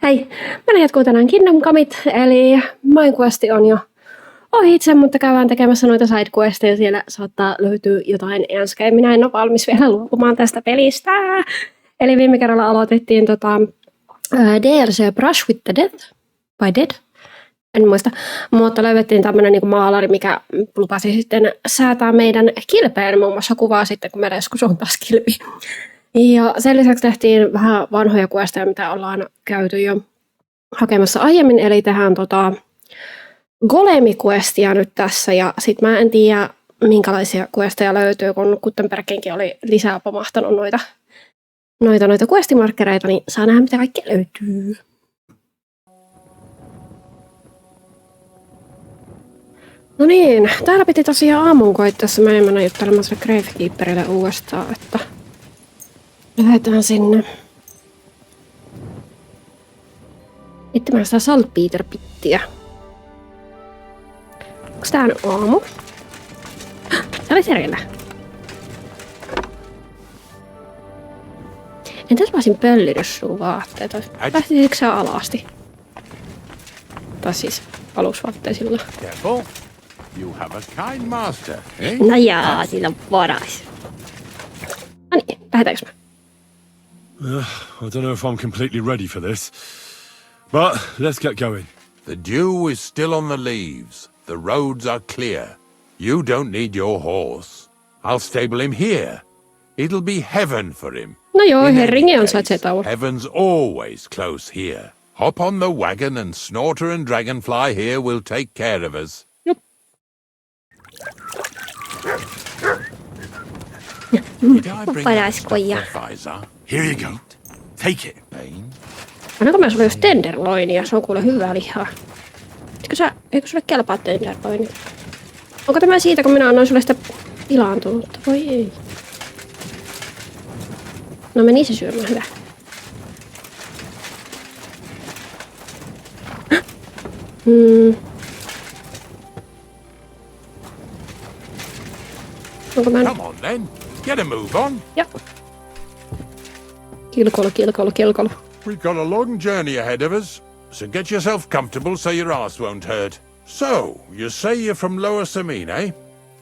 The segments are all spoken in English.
Hei, meillä jatkuu tänään Kingdom Comeit, eli Minecraft on jo ohitse, mutta käydään tekemässä noita sidequesteja ja siellä saattaa löytyä jotain enskää. Minä en ole valmis vielä luopumaan tästä pelistä. Eli viime kerralla aloitettiin DLC Brush with the Dead, by Dead, en muista, mutta löydettiin tämmöinen niin maalari, mikä lupasi sitten säätää meidän kilpeen, muun muassa kuvaa sitten, kun meidän joskus on taas kilpi. Ja sen lisäksi tehtiin vähän vanhoja questeja, mitä ollaan käyty jo hakemassa aiemmin, eli tehdään golemi-questia nyt tässä, ja sit mä en tiedä, minkälaisia questeja löytyy, kun Kuttenberginkin oli lisää pamahtanut noita questimarkkereita, niin saa nähdä, mitä kaikkea löytyy. No niin, täällä piti tosiaan aamun koittaessa mennä juttelemassa Gravekeeperille uudestaan, että lähdetään sinne. Etsimään sitä saltpeterpittiä. Onks tää nyt aamu? Tää oli serillä. Entäs mä olisin pöllinyt sun vaatteita? Lähtisikö sä alasti? Tai siis alusvaatteisilla. No jaa, sillä on varais. No niin, lähdetäänkö mä? I don't know if I'm completely ready for this, but let's get going. The dew is still on the leaves. The roads are clear. You don't need your horse. I'll stable him here. It'll be heaven for him. No joo, herringi ansaitsee tauon. Heaven's always close here. Hop on the wagon and Snorter and Dragonfly here will take care of us. Here you go. Take it. Annako mä sulle jos tenderloinia? Se on kuule hyvää lihaa. Eikö sulle kelpaa tenderloinia? Onko tämä siitä, kun minä annoin sulle sitä pilaantunutta? Voi ei. No meni se syömään, hyvä. Onko mä... Come on then. Get a move on. Joo. Kilkolo. We've got a long journey ahead of us, so get yourself comfortable so your ass won't hurt. So, you say you're from Lower Samine, eh?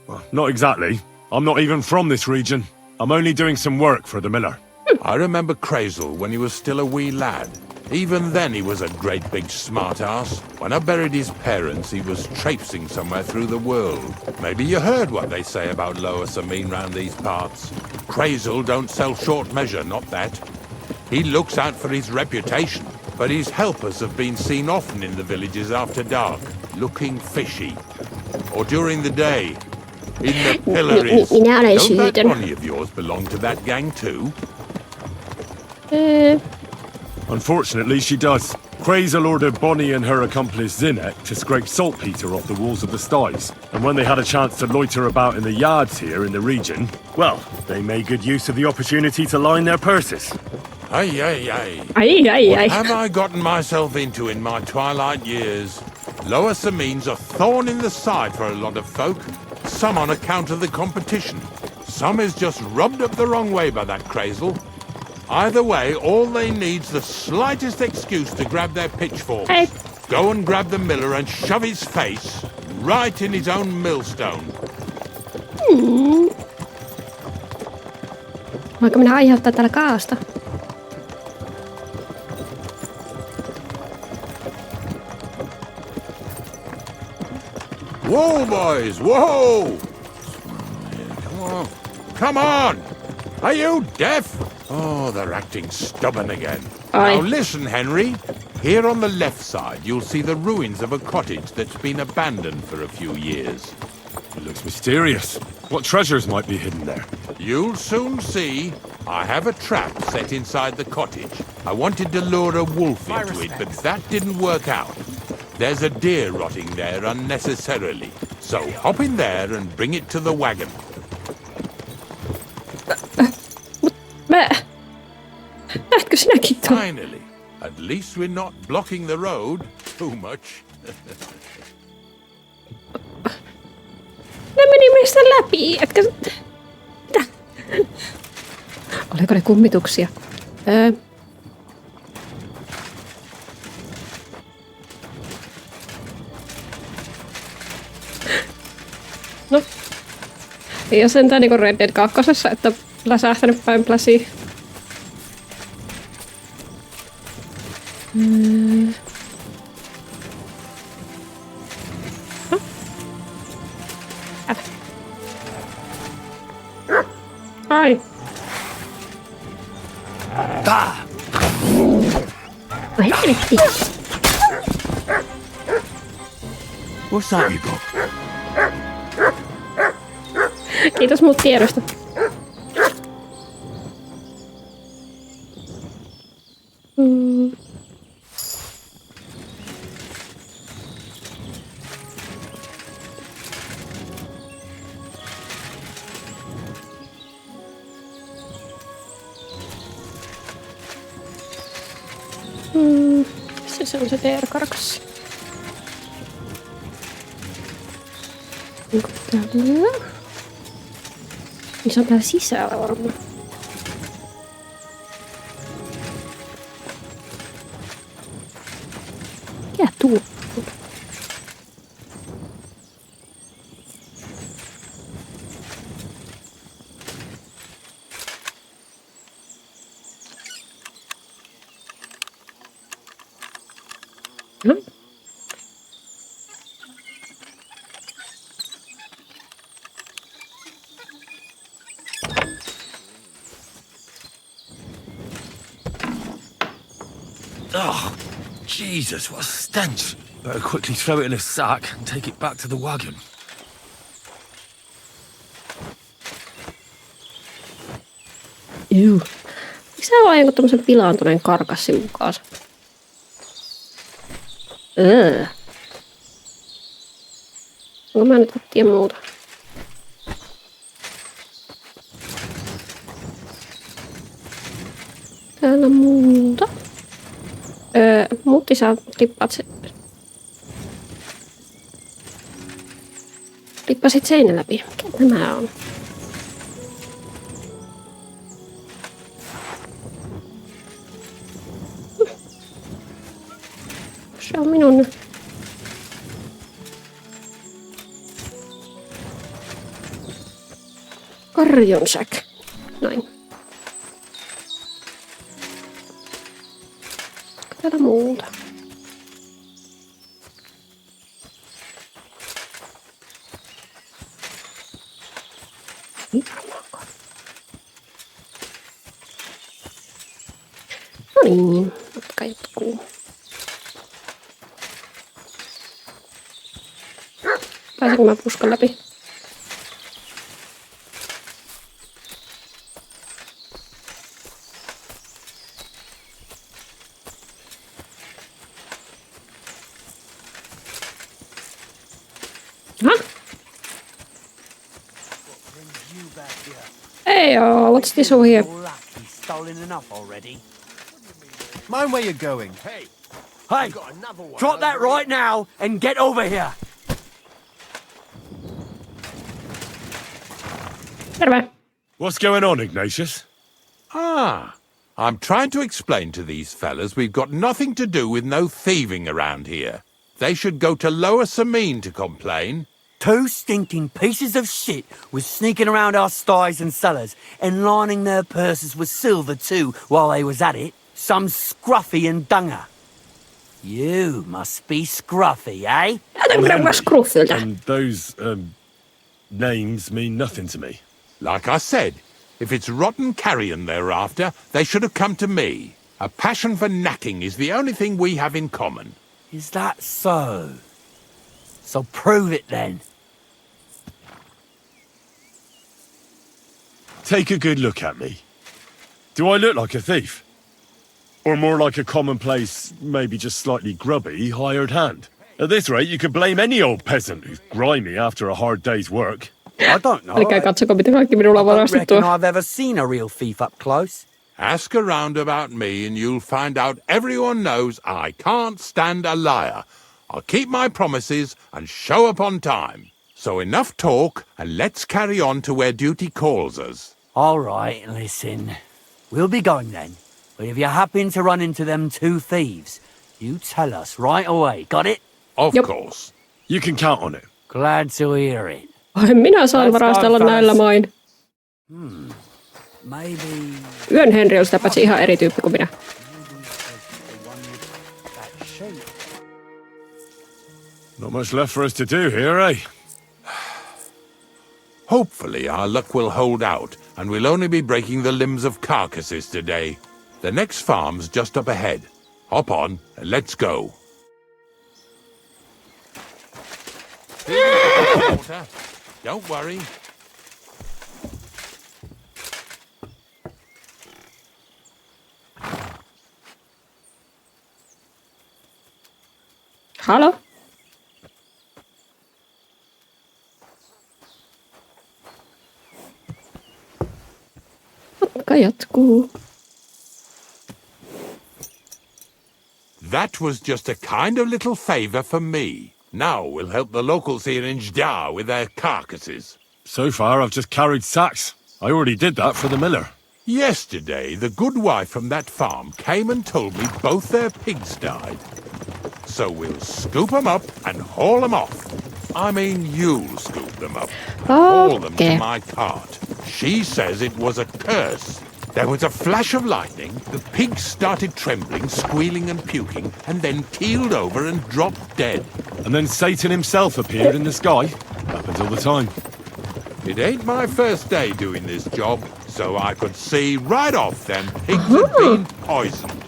Well, not exactly. I'm not even from this region. I'm only doing some work for the miller. I remember Crazel when he was still a wee lad. Even then he was a great big smart-ass. When I buried his parents, he was traipsing somewhere through the world. Maybe you heard what they say about Lower Samine round these parts. Crazel don't sell short measure, not that. He looks out for his reputation, but his helpers have been seen often in the villages after dark, looking fishy. Or during the day, in the pillories. Don't that Bonnie of yours belong to that gang too? Unfortunately, she does. Crazel ordered Bonnie and her accomplice Zinnek to scrape saltpeter off the walls of the sties. And when they had a chance to loiter about in the yards here in the region, well, they made good use of the opportunity to line their purses. Aye. Ai. What have I gotten myself into in my twilight years? Lower Samine's a thorn in the side for a lot of folk. Some on account of the competition. Some is just rubbed up the wrong way by that Crazel. Either way, all they need's the slightest excuse to grab their pitchforks. Hey. Go and grab the miller and shove his face right in his own millstone. Voinko minä aiheuttaa täällä kaasta? Whoa, boys, whoa! Come on! Are you deaf? Oh, they're acting stubborn again. Aye. Now listen, Henry. Here on the left side, you'll see the ruins of a cottage that's been abandoned for a few years. It looks mysterious. What treasures might be hidden there? You'll soon see. I have a trap set inside the cottage. I wanted to lure a wolf into it, but that didn't work out. There's a deer rotting there unnecessarily. So hop in there and bring it to the wagon. Näetkö sinäkin tuon? Finally, at least we're not blocking the road too much. Ne meni meistä läpi, etkä... Mitä? Oliko ne kummituksia? Ei ole sentään niinku Red Dead 2, että läsähtänyt päin pläsiin. Ai. Ai helvetti. What's that you got? Kiitos muut tiedosta. Se on se teerkarkas. Onko täällä? Niin se on täällä sisällä varmaan. Mikä tuu? Oh, Jesus, what a stench. Better quickly throw it in a sack and take it back to the wagon. Juu. Miksi sä vaan jonkun tommosen pilaantuneen karkassin mukaansa? Onko mä nyt etsiä muuta? Täällä muuta. Mutti sä tippasit seinän läpi. Mikä nämä on? Se on minun. Karjonsäk. Noin. Täällä muuta. No niin, matka jatkuu. Pääsenkö mä puskan läpi? Hey, what's this over here? Stolen enough already. Mind where you're going. Hey, drop that right now and get over here. Terve. What's going on, Ignatius? I'm trying to explain to these fellas we've got nothing to do with no thieving around here. They should go to Lower Samine to complain. 2 stinking pieces of shit was sneaking around our sties and cellars and lining their purses with silver too while they was at it. Some scruffy and dunger. You must be scruffy, eh? And those, names mean nothing to me. Like I said, if it's rotten carrion they're after, they should have come to me. A passion for knacking is the only thing we have in common. Is that so? So prove it then. Take a good look at me. Do I look like a thief? Or more like a commonplace, maybe just slightly grubby, hired hand? At this rate, you could blame any old peasant who's grimy after a hard day's work. I don't know. Älkää katsoko, mitä kaikki minulla on I don't varastettua. reckon I've ever seen a real thief up close. Ask around about me and you'll find out everyone knows I can't stand a liar. I'll keep my promises and show up on time. So enough talk and let's carry on to where duty calls us. All right, listen. We'll be going then. But if you happen to run into them 2 thieves, you tell us right away. Got it? Of Yep. course. You can count on it. Glad to hear it. En minä saan Let's varastella go, näillä fellas. main. Maybe... Yön Henry on sitä paitsi ihan eri tyyppi kuin minä. the one with that shape. Not much left for us to do here, eh? Hopefully our luck will hold out, and we'll only be breaking the limbs of carcasses today. The next farm's just up ahead. Hop on, and let's go. Water. Don't worry. Halo? Matka jatkuu. That was just a kind of little favor for me. Now we'll help the locals here in Jdar with their carcasses. So far, I've just carried sacks. I already did that for the miller. Yesterday, the good wife from that farm came and told me both their pigs died. So we'll scoop 'em up and haul 'em off. I mean, you'll scoop them up. Haul them to Okay. my cart. She says it was a curse. There was a flash of lightning, the pigs started trembling, squealing and puking, and then keeled over and dropped dead. And then Satan himself appeared in the sky. Happens all the time. It ain't my first day doing this job, so I could see right off them pigs had been poisoned.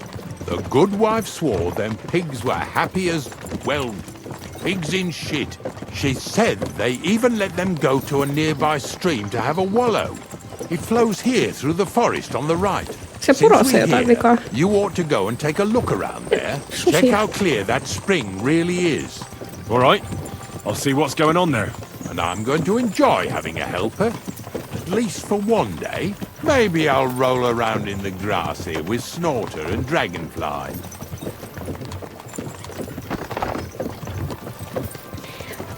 The good wife swore them pigs were happy as, well, pigs in shit. She said they even let them go to a nearby stream to have a wallow. It flows here through the forest on the right. Se Since purosee we're jotain here, vikaa. you ought to go and take a look around there. Susia. Check how clear that spring really is. All right. I'll see what's going on there. And I'm going to enjoy having a helper. At least for one day. Maybe I'll roll around in the grass here with Snorter and Dragonfly.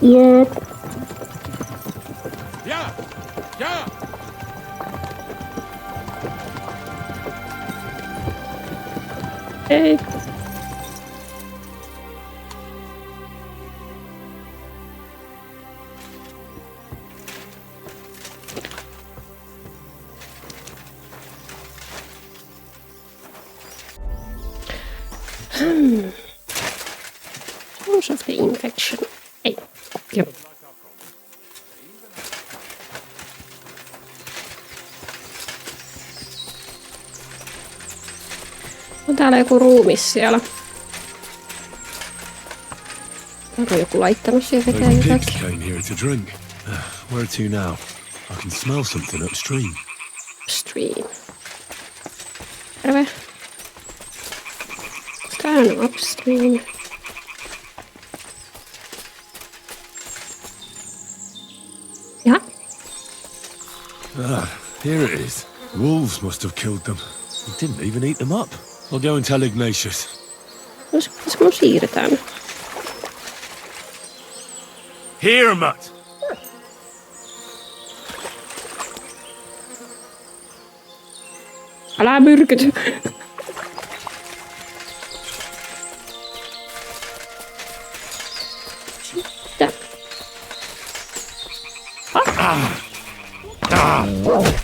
Jep. Yeah! Yeah! Ei. Cause of the infection. Ei. Joo. On täällä joku ruumis siellä. Onko joku laittanut siihen Those veteen pigs jotakin? came here to drink. Where to now? I can smell something upstream. Stream. Terve. Tää on upstream. Jaha. Here it is. Wolves must have killed them. They didn't even eat them up. I'll go and tell Ignatius. Pitäisikö mun siirretään? Here, Mutt! Älä myrkyty. Mitä?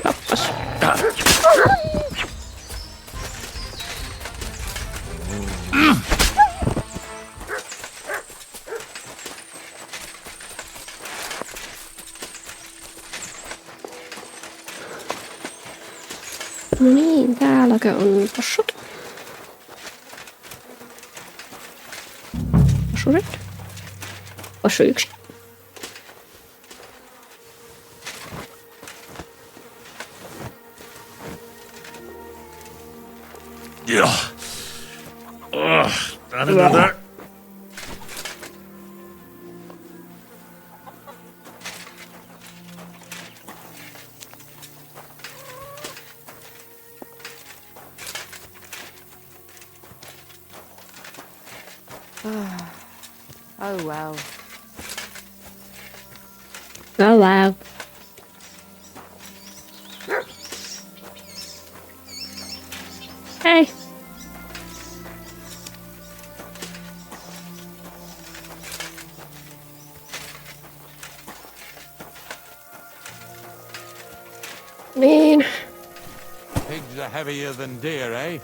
Tappas. No niin, täälläkö on possut? Possurit. Possu 1. Yeah. And another. Oh well. Oh wow. Hei. are heavier than deer, eh?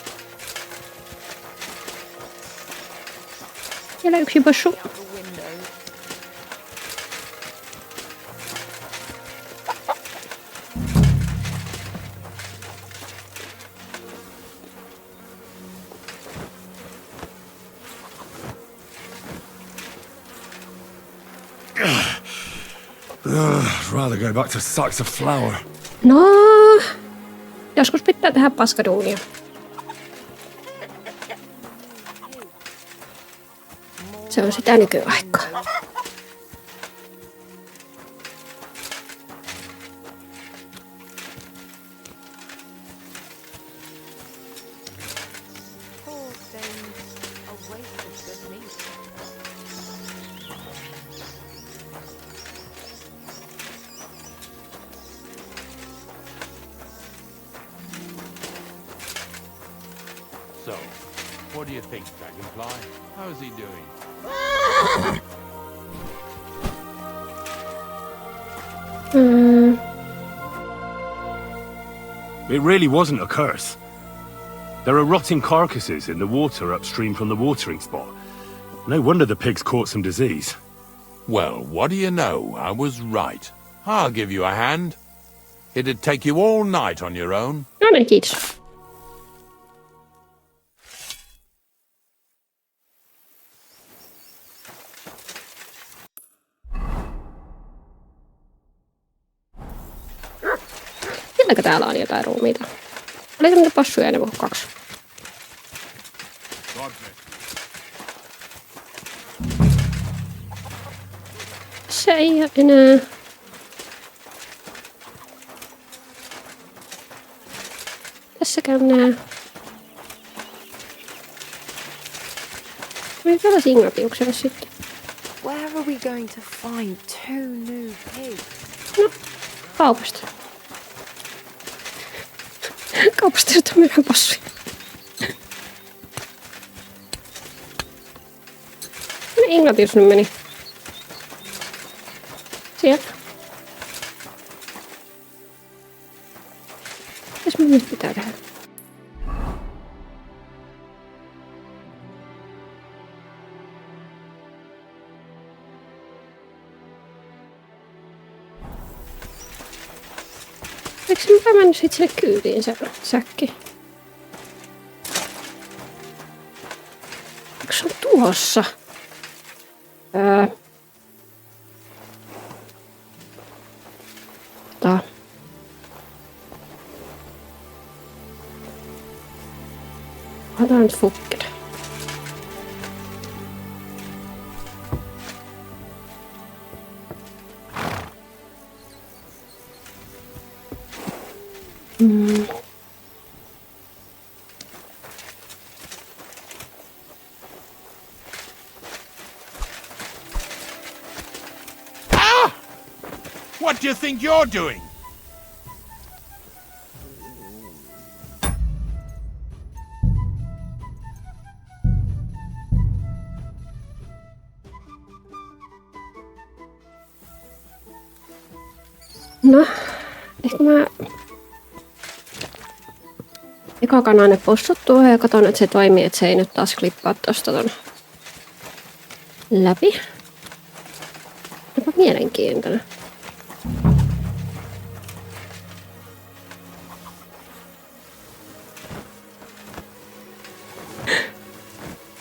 Siellä yksi possu. Rather go back to sacks of flour. No, joskus pitää tehdä paskaduunia. Se on sitä nykyaikaa. Poor things, a waste of good meat. So, what do you think, Dragonfly? How's he doing? It really wasn't a curse. There are rotting carcasses in the water upstream from the watering spot. No wonder the pigs caught some disease. Well, what do you know? I was right. I'll give you a hand. It'd take you all night on your own. No niin, kiitos. Vieläkö täällä on jotain ruumiita? Oliko niitä possuja enemmän kuin 2? Se ei ole enää. Tässäkään nää. Ei vielä signatiuksella sitten. Where are we going to find 2 new pigs? No, kaupasta. Kaupasta, josta myydään possuja. Minne Ignatius nyt meni? Sieltä. Mitäs mun nyt pitää tehdä? Eikö se mukaan mennyt sit sinne kyytiin se säkki? Eikö se on tuossa? Otetaan nyt fukkeda. What do you think you're doing? No, ehkä mä eka kannan ne possut tuohon ja katon, että se toimii, että se ei nyt taas klippaa tosta ton läpi. Onpa mielenkiintoinen.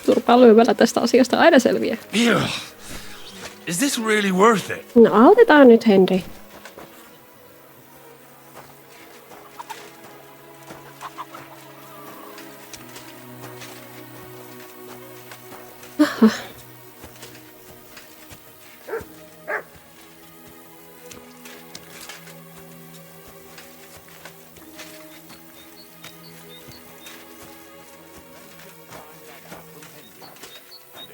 Turpaa lyhyellä tästä asiasta aina selviää. Yeah. Is this really worth it? No autetaan nyt, Henry. Aha.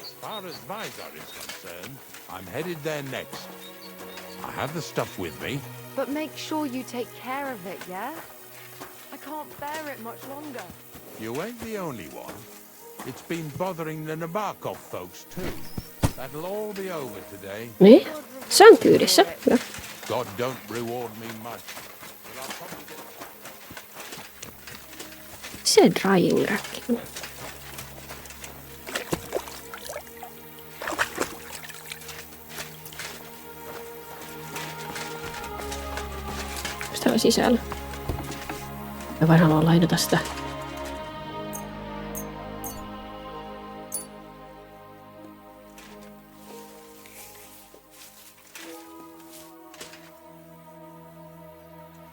As far as Vizar is concerned, I'm headed there next. I have the stuff with me. But make sure you take care of it, yeah? I can't bear it much longer. You ain't the only one. It's been bothering the Nabokov folks too. That'll all be over today. Niin, se on kyydissä. Hyvä. God don't reward me much. But I'll probably get... Missä se drying rack on? Sitä on sisällä. Mä vaan haluan lainata sitä.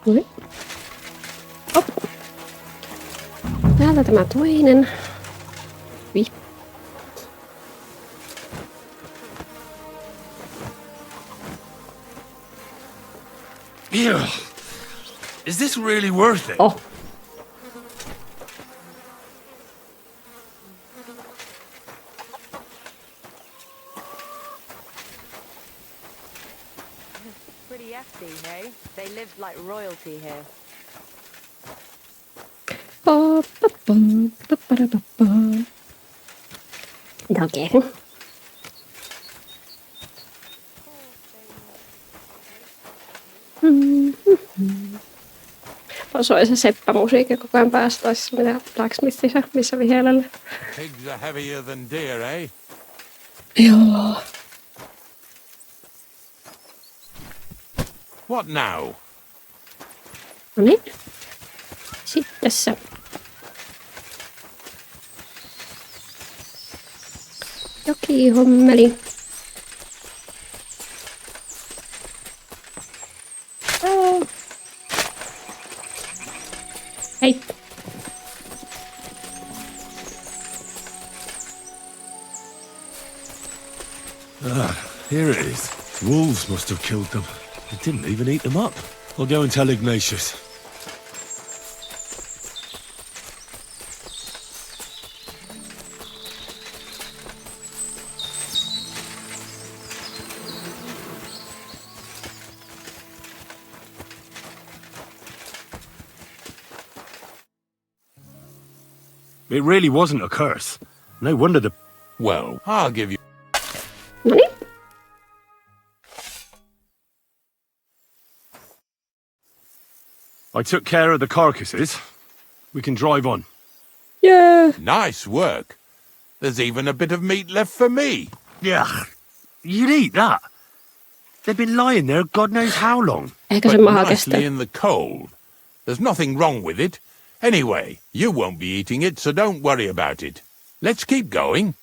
Noin. Hop. Täältä tämä toinen. Vi. Ew. Is this really worth it? Oh. Pretty hefty, hey? They lived like royalty here. Okei. Soi se seppämusiikki koko ajan päästä, tai siis mitä Blacksmithissä, missä vihelellä. Pigs are heavier than deer, eh? Joo. What now? No niin. Sitten se. Jokihommeli. Hei. Here it is. Wolves must have killed them. They didn't even eat them up. I'll go and tell Ignatius. It really wasn't a curse. No wonder the... Well, I'll give you... No niin. I took care of the carcasses. We can drive on. Yeah. Nice work. There's even a bit of meat left for me. Yeah. You'd eat that. They've been lying there God knows how long. Ehkä se But maha nicely kestää. in the cold. There's nothing wrong with it. Anyway, you won't be eating it, so don't worry about it. Let's keep going.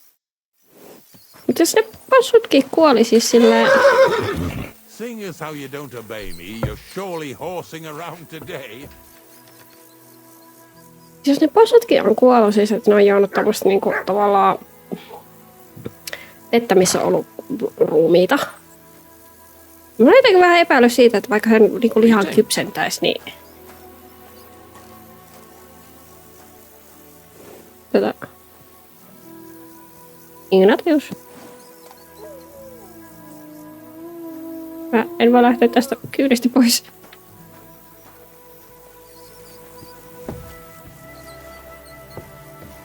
Mutta jos ne passutkin kuoli siis silleen... Seeing as how you don't obey me, you're surely horsing around today. Jos ne passutkin on kuollut siis, että ne on juonut tämmöistä niinku tavallaan... Vettä, missä on ollut ruumiita. Mä olen jotenkin vähän epäillyt siitä, että vaikka hän niinku lihan kypsentäisi, niin... Ignatius. Mä en voi lähteä tästä kyydistä pois.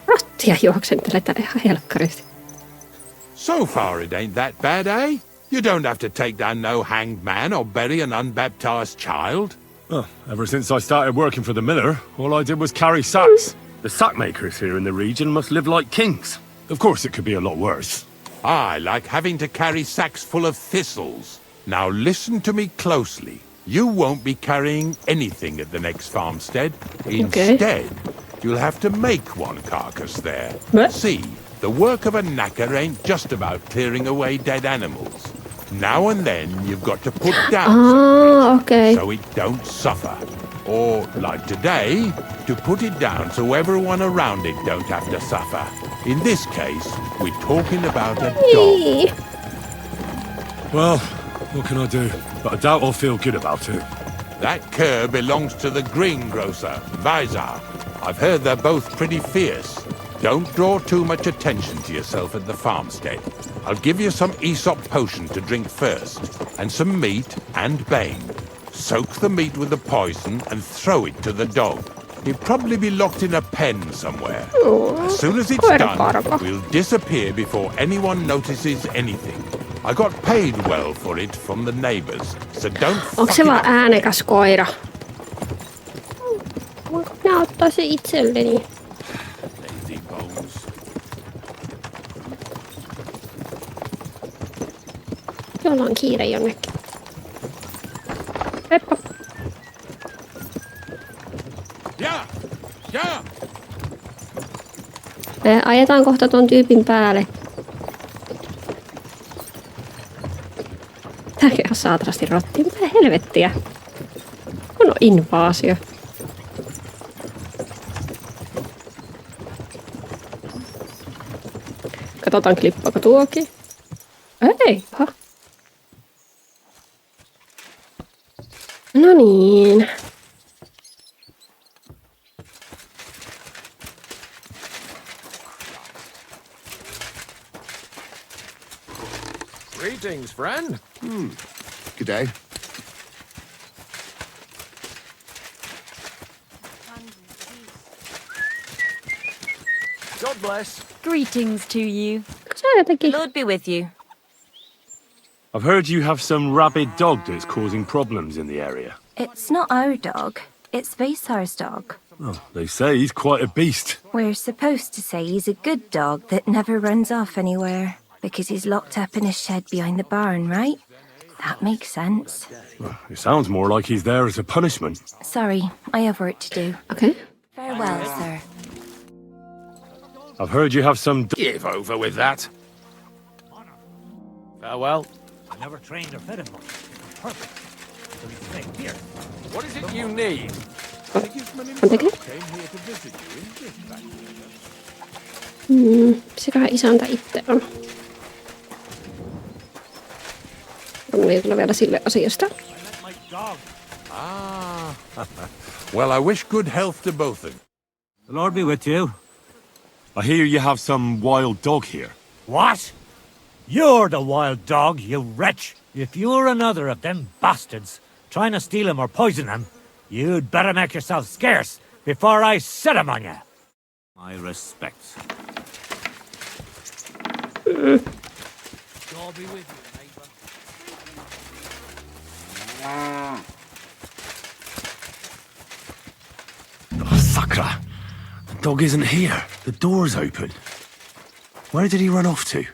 Rottia juoksentelee tänne ihan helkkaristi. So far it ain't that bad, eh? You don't have to take down no hanged man or bury an unbaptized child. Oh, ever since I started working for the miller, all I did was carry sacks. The sack makers here in the region must live like kings. Of course it could be a lot worse. I like having to carry sacks full of thistles. Now listen to me closely. You won't be carrying anything at the next farmstead. Instead, you'll have to make one carcass there. What? See, the work of a knacker ain't just about clearing away dead animals. Now and then you've got to put down something Okay. so it don't suffer. Or, like today, to put it down so everyone around it don't have to suffer. In this case, we're talking about a dog. Well, what can I do? But I doubt I'll feel good about it. That cur belongs to the greengrocer, Vizar. I've heard they're both pretty fierce. Don't draw too much attention to yourself at the farmstead. I'll give you some Aesop potion to drink first, and some meat and bane. Soak the meat with the poison and throw it to the dog. He'll probably be locked in a pen somewhere. As soon as it's done, we'll disappear before anyone notices anything. I got paid well for it from the neighbors, so don't Onko fuck se it vaan up. äänekäs koira? Voinko minä ottaa se itselleni? Jolla on kiire jonnekin. Peppa. Ja! Ja! Me ajetaan kohta ton tyypin päälle. Tääkin on saatanasti rottia. Mitä helvettiä? Kun on invaasio. Katsotaan klippaako tuokin. Ei, aha. No niin. Greetings, friend. Good day. God bless. Greetings to you. Se jotenkin. Lord be with you. I've heard you have some rabid dog that's causing problems in the area. It's not our dog. It's Vaisar's dog. Oh, they say he's quite a beast. We're supposed to say he's a good dog that never runs off anywhere. Because he's locked up in a shed behind the barn, right? That makes sense. It sounds more like he's there as a punishment. Sorry, I have work to do. Okay. Farewell, sir. I've heard you have some... Give over with that. Farewell. I never trained or fed him much. Perfect. So he's safe here. What is it you need? Anteeksi. Mikähän isäntä itse on? On liikulla vielä sille asiasta. Ah. Well, I wish good health to both of you. The Lord be with you. I hear you have some wild dog here. What? You're the wild dog, you wretch. If you're another of them bastards trying to steal him or poison him, you'd better make yourself scarce before I set him on you. My respects. God be with you, neighbor. Oh, Sakra! The dog isn't here. The door's open. Where did he run off to?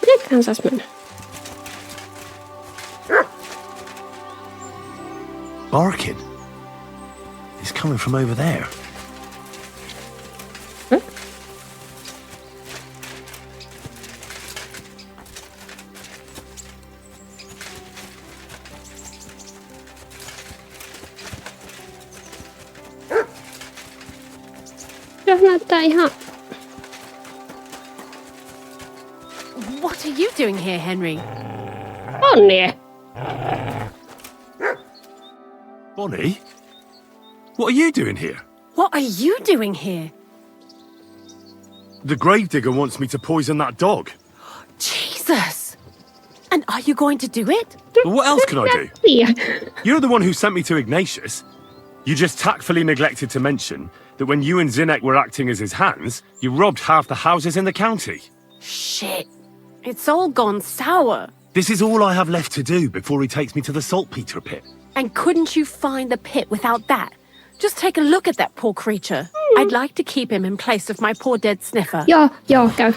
Mitäköhän saisi mennä? Barking. It's coming from over there. Kyllä näyttää ihan... What are you doing here, Henry? Bonnie! Bonnie? What are you doing here? What are you doing here? The gravedigger wants me to poison that dog. Jesus! And are you going to do it? Well, what else can I do? You're the one who sent me to Ignatius. You just tactfully neglected to mention that when you and Zinnek were acting as his hands, you robbed half the houses in the county. Shit. It's all gone sour. This is all I have left to do before he takes me to the saltpeter pit. And couldn't you find the pit without that? Just take a look at that poor creature. I'd like to keep him in place of my poor dead sniffer. Joo, käy.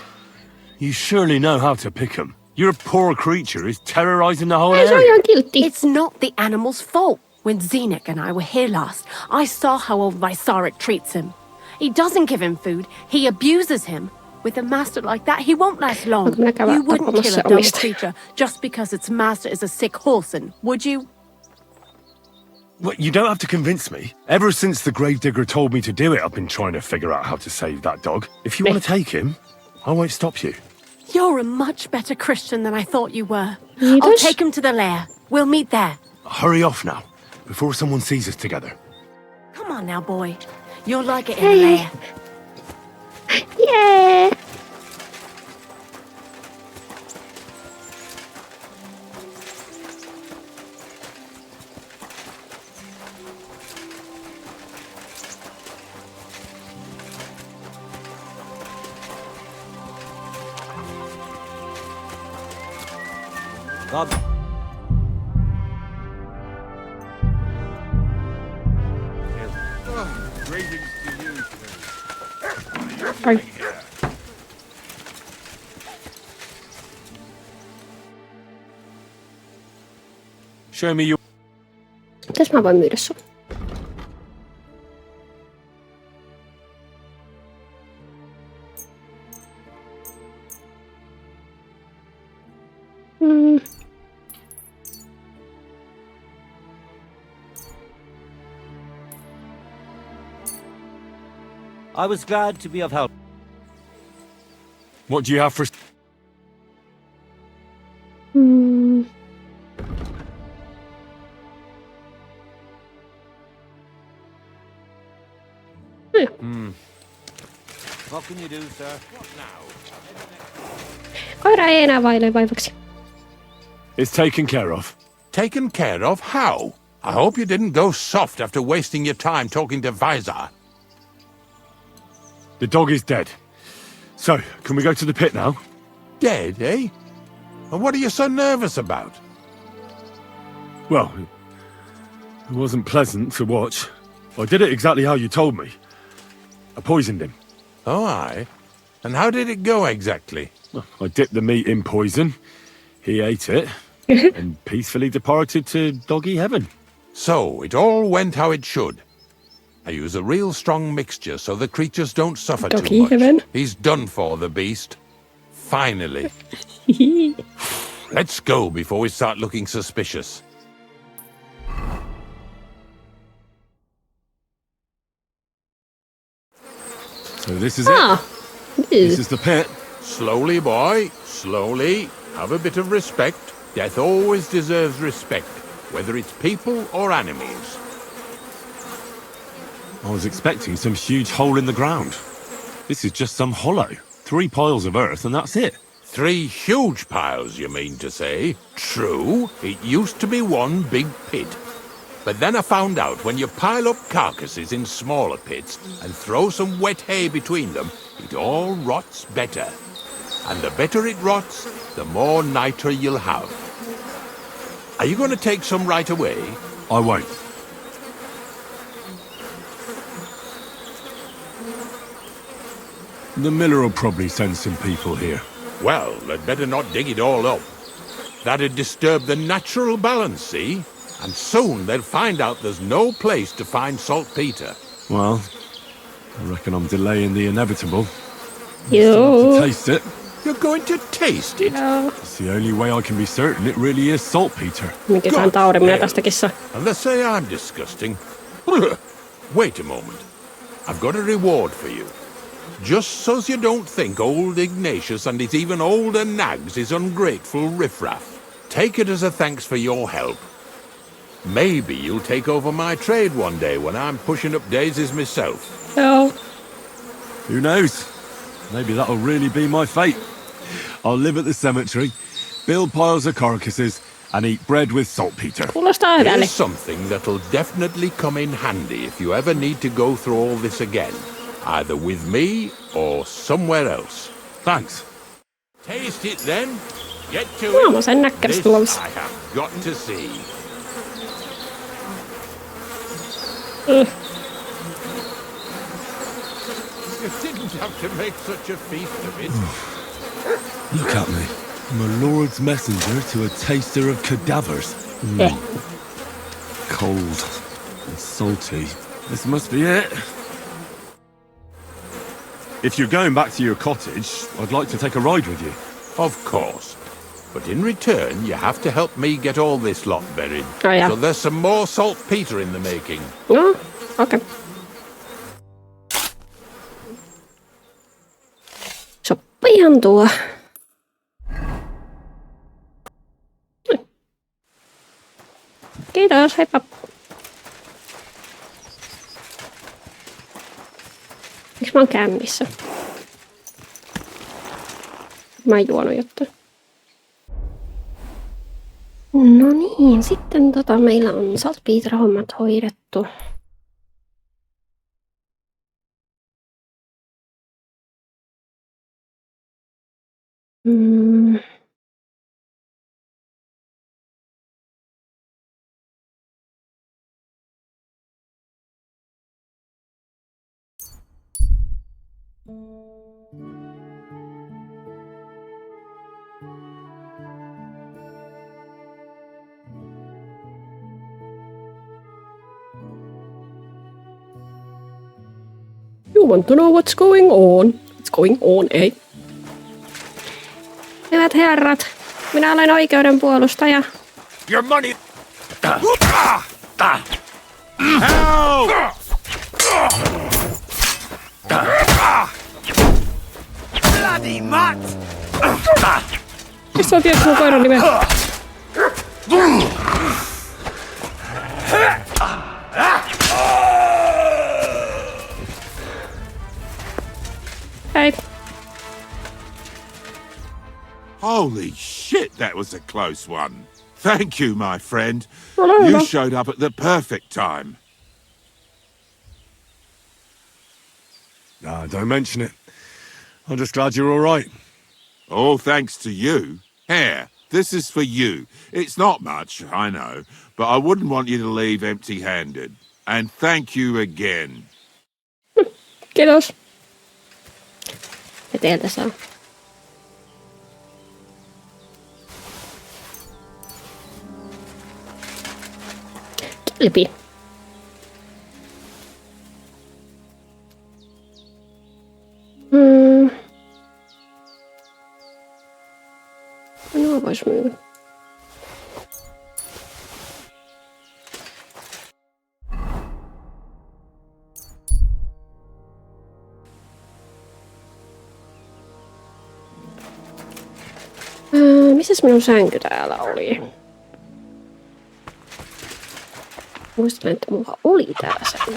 You surely know how to pick 'em. Your poor creature is terrorizing the whole Ei, se on area. ihan kiltti. It's not the animal's fault. When Zinnek and I were here last, I saw how old Vysarik treats him. He doesn't give him food. He abuses him. With a master like that, he won't last long. Onko minä käydä You wouldn't tappamassa kill a dumb omista? creature just because its master is a sick horsen, would you? Well, you don't have to convince me. Ever since the gravedigger told me to do it, I've been trying to figure out how to save that dog. If you want to take him, I won't stop you. You're a much better Christian than I thought you were. Kiitos. I'll take him to the lair. We'll meet there. Hurry off now, before someone sees us together. Come on now, boy. You'll like it in the lair. Jee! God. Greetings to you too. Ai. Show me your... Mitäs mä voin myydä sun? I was glad to be of help. What do you have for... What can you do, sir? Koira ei enää vaile vaivaksi. It's taken care of. Taken care of? How? I hope you didn't go soft after wasting your time talking to Visor. The dog is dead. So, can we go to the pit now? Dead, eh? And what are you so nervous about? Well, it wasn't pleasant to watch. I did it exactly how you told me. I poisoned him. Oh, aye. And how did it go exactly? I dipped the meat in poison. He ate it and peacefully departed to doggy heaven. So, it all went how it should. I use a real strong mixture so the creatures don't suffer Doggy too much. heaven. He's done for, the beast. Finally. Let's go before we start looking suspicious. So this is it. This is the pit. Slowly, boy. Slowly. Have a bit of respect. Death always deserves respect, whether it's people or animals. I was expecting some huge hole in the ground. This is just some hollow. 3 piles of earth and that's it. 3 huge piles, you mean to say? True, it used to be one big pit. But then I found out when you pile up carcasses in smaller pits and throw some wet hay between them, it all rots better. And the better it rots, the more nitre you'll have. Are you going to take some right away? I won't. The miller will probably send some people here. Well, they'd better not dig it all up. That'd disturb the natural balance, see? And soon they'll find out there's no place to find saltpeter. Well, I reckon I'm delaying the inevitable. Joo. To taste it. You're going to taste it? It's the only way I can be certain it really is saltpeter. Mikä taudin minä tästä kissa. And they say I'm disgusting. Wait a moment. I've got a reward for you. Just so's you don't think old Ignatius and his even older nags is ungrateful riffraff. Take it as a thanks for your help. Maybe you'll take over my trade one day when I'm pushing up daisies myself. Joo. Who knows? Maybe that'll really be my fate. I'll live at the cemetery, build piles of carcasses, and eat bread with saltpeter. Kuulostaa hyvälle. Here's something that'll definitely come in handy if you ever need to go through all this again. Either with me or somewhere else. Thanks. Taste it then. Get to No, it. sen näkkäristi This luovissa. I have got to see. You didn't have to make such a feast of it. Look at me. I'm a lord's messenger to a taster of cadavers. Cold and salty. This must be it. If you're going back to your cottage, I'd like to take a ride with you. Of course. But in return, you have to help me get all this lot buried. Oh, yeah. So there's some more saltpeter in the making. No, okei. Sopihan tuo. Kiitos, heippa. Miksi mä oon kämmissä? Mä en juonut jotain. No niin, sitten meillä on saltpeter-hommat hoidettu. You want to know what's going on? What's going on, ei. Hyvät herrat, minä olen oikeuden puolustaja. Your money. Bloody mutt! Missä on tietysti mun koiran nimen? Hei. Holy shit, that was a close one. Thank you, my friend. Ole hyvä. You showed up at the perfect time. Nah, don't mention it. I'm just glad you're all right. All thanks to you. Here, this is for you. It's not much, I know, but I wouldn't want you to leave empty-handed. And thank you again. Kiitos. Ja teiltä saa. Kilpi. No vois myydä. Missäs minun sänky täällä oli? Muistan, että mulla oli täällä sänky.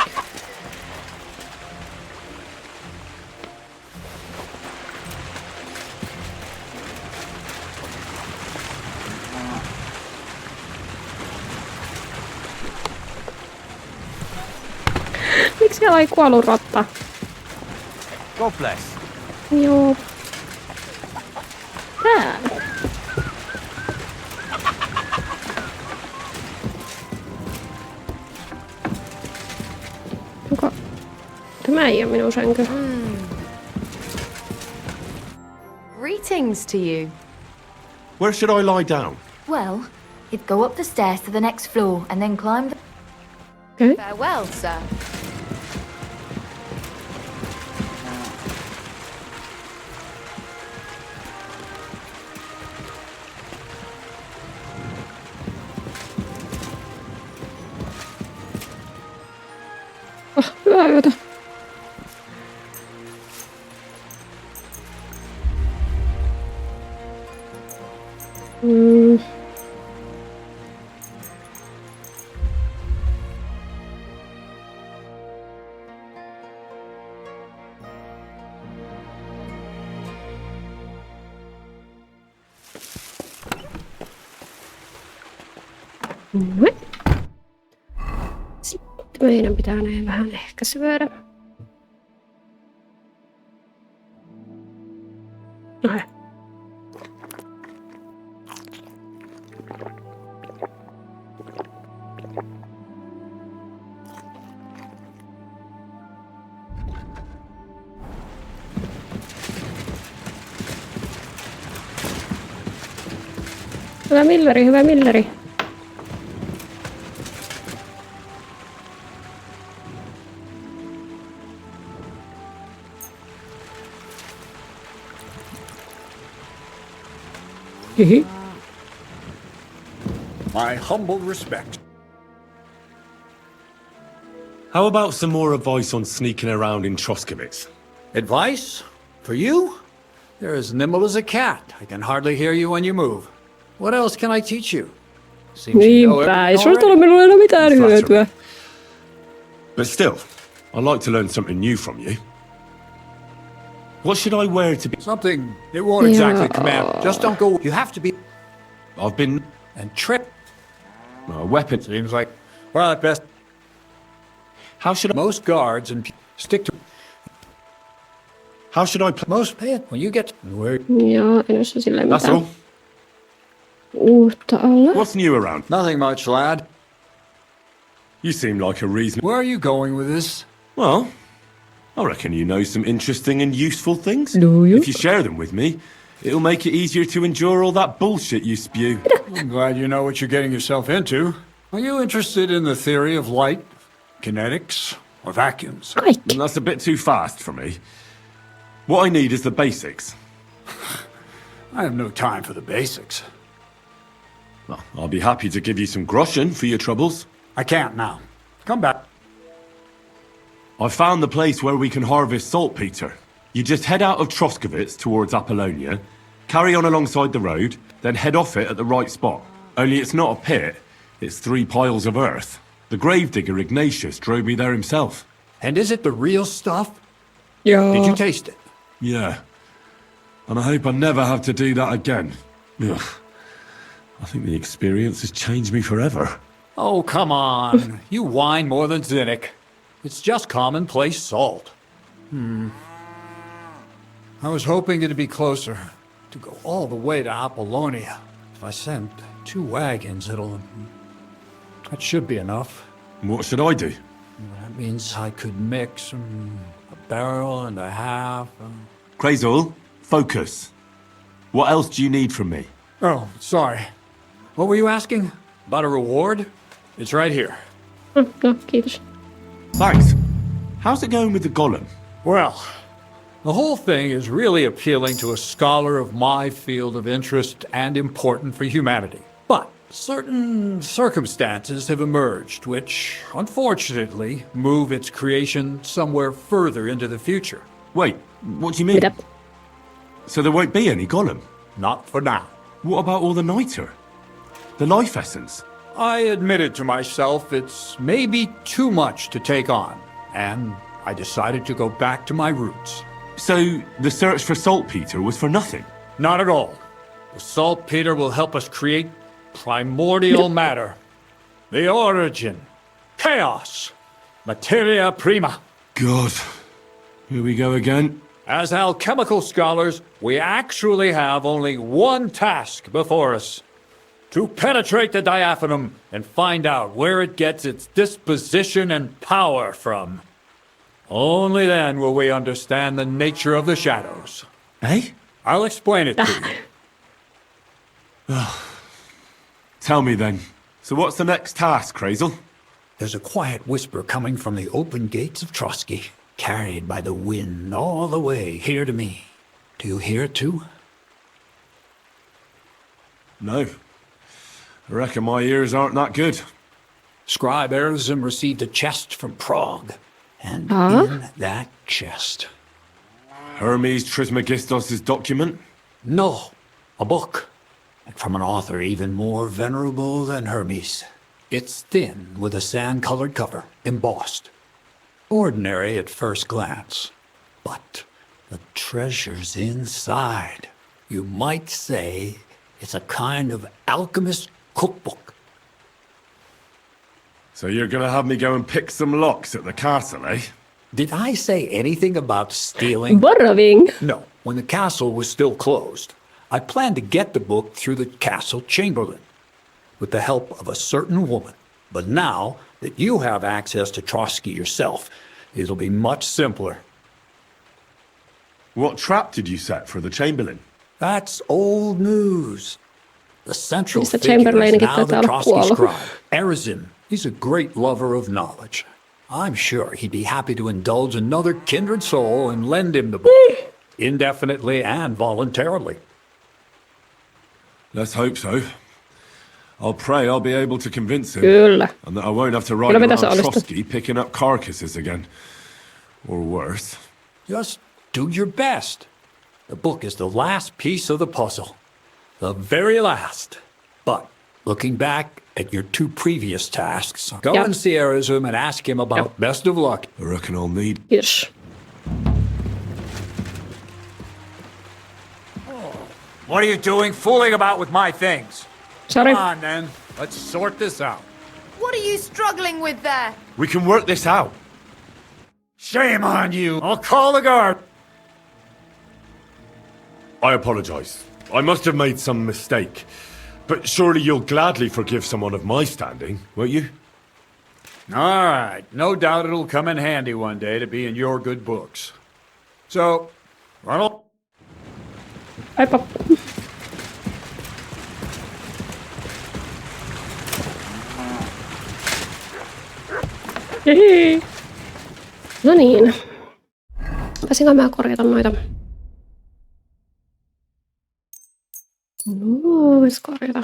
Miksi siellä ei kuollut rotta? God bless. Joo. Tää. Onko... Tämä ei ole minun sänky. Greetings to you. Where should I lie down? Well, you'd go up the stairs to the next floor and then climb the... Okay. Farewell, sir. Hyvää yötä. Sitten meidän pitää näin vähän ehkä syödä. Noin. Hyvä milleri, hyvä milleri. My humble respect. How about some more advice on sneaking around in Troskowitz? Advice? For you? You're as nimble as a cat. I can hardly hear you when you move. What else can I teach you? Seems you know Niinpä, ei everything sulla tule already. minulle enää mitään hyötyä. But still, I'd like to learn something new from you. What should I wear to be... Something it won't exactly command. Just don't go. You have to be... I've been... And trip. A weapon... Seems like... Well, at best... How should I... Most guards and... Stick to... How should I play... Most pay it when you get... Where... Joo, en osaa silleen That's mitään all. uutta olla. What's new around? Nothing much, lad. You seem like a reasonable... Where are you going with this? Well, I reckon you know some interesting and useful things. Do you? If you share them with me, it'll make it easier to endure all that bullshit you spew. I'm glad you know what you're getting yourself into. Are you interested in the theory of light, kinetics, or vacuums? And that's a bit too fast for me. What I need is the basics. I have no time for the basics. Well, I'll be happy to give you some groschen for your troubles. I can't now. Come back. I found the place where we can harvest saltpeter. You just head out of Troskovitz towards Apollonia, carry on alongside the road, then head off it at the right spot. Only it's not a pit, it's 3 piles of earth. The gravedigger Ignatius drove me there himself. And is it the real stuff? Yeah. Did you taste it? Yeah. And I hope I never have to do that again. Ugh. I think the experience has changed me forever. Oh, come on. You whine more than Zinnik. It's just commonplace salt. I was hoping it'd be closer. To go all the way to Apollonia. If I sent 2 wagons, that should be enough. What should I do? That means I could mix a barrel and a half. Crazul, focus. What else do you need from me? Oh, sorry. What were you asking? About a reward? It's right here. No, kiitos. Thanks. How's it going with the golem? Well, the whole thing is really appealing to a scholar of my field of interest and important for humanity. But certain circumstances have emerged which, unfortunately, move its creation somewhere further into the future. Wait, what do you mean? So there won't be any golem? Not for now. What about all the niter? The life essence? I admitted to myself it's maybe too much to take on, and I decided to go back to my roots. So the search for saltpeter was for nothing? Not at all. The saltpeter will help us create primordial matter. The origin. Chaos. Materia prima. God. Here we go again. As alchemical scholars, we actually have only one task before us. To penetrate the diaphanum and find out where it gets its disposition and power from. Only then will we understand the nature of the shadows. Eh? I'll explain it to you. Tell me then. So what's the next task, Crazul? There's a quiet whisper coming from the open gates of Trotsky, carried by the wind all the way here to me. Do you hear it too? No. I reckon my ears aren't that good. Scribe Erasm received a chest from Prague. And in that chest... Hermes Trismegistos' document? No, a book. And from an author even more venerable than Hermes. It's thin with a sand-colored cover, embossed. Ordinary at first glance. But the treasure's inside. You might say it's a kind of alchemist cookbook. So you're gonna have me go and pick some locks at the castle, eh? Did I say anything about stealing? Borrowing. No, when the castle was still closed. I planned to get the book through the castle chamberlain, with the help of a certain woman. But now that you have access to Trotsky yourself, it'll be much simpler. What trap did you set for the chamberlain? That's old news. The central Mistä figure is Chamberlainikin now the taitaa olla Trotsky kuollut. scribe, Erasm. He's a great lover of knowledge. I'm sure he'd be happy to indulge another kindred soul and lend him the book, indefinitely and voluntarily. Let's hope so. I'll pray I'll be able to convince him. Kyllä. And that I won't have to ride Kyllä me around tässä onnistu. Trotsky picking up carcasses again. Or worse. Just do your best. The book is the last piece of the puzzle. The very last. But looking back at your 2 previous tasks, go and see Erasm and ask him about best of luck. I reckon I'll need... Kiitos. What are you doing fooling about with my things? Sorry. Come on, then. Let's sort this out. What are you struggling with there? We can work this out. Shame on you. I'll call the guard. I apologize. I must have made some mistake. But surely you'll gladly forgive someone of my standing, won't you? All right. No doubt it'll come in handy one day to be in your good books. So, Ronald? Aipa. No niin. Pääsinkö mä korjata noita? No, vois korjata.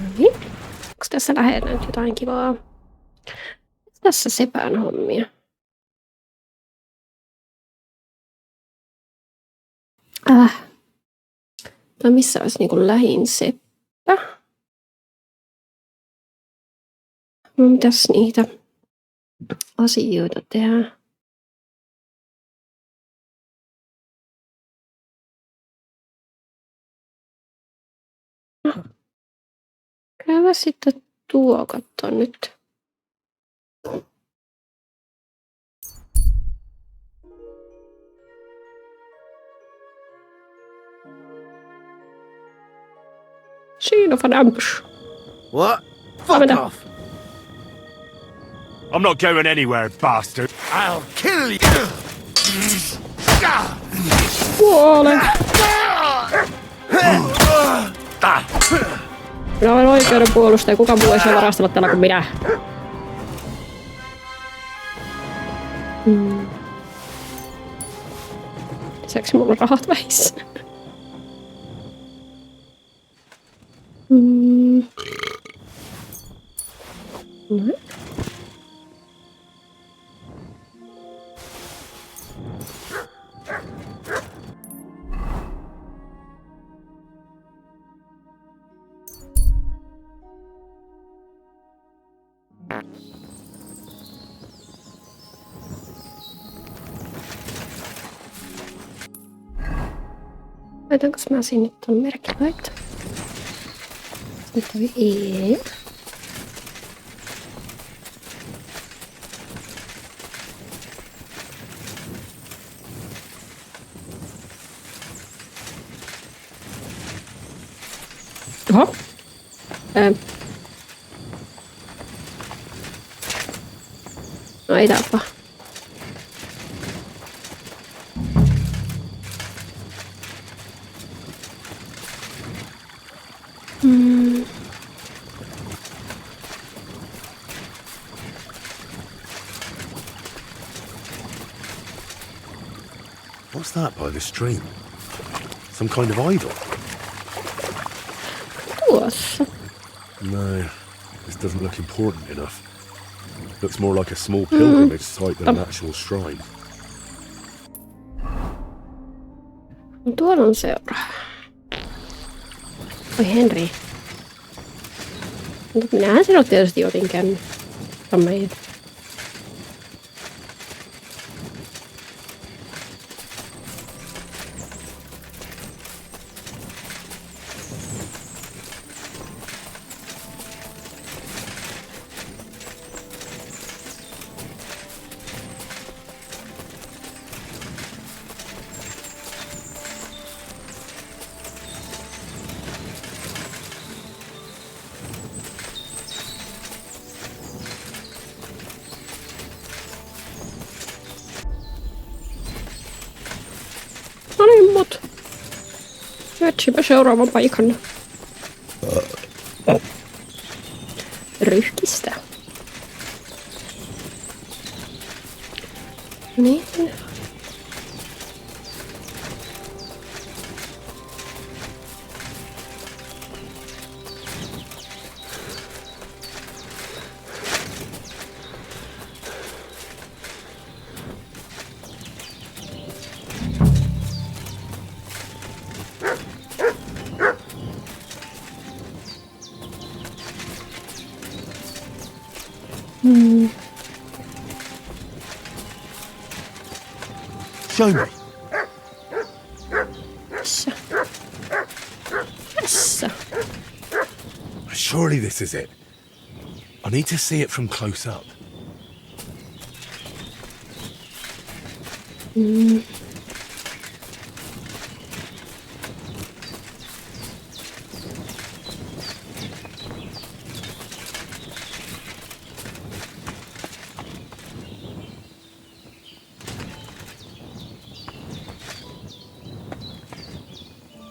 No niin. Onko tässä lähellä nyt jotain kivaa? Tässä sepän hommia. Tai missä olisi niinku lähin seppä? No mitäs niitä asioita tehdään? Käyvä sitten tuo katsoa nyt. Scene of an ambush. What? Fuck off! I'm not going anywhere, bastard. I'll kill you! Kuole! Minä olen oikeuden puolustaja. Kuka muu ei saa varastella tällä kuin minä. Lisäksi mulla on rahat vähissä. No. Laitanko mä sinne tuon merkkilaita? Nyt oli E. Oho. No ei tapa. What's that by the stream? Some kind of idol? Tuossa. No, this doesn't look important enough. Looks more like a small pilgrimage site than an actual shrine. Tuolla on seuraava. Oi Henry. Mutta minähän sinut tietysti otin kännyn. Meitä. No niin, mut. Etsipä seuraavan paikan. Ryhkistä. Niin. Show me. Tässä. Surely this is it. I need to see it from close up.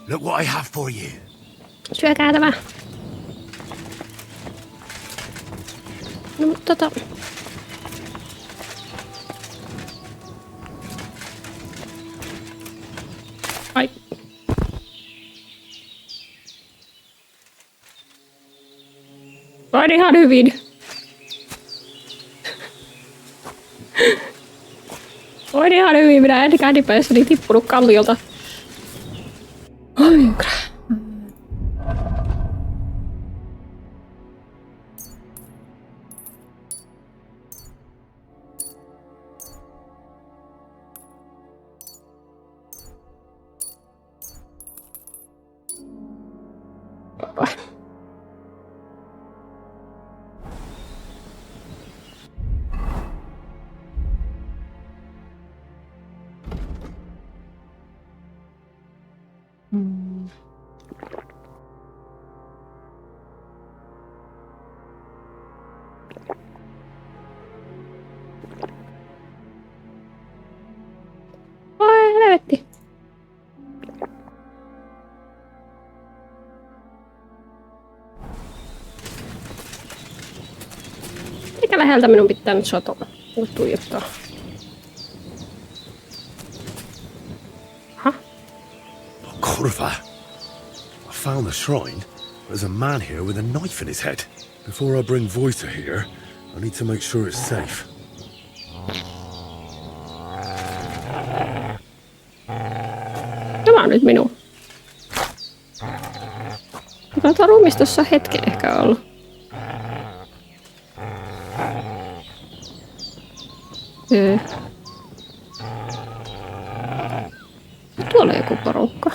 Look what I have for you. Syökää tämä. No mutta ai. Voin ihan hyvin. Voin ihan hyvin, minä en käännipäissäni tippunut kalliolta. Oi, helvetti. Mikä läheltä minun pitää nyt sotoa? Tuijottaa. Huh? Corva. I found the shrine. There's a man here with a knife in his head. Before I bring Voita here, I need to make sure it's safe. Tämä on nyt minun. Taitaa ruumis tossa hetken ehkä ollut. Tuolla on joku porukka.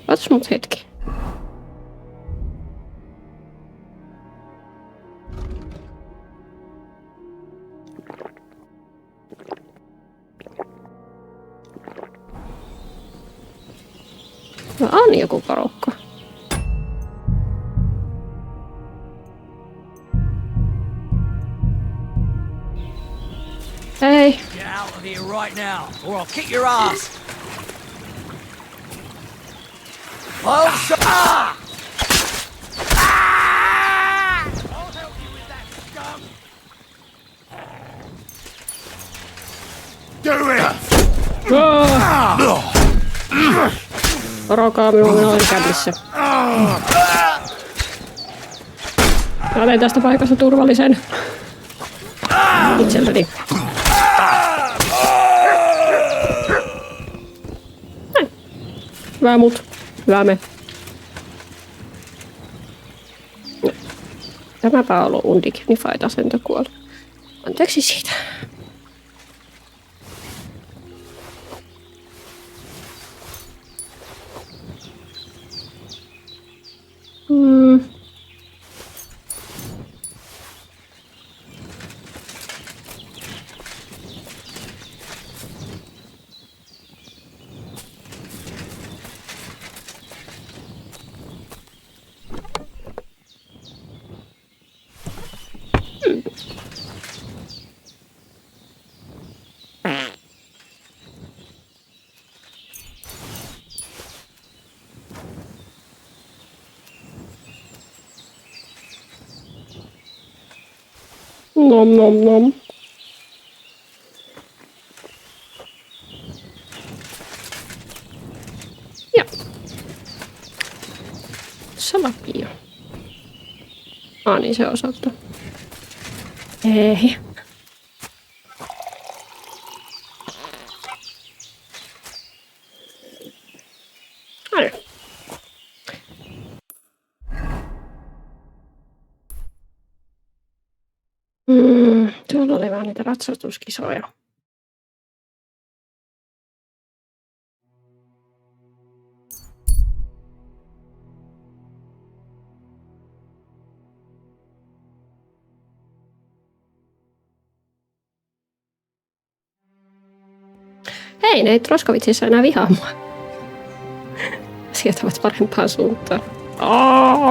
Ootas mut hetki. No on joku porukka. Hey. Get out of here right now, or I'll kick your ass. Oh, ah! Ah! I'll help you with that scum. Do it! Varokaa minua on kädessä. Mä teen tästä paikasta turvallisen. Itselleni. Näin. Hyvä mut. Hyvä me. Tämäpä on ollut undignified asento kuolla. Anteeksi siitä. Nom nom nom. Ja. Salapio. Niin se osalta. Ei. Tuolla oli vähän niitä ratsastuskisoja. Hei, ne ei Troskovitsissa enää vihaa mua. Asiat ovat parempaan suuntaan.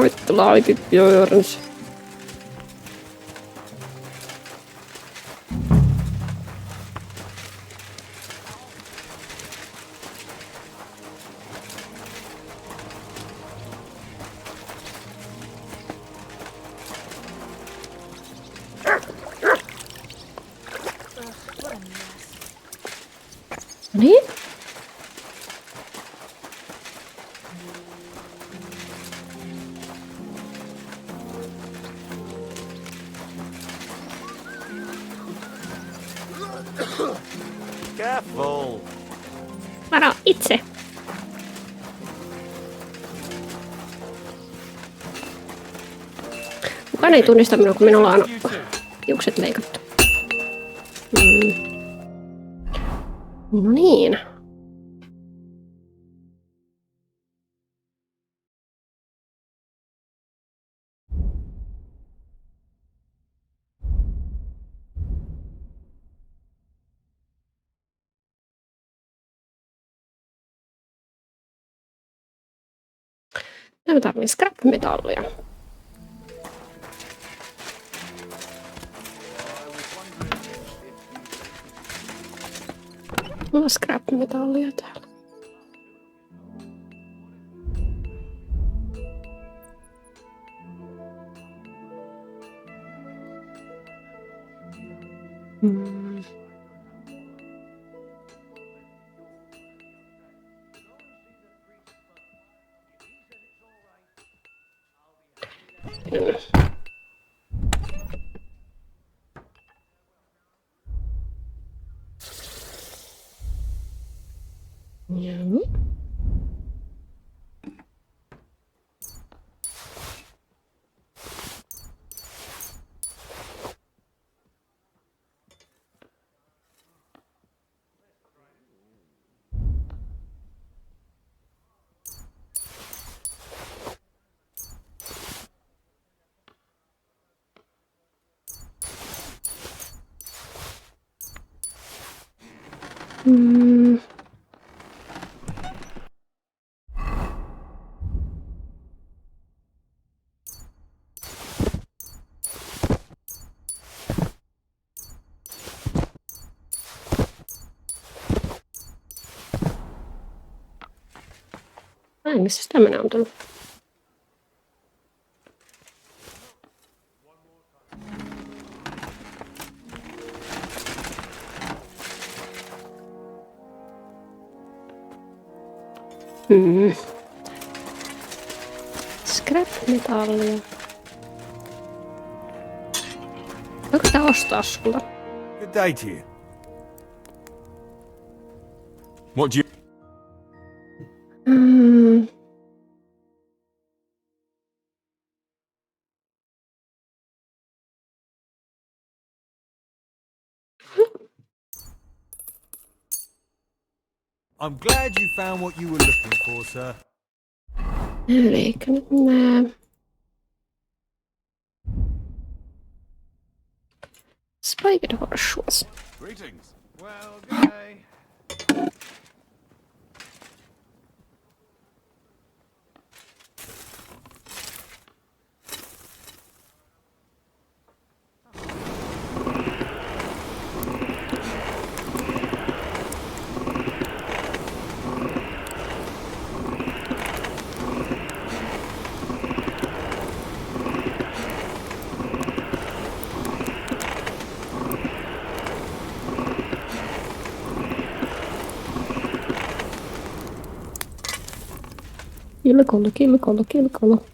Vittu laitit Jörns. Careful. Varo itse. Kukaan ei tunnista minua, kun minulla on hiukset leikattu. No niin. Mä tarvitsen scrap-metallia. Mulla on scrap-metallia täällä. Joo. Ai, missä tämmönen on tullut? Scrap-metallia. Voiko tää ostaa sulla? Good day to you. What do you... I'm glad you found what you were looking for, sir. Elikkä nyt nää... Spiked horseshoes. Greetings. Well, good day. Kilkolo.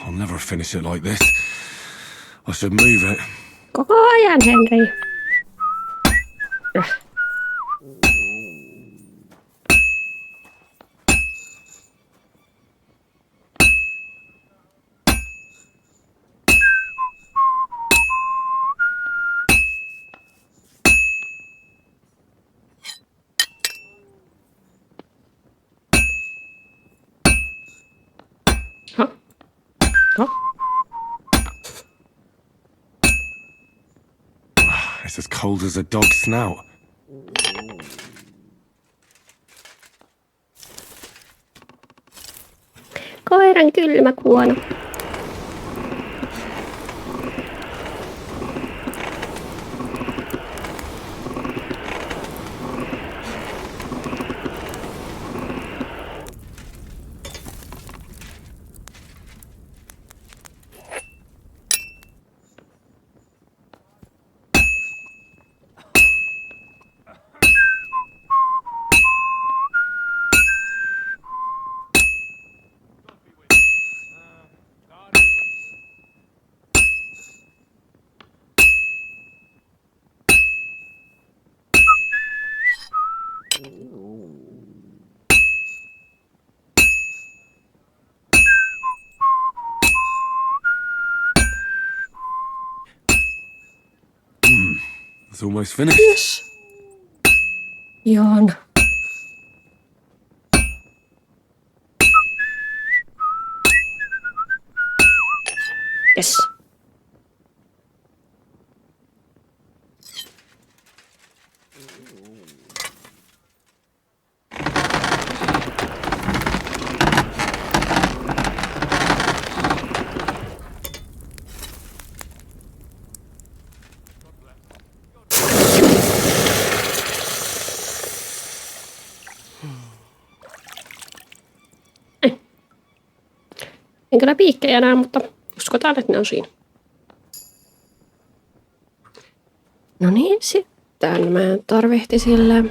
I'll never finish it like this. I should move it. Koko ajan, Henry. It's as cold as a dog's snout. Koiran kylmä kuono. It's almost finished. Yes. Jaan. Yes. En kyllä piikkejä enää, mutta uskotaan, että ne on siinä. No niin, sitten mä tarvihti sille.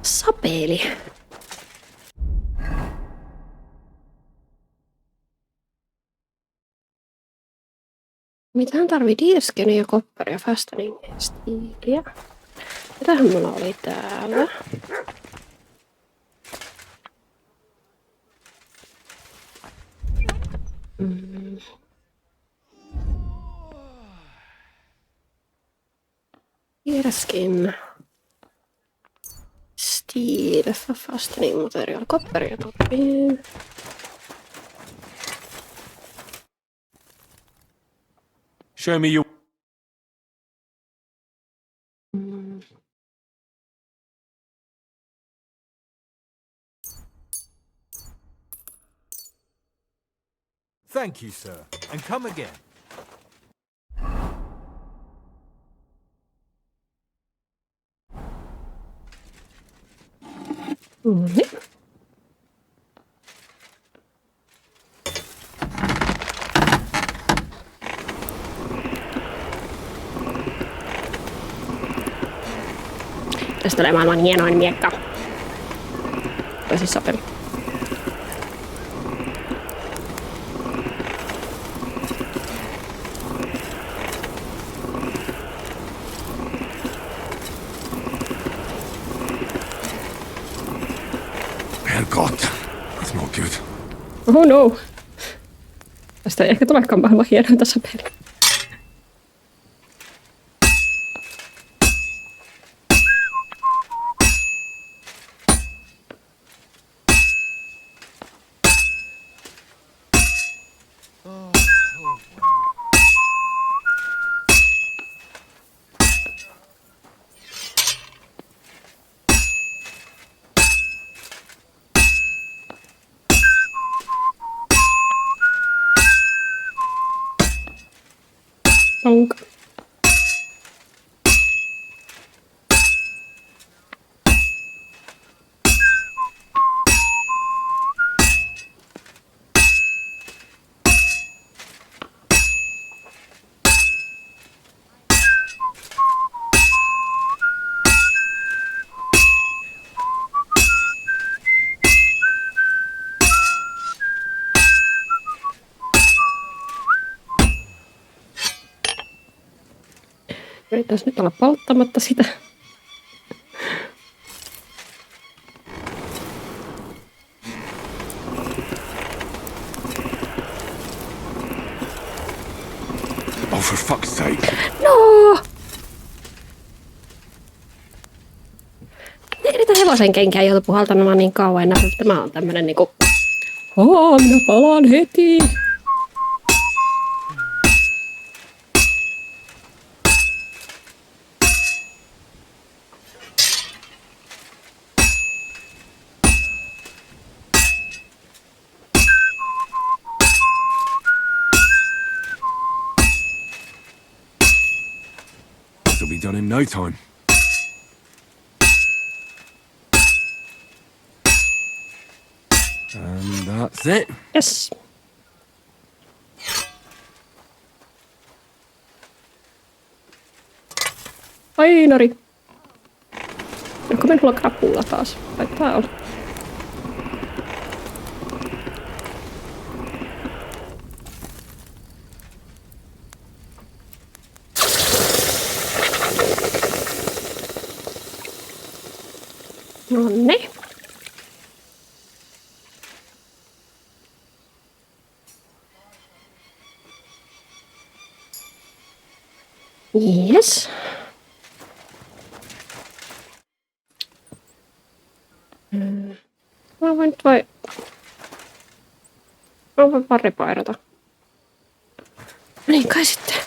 Sapeli. Mitähän tarvii diirskeniä, kopperia, fasteningia, stiiliä. Mitähän mulla oli täällä? Diirskin. Stiil, fastening materiaal, kopperia tarvii. Show me your... Thank you, sir. And come again. Tästä tulee maailman hienoin miekka. Tosi sapeli. Herrgott, that's not good. Oh no. Tästä ei ehkä tulekaan maailman hienointa sapeli. Onko? Yritäis nyt olla polttamatta sitä. Oh, for fuck's sake. No! Niitä hevosen kenkää ei joutu puhaltamaan niin kauan enää, että tämä on tämmönen niinku... minä palaan heti! done in no time. And that's it. Yes. Ainari. Onko minulla kapulla taas? Taitaa olla. Nonni. Yes. Mä voin nyt Mä voin pari pairata. Niin kai sitten.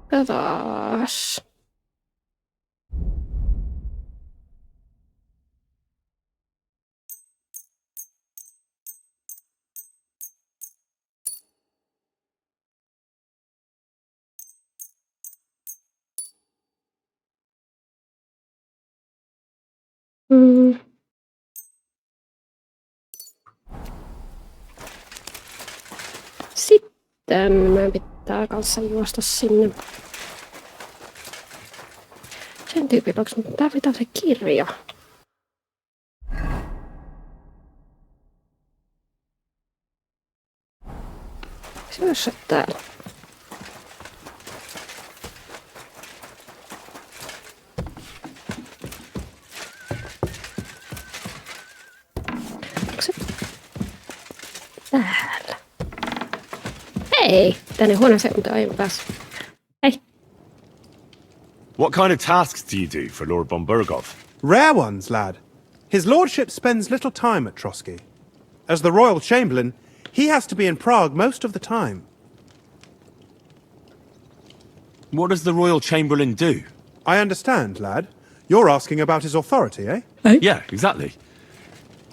Katsotaas. Sitten meidän pitää kanssa juosta sinne. Sen tyypin luokse, mutta tää pitää se kirja. Se olisi täällä. Täällä. Hei! Tänne huoneeseen, mutta aivan päässä. Hei! What kind of tasks do you do for Lord von Burgov? Rare ones, lad. His lordship spends little time at Trotsky. As the royal chamberlain, he has to be in Prague most of the time. What does the royal chamberlain do? I understand, lad. You're asking about his authority, eh? Yeah, exactly.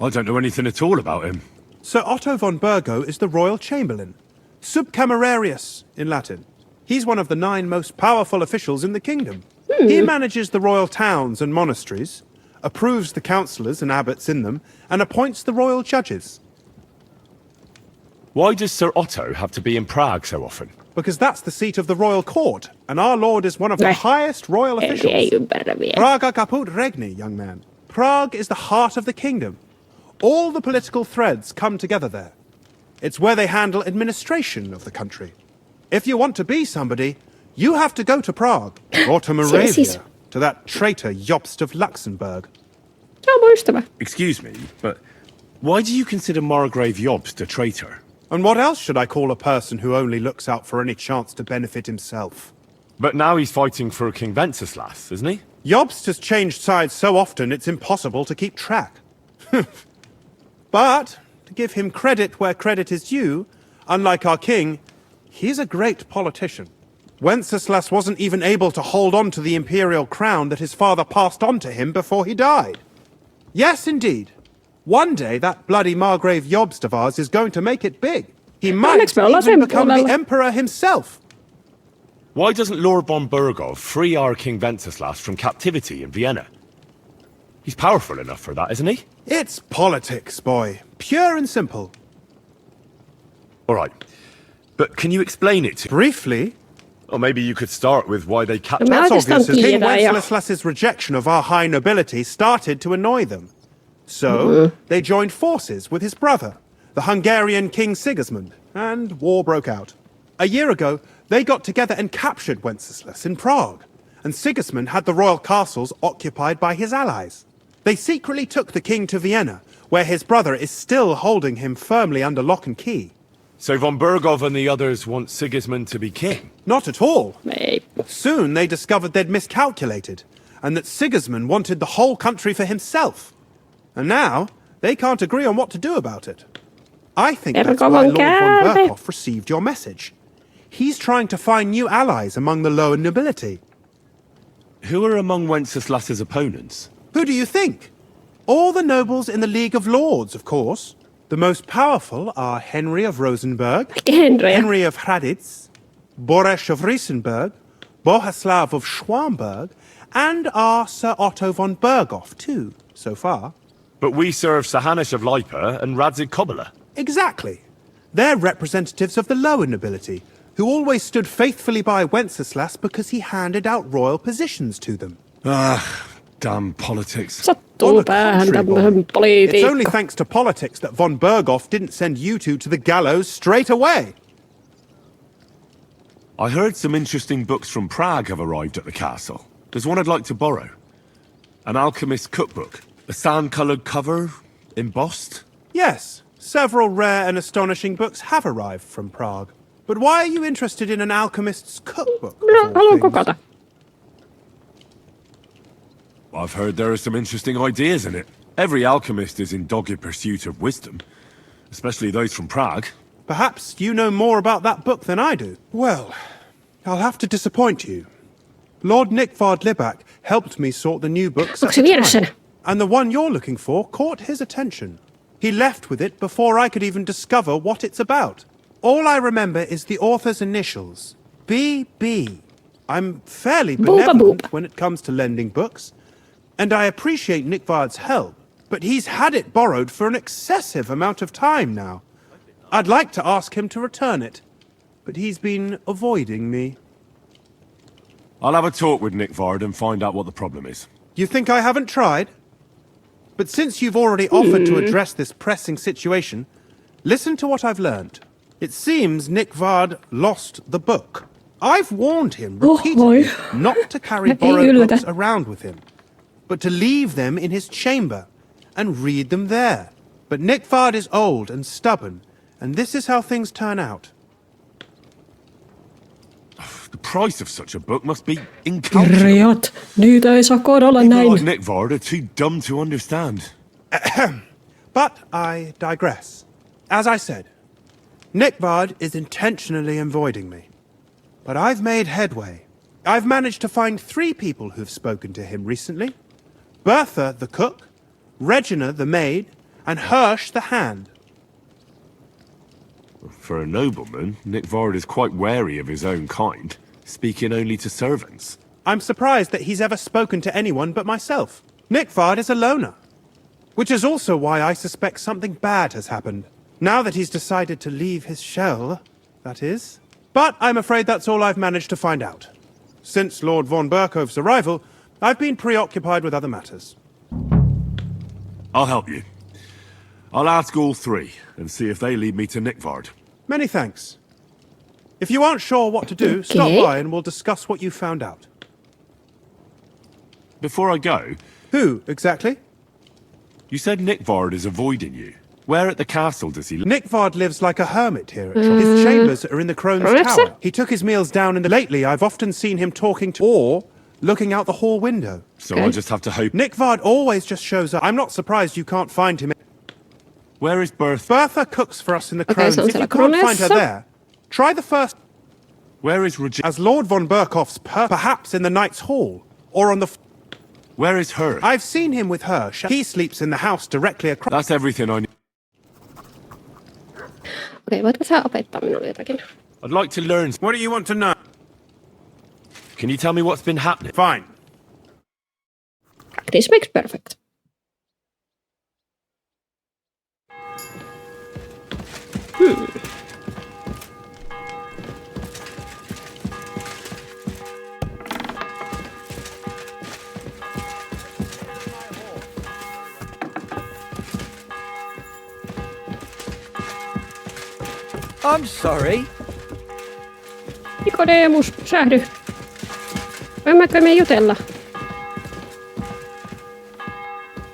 I don't know anything at all about him. Sir Otto von Burgo is the royal chamberlain. Subcamerarius, in Latin. He's one of the 9 most powerful officials in the kingdom. He manages the royal towns and monasteries, approves the councillors and abbots in them, and appoints the royal judges. Why does Sir Otto have to be in Prague so often? Because that's the seat of the royal court, and our lord is one of the highest royal officials. Praga caput regni, young man. Prague is the heart of the kingdom. All the political threads come together there. It's where they handle administration of the country. If you want to be somebody, you have to go to Prague, or to Moravia, to that traitor Jobst of Luxembourg. Excuse me, but why do you consider Margrave Jobst a traitor? And what else should I call a person who only looks out for any chance to benefit himself? But now he's fighting for King Wenceslas, isn't he? Jobst has changed sides so often it's impossible to keep track. But, to give him credit where credit is due, unlike our king, he's a great politician. Wenceslas wasn't even able to hold on to the imperial crown that his father passed on to him before he died. Yes, indeed. One day that bloody Margrave Jobst of ours is going to make it big. He might even become the emperor himself. Why doesn't Lord von Burgov free our King Wenceslas from captivity in Vienna? He's powerful enough for that, isn't he? It's politics, boy. Pure and simple. All right. But can you explain it to... Briefly? Or maybe you could start with why they captured... That's obvious. King Wenceslas's rejection of our high nobility started to annoy them. So, they joined forces with his brother, the Hungarian King Sigismund, and war broke out. A year ago, they got together and captured Wenceslas in Prague, and Sigismund had the royal castles occupied by his allies. They secretly took the king to Vienna, where his brother is still holding him firmly under lock and key. So von Burgov and the others want Sigismund to be king? Not at all. Soon they discovered they'd miscalculated, and that Sigismund wanted the whole country for himself. And now, they can't agree on what to do about it. I think that's why Lord von Burkhoff received your message. He's trying to find new allies among the lower nobility. Who are among Wenceslas's opponents? Who do you think? All the nobles in the League of Lords, of course. The most powerful are Henry of Rosenberg, Henry of Hraditz, Boresh of Riesenberg, Bohuslav of Schwamberg, and our Sir Otto von Berghoff too, so far. But we serve Sahanish of Lipa and Radzig Kobala. Exactly. They're representatives of the lower nobility, who always stood faithfully by Wenceslas because he handed out royal positions to them. Damn politics. Sattuu päähän tämmöinen It's politiikka. only thanks to politics that von Berghoff didn't send you two to the gallows straight away. I heard some interesting books from Prague have arrived at the castle. There's one I'd like to borrow. An alchemist's cookbook. A sand-coloured cover, embossed. Yes, several rare and astonishing books have arrived from Prague. But why are you interested in an alchemist's cookbook? Haluan kokata. I've heard there are some interesting ideas in it. Every alchemist is in dogged pursuit of wisdom, especially those from Prague. Perhaps you know more about that book than I do. Well, I'll have to disappoint you. Lord Nickvard Libak helped me sort the new books at Onko se the vieressä? time, and the one you're looking for caught his attention. He left with it before I could even discover what it's about. All I remember is the author's initials, B.B. I'm fairly benevolent when it comes to lending books, and I appreciate Nickvard's help, but he's had it borrowed for an excessive amount of time now. I'd like to ask him to return it, but he's been avoiding me. I'll have a talk with Nickvard and find out what the problem is. You think I haven't tried? But since you've already offered to address this pressing situation, listen to what I've learned. It seems Nickvard lost the book. I've warned him repeatedly not to carry borrowed books around with him, but to leave them in his chamber and read them there. But Nickvard is old and stubborn, and this is how things turn out. The price of such a book must be incalculable. Kirjat. Niitä ei saa kohdalla People näin. like Nickvard are too dumb to understand. But I digress. As I said, Nickvard is intentionally avoiding me. But I've made headway. I've managed to find 3 people who've spoken to him recently. Bertha, the cook, Regina, the maid, and Hirsch, the hand. For a nobleman, Nickvard is quite wary of his own kind, speaking only to servants. I'm surprised that he's ever spoken to anyone but myself. Nickvard is a loner. Which is also why I suspect something bad has happened. Now that he's decided to leave his shell, that is. But I'm afraid that's all I've managed to find out. Since Lord von Berkhove's arrival, I've been preoccupied with other matters. I'll help you. I'll ask all 3 and see if they lead me to Nickvard. Many thanks. If you aren't sure what to do, stop by and we'll discuss what you found out. Before I go... Who, exactly? You said Nickvard is avoiding you. Where at the castle does he live? Nickvard lives like a hermit here at His chambers are in the Crone's Tower. He took his meals down in the... Lately, I've often seen him talking to... or looking out the hall window. So I just have to hope... Nickvard always just shows up. I'm not surprised you can't find him. Where is Bertha? Bertha cooks for us in the Crones. If you can't find her there, try the first... Where is Regina? As Lord von Berkhoff's perhaps in the Knight's Hall, or on the... Where is her? I've seen him with her. He sleeps in the house directly across... That's everything I need. Okei, voitko sä opettaa minulle jotakin? I'd like to learn... What do you want to know? Can you tell me what's been happening? Fine. Practice makes perfect. I'm sorry. Nikodemus, pysähdy. Voimmeko me jutella?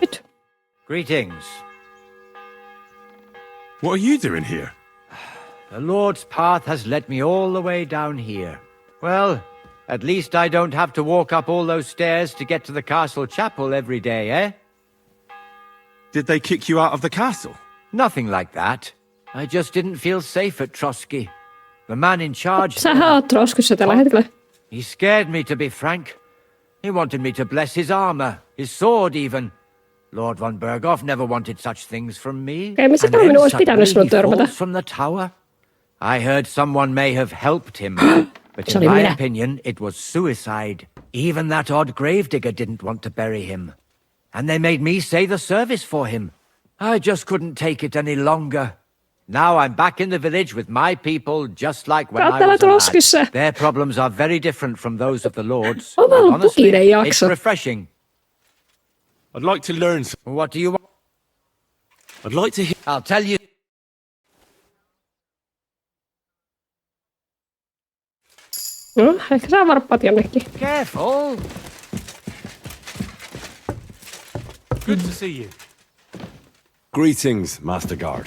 Nyt. Greetings. What are you doing here? The Lord's path has led me all the way down here. Well, at least I don't have to walk up all those stairs to get to the castle chapel every day, eh? Did they kick you out of the castle? Nothing like that. I just didn't feel safe at Trotsky. The man in charge... Sähän oot Troskyssa tällä hetkellä. He scared me, to be frank. He wanted me to bless his armor, his sword even. Lord von Berghoff never wanted such things from me. Okei, missä tämä minun olisi pitänyt sinun törmätä? From the tower. I heard someone may have helped him, But Se in oli my minä. opinion, it was suicide. Even that odd gravedigger didn't want to bury him. And they made me say the service for him. I just couldn't take it any longer. Now I'm back in the village with my people, just like when I was a lad. Their problems are very different from those of the Lord's. On ollut Honestly, tukinen it's jakso. refreshing. I'd like to learn some. What do you want? I'd like to hear. I'll tell you. No, ehkä sä varppaat jonnekin. Careful. Good to see you. Greetings, Master Guard.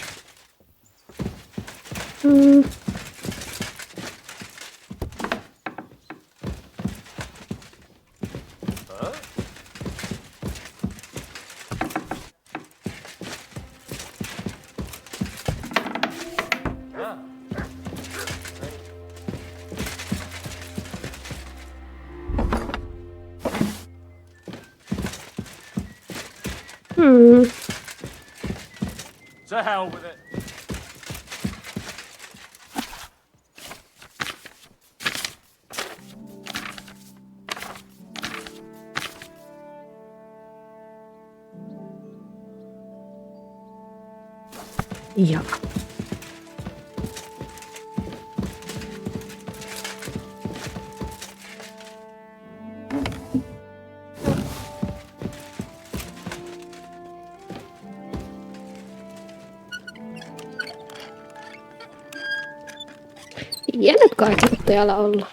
To hell with it. Ja. Pienet kaikki täällä olla.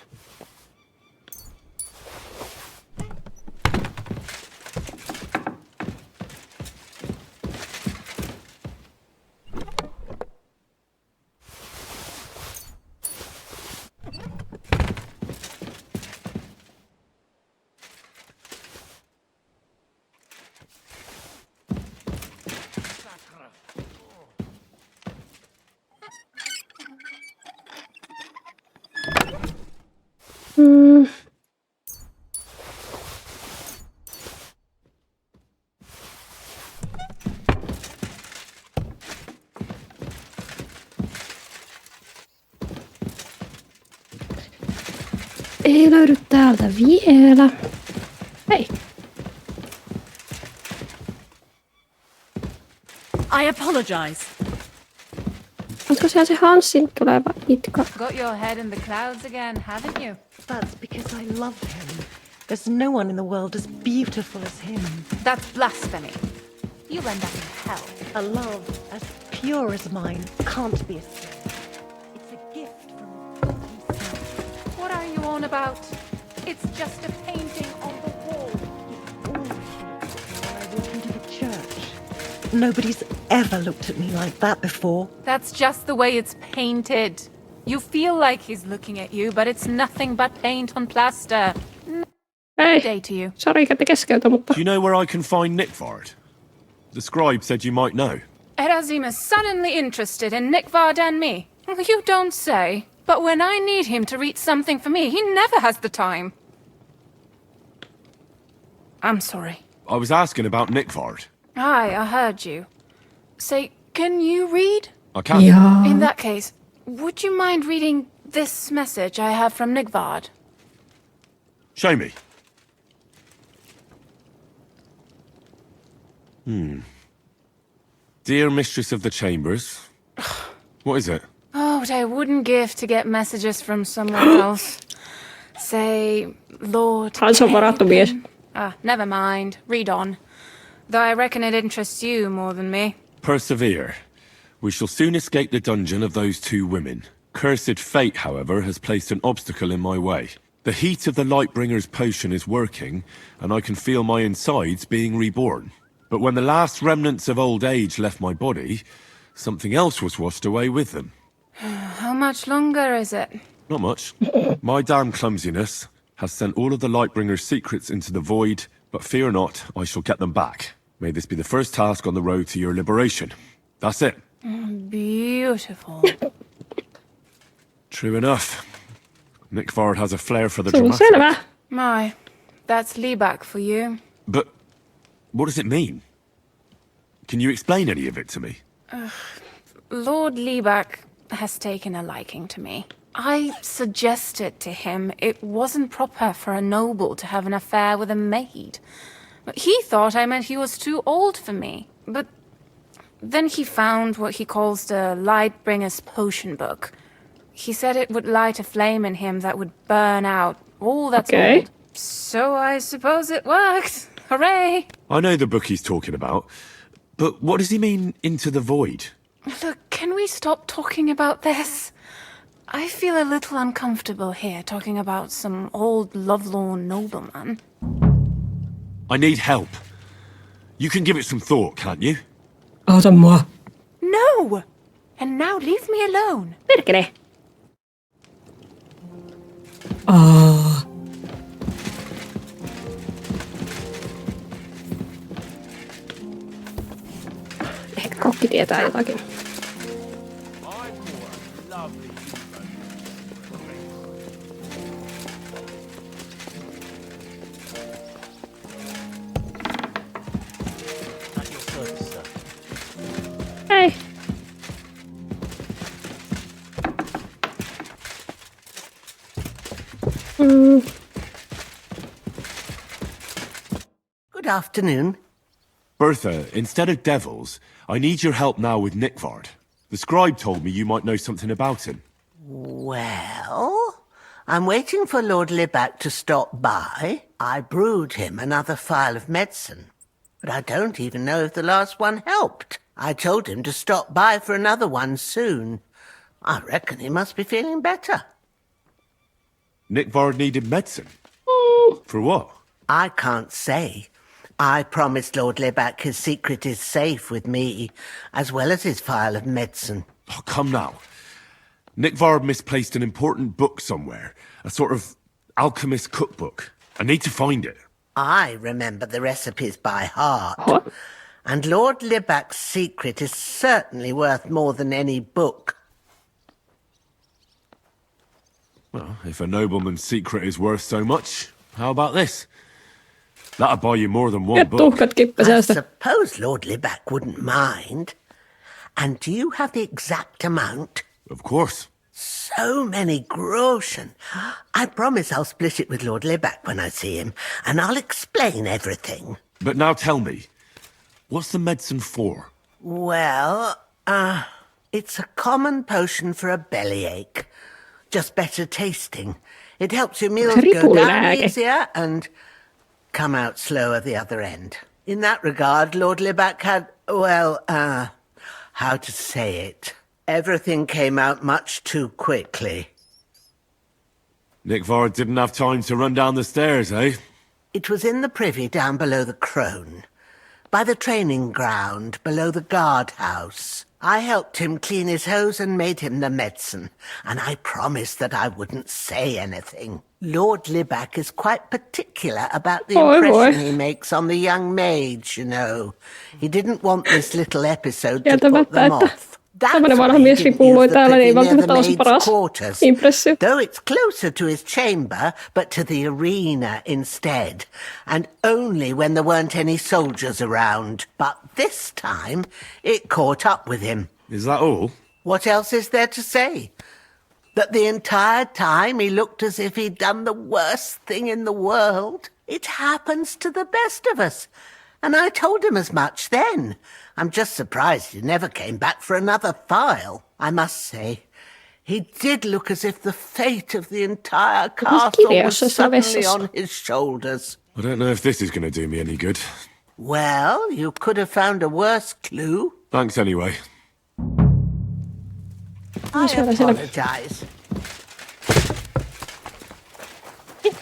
Ei löydy täältä vielä. Hei. I apologize. Oletko siellä se Hansin tuleva itka? Got your head in the clouds again, haven't you? That's because I love him. There's no one in the world as beautiful as him. That's blasphemy. You'll end up in hell. A love as pure as mine can't be a sin. It's a gift from God himself. What are you on about? It's just a painting on the wall. It's always when I walk into the church. Nobody's ever looked at me like that before. That's just the way it's painted. You feel like he's looking at you, but it's nothing but paint on plaster. Hey, day to you. Sorry, että keskeytä, mutta... Do you know where I can find Nickvard? The scribe said you might know. Erazim is suddenly interested in Nickvard and me. You don't say. But when I need him to read something for me, he never has the time. I'm sorry. I was asking about Nickvard. Aye, I heard you. Say, can you read? I can. Yeah. In that case, would you mind reading this message I have from Nickvard? Show me. Dear Mistress of the Chambers. What is it? Oh, what I wouldn't give to get messages from someone else. Say, Lord... Hans on varattu mies. Never mind. Read on. Though I reckon it interests you more than me. Persevere. We shall soon escape the dungeon of those two women. Cursed fate, however, has placed an obstacle in my way. The heat of the Lightbringer's potion is working, and I can feel my insides being reborn. But when the last remnants of old age left my body, something else was washed away with them. How much longer is it? Not much. My damn clumsiness has sent all of the Lightbringer's secrets into the void, but fear not, I shall get them back. May this be the first task on the road to your liberation. That's it. Beautiful. True enough. Nickvard has a flair for the Se on dramatic. selvä. My, that's Liebach for you. But what does it mean? Can you explain any of it to me? Lord Liebach has taken a liking to me. I suggested to him it wasn't proper for a noble to have an affair with a maid. He thought I meant he was too old for me, but then he found what he calls the Lightbringer's Potion Book. He said it would light a flame in him that would burn out all that's old. So I suppose it worked. Hooray! I know the book he's talking about, but what does he mean, into the void? Look, can we stop talking about this? I feel a little uncomfortable here talking about some old lovelorn nobleman. I need help. You can give it some thought, can't you? Ota mua. No! And now leave me alone. Perkele. Ehkä kokki tietää jotakin. Hei. Good afternoon. Bertha, instead of devils, I need your help now with Nickvard. The scribe told me you might know something about him. Well, I'm waiting for Lord Libac to stop by. I brewed him another phial of medicine, but I don't even know if the last one helped. I told him to stop by for another one soon. I reckon he must be feeling better. Nickvard needed medicine? For what? I can't say. I promised Lord Libac his secret is safe with me, as well as his phial of medicine. Oh, come now. Nickvard misplaced an important book somewhere. A sort of alchemist cookbook. I need to find it. I remember the recipes by heart. What? And Lord Libac's secret is certainly worth more than any book. Well, if a nobleman's secret is worth so much, how about this? That'll buy you more than one book. I suppose Lord Libac wouldn't mind. And do you have the exact amount? Of course. So many groschen. I promise I'll split it with Lord Libac when I see him, and I'll explain everything. But now tell me, what's the medicine for? Well, it's a common potion for a bellyache. Just better tasting. It helps your meals go down easier and come out slower the other end. In that regard, Lord Libac had, well, how to say it? Everything came out much too quickly. Nickvard didn't have time to run down the stairs, eh? It was in the privy down below the crone, by the training ground below the guardhouse. I helped him clean his hose and made him the medicine, and I promised that I wouldn't say anything. Lord Libac is quite particular about the impression he makes on the young maids, you know. He didn't want this little episode to put them off. Tämmöinen vanha miesripuului täällä ei välttämättä ole se paras impressio. Though it's closer to his chamber, but to the arena instead. And only when there weren't any soldiers around. But this time, it caught up with him. Is that all? What else is there to say? That the entire time he looked as if he'd done the worst thing in the world. It happens to the best of us. And I told him as much then. I'm just surprised he never came back for another file. I must say, he did look as if the fate of the entire castle was suddenly on his shoulders. I don't know if this is going to do me any good. Well, you could have found a worse clue. Thanks anyway. I apologize.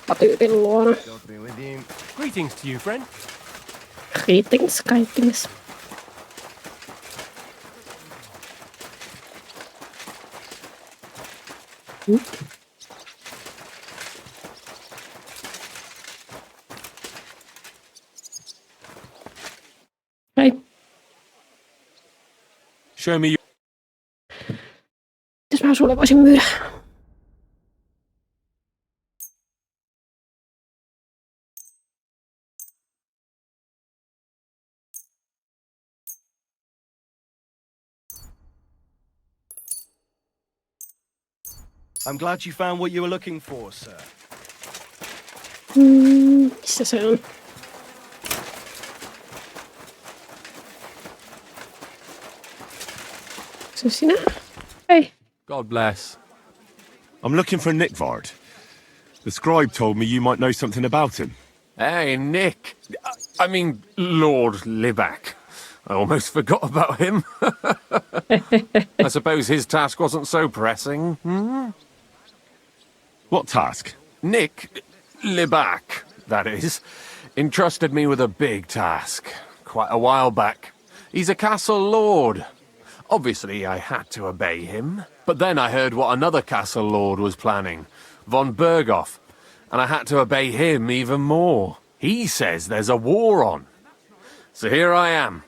Tyypin luona. Greetings to you, friend. Greetings, kaikkimis. Hei. Show me Jos mä sulle voisin myydä. I'm glad you found what you were looking for, sir. Missä se on? Se sinä? Hey. God bless. I'm looking for Nickvard. The scribe told me you might know something about him. Hey, Nick. I mean, Lord Libac. I almost forgot about him. I suppose his task wasn't so pressing. Hmm? What task? Nick Libac, that is, entrusted me with a big task quite a while back. He's a castle lord. Obviously, I had to obey him. But then I heard what another castle lord was planning, von Berghoff, and I had to obey him even more. He says there's a war on. So here I am,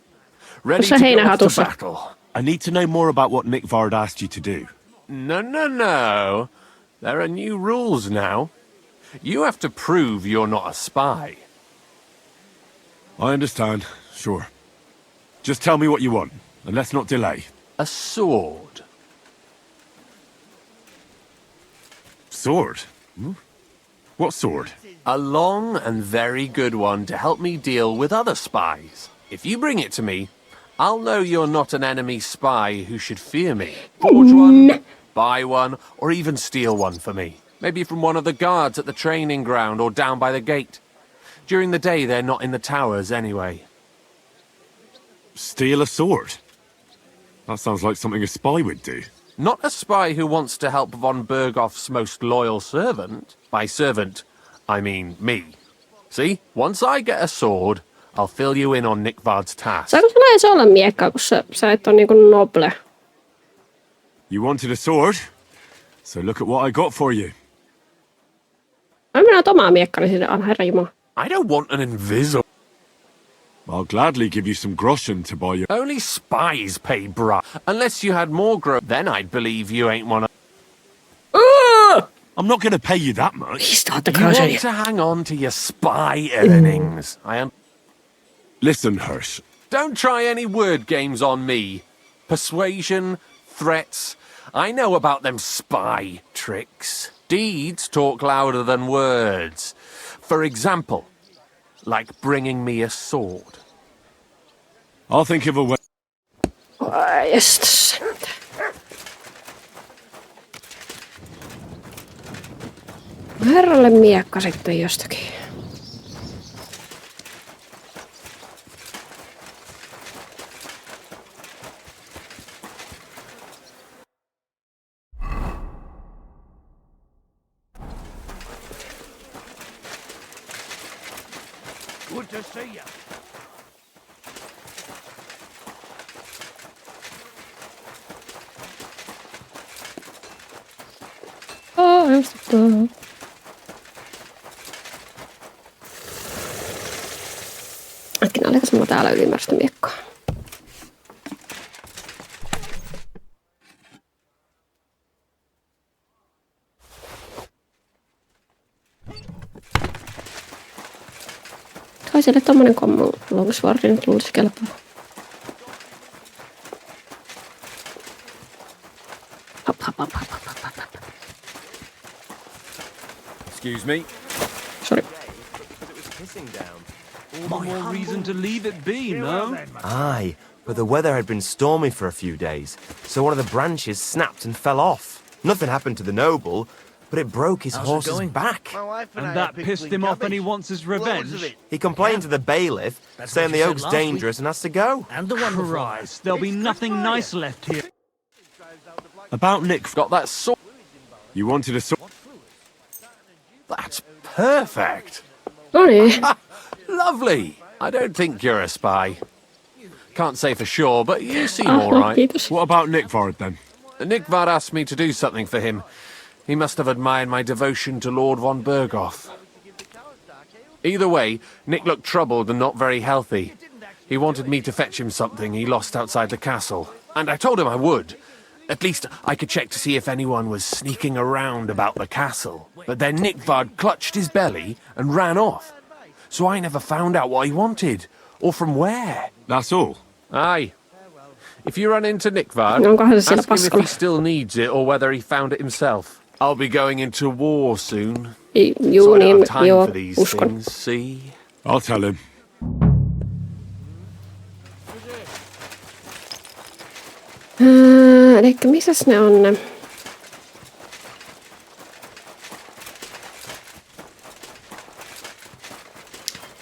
ready to go off to battle. I need to know more about what Nickvard asked you to do. No. There are new rules now. You have to prove you're not a spy. I understand, sure. Just tell me what you want, and let's not delay. A sword. Sword? What sword? A long and very good one to help me deal with other spies. If you bring it to me, I'll know you're not an enemy spy who should fear me. Forge one, buy one, or even steal one for me. Maybe from one of the guards at the training ground or down by the gate. During the day, they're not in the towers anyway. Steal a sword? That sounds like something a spy would do. Not a spy who wants to help von Berghoff's most loyal servant. By servant, I mean me. See, once I get a sword, I'll fill you in on Nickvard's task. Saanko sulla edes olla miekkaa, kun sä et ole niinku noble? You wanted a sword? So look at what I got for you. Mä menen omaa miekkani sinne, herra jumala. I don't want an invisible. I'll gladly give you some groschen to buy you. Only spies pay bruh. Unless you had more then I'd believe you ain't one of... I'm not going to pay you that much. You want to hang on to your spy earnings. Listen, Hirsch. Don't try any word games on me. Persuasion, threats. I know about them spy tricks. Deeds talk louder than words. For example, like bringing me a sword. I'll think of a way. Jestas. Herralle miekka sitten jostakin. Good to see you. Äkkinä olikas mulla täällä ylimääräistä miekkaa? Kai sille tommonen kommo longswordi nyt luulisi kelpaa. Hop. Excuse me. Sorry. All the more reason to leave it be, no? Aye, but the weather had been stormy for a few days, so one of the branches snapped and fell off. Nothing happened to the noble, but it broke his horse's back. And that pissed him off and he wants his revenge? He complained to the bailiff, saying the oak's dangerous and has to go. And the one Christ, there'll be nothing nice left here. About Nick. Got that sword. You wanted a sword? That's perfect. Noniin. Lovely. I don't think you're a spy. Can't say for sure, but you seem all right. What about Nickvard then? Nickvard asked me to do something for him. He must have admired my devotion to Lord von Berghoff. Either way, Nick looked troubled and not very healthy. He wanted me to fetch him something he lost outside the castle, and I told him I would. At least I could check to see if anyone was sneaking around about the castle. But then Nickvard clutched his belly and ran off. So I never found out what he wanted, or from where. That's all? Aye. If you run into Nickvard, Onkohan se ask siellä him if paskalla? he still needs it or whether he found it himself. I'll be going into war soon. Juu, So I don't niin, have time joo, for these uskon. things, see? I'll tell him. Elikkä missäs ne on ne?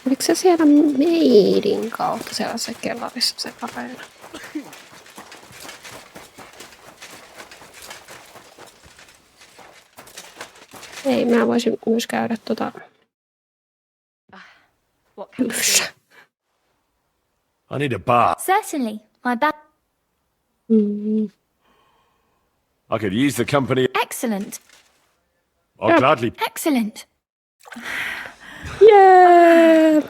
Oliko se siellä meidin kautta siellä se kellarissa se areena? Ei, mä voisin myös käydä Yssä. I need a bath. Certainly. My back. I could use the company. Excellent. I'll gladly. Excellent. Yeah!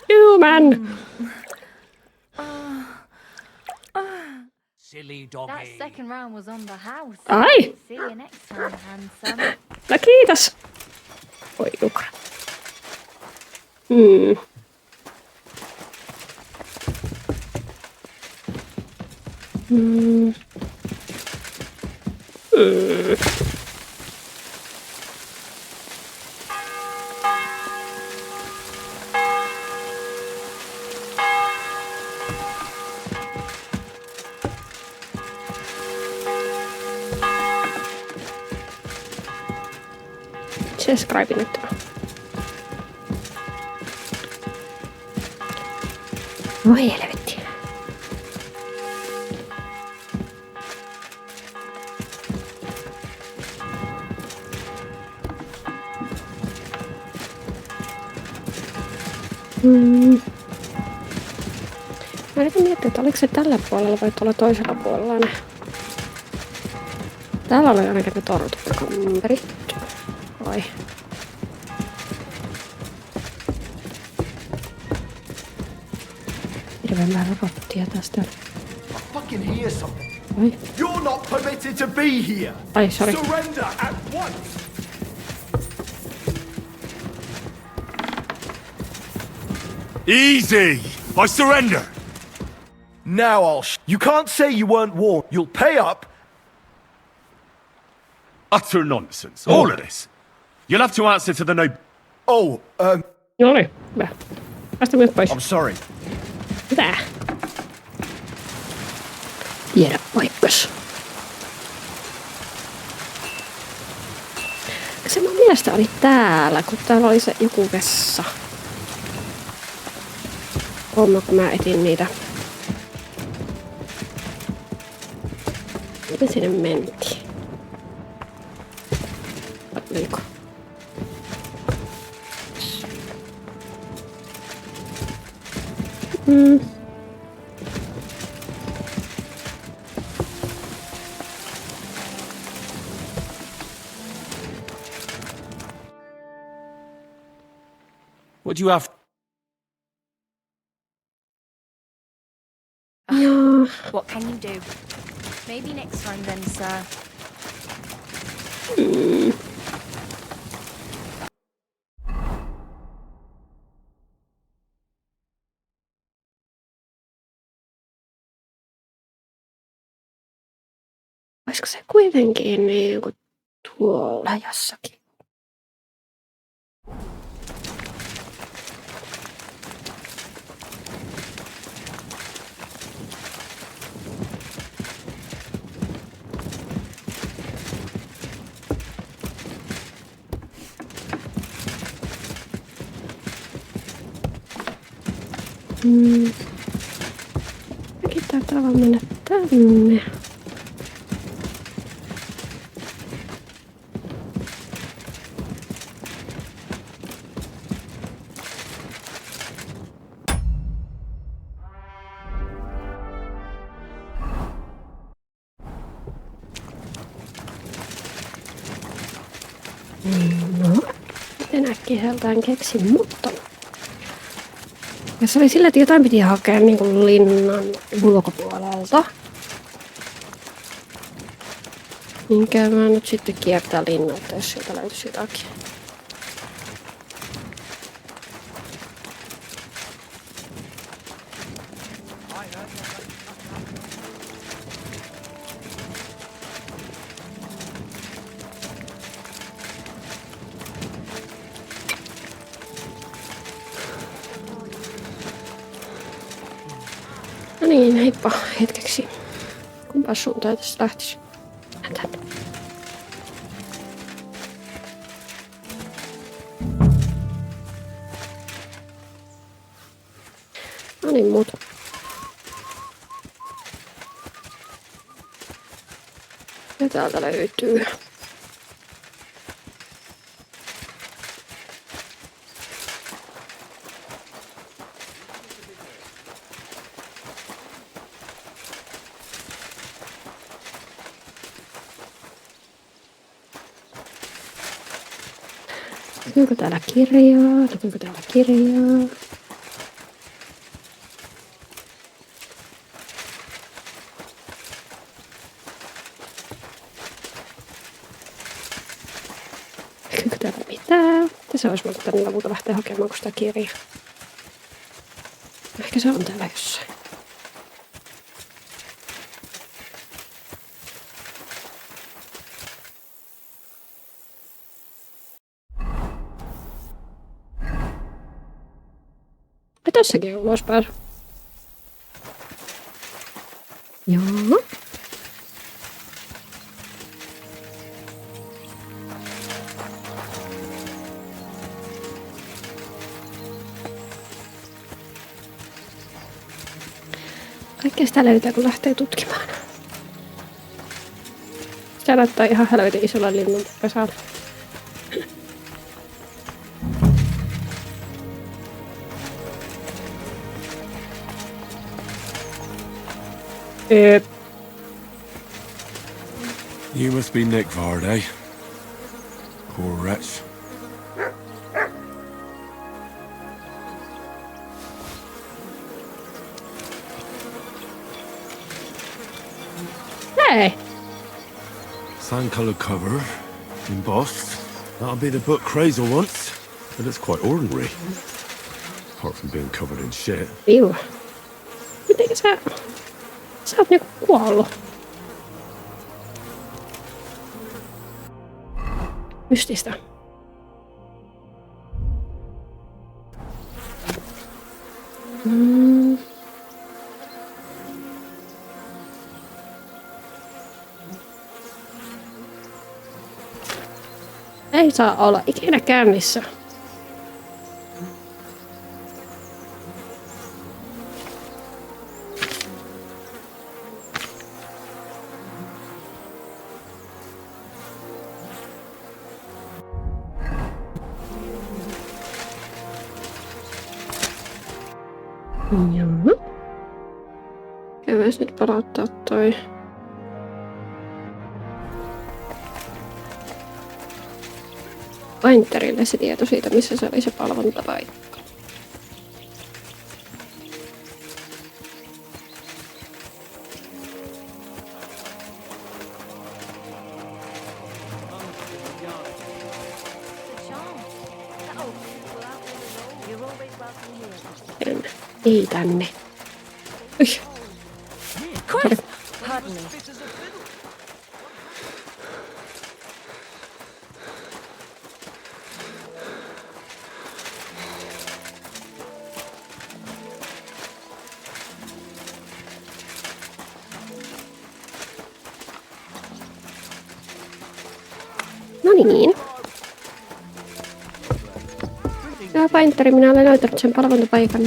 Human! Silly doggy. That second round was on the house. Ai! See you next time, handsome. No kiitos! Oi jukra. Subscribe nyt. Voi helvetti. Mä yritän miettiä, että oliko se tällä puolella vai tuolla toisella puolella ne. Täällä oli ainakin ne tortukamerit. Vai? Hirveen vähän robottia tästä. I fucking hear something. Ai. You're not permitted to be here. Ai, sorry. Surrender at once. Easy! I surrender! Now you can't say you weren't warned. You'll pay up. Utter nonsense. All of this. You'll have to answer to the no... No niin, hyvä. Päästä myös pois. I'm sorry. Mitä? Tiedä paikkas. Se mun mielestä oli täällä, kun täällä oli se joku vessa. Homma, kun mä etin niitä. Miten sinne mentiin? Oliko? What do you have? What can you do? Maybe next time then, sir. Olisiko se kuitenkin niinku tuolla jossakin? Mäkin taitaa vaan mennä tänne. No, miten äkkiseltään keksin mutton? Ja se oli sillä, että jotain piti hakea niin kuin linnan ulkopuolelta. Minkä mä nyt sitten kiertää linnalta, jos sieltä löytyisi jotakin. niin, heippa hetkeksi. Kumpas suuntaan tässä lähtisi? Tänne. No niin, muuta. Ja täältä löytyy. Löytyykö täällä kirjaa? Löytyykö täällä kirjaa? Löytyykö täällä mitään? Tässä olisi voinut tänne lopulta lähteä hakemaan sitä kirjaa. Ehkä se on täällä jossain. Ja tässäkin on ulospääsy. Joo. Kaikkea sitä löytää, kun lähtee tutkimaan. Sitä näyttää ihan helvetin isolla linnun pesällä. You must be Nick Vard, eh? Poor wretch. Hey! Sand-coloured cover, embossed. That'll be the book Crazel wants, but it's quite ordinary. Apart from being covered in shit. Iu. Miten sä oot niinku kuollut? Mystistä. Ei saa olla ikinä käynnissä. Joo. Käydään nyt palauttaa toi. Painterille se tieto siitä, missä se oli se palvontapaikka. Ei tänne. No niin. Hyvä painteri, minä olen löytänyt sen palvontapaikan.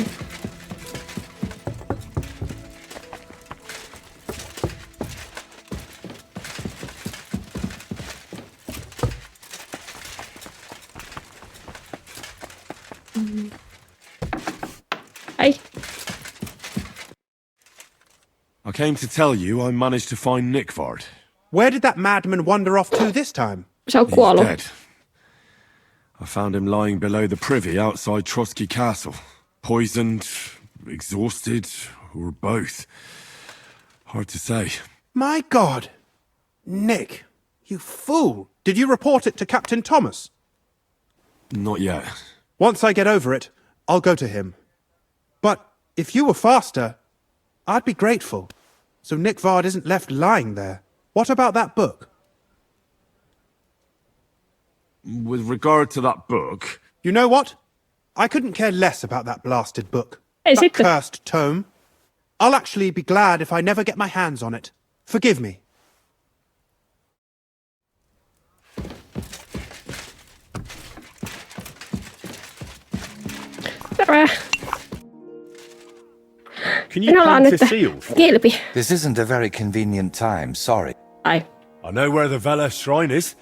Hi. I came to tell you I managed to find Nick Vard. Where did that madman wander off to this time? Se on kuollut. He's dead. I found him lying below the privy outside Trotsky Castle. Poisoned, exhausted, or both. Hard to say. My God! Nick, you fool! Did you report it to Captain Thomas? Not yet. Once I get over it, I'll go to him. But if you were faster, I'd be grateful. So Nick Vard isn't left lying there. What about that book? With regard to that book... You know what? I couldn't care less about that blasted book. Ei That sitten. cursed tome. I'll actually be glad if I never get my hands on it. Forgive me. Can you paint a seal for me? This isn't a very convenient time, sorry. I know where the Vela shrine is.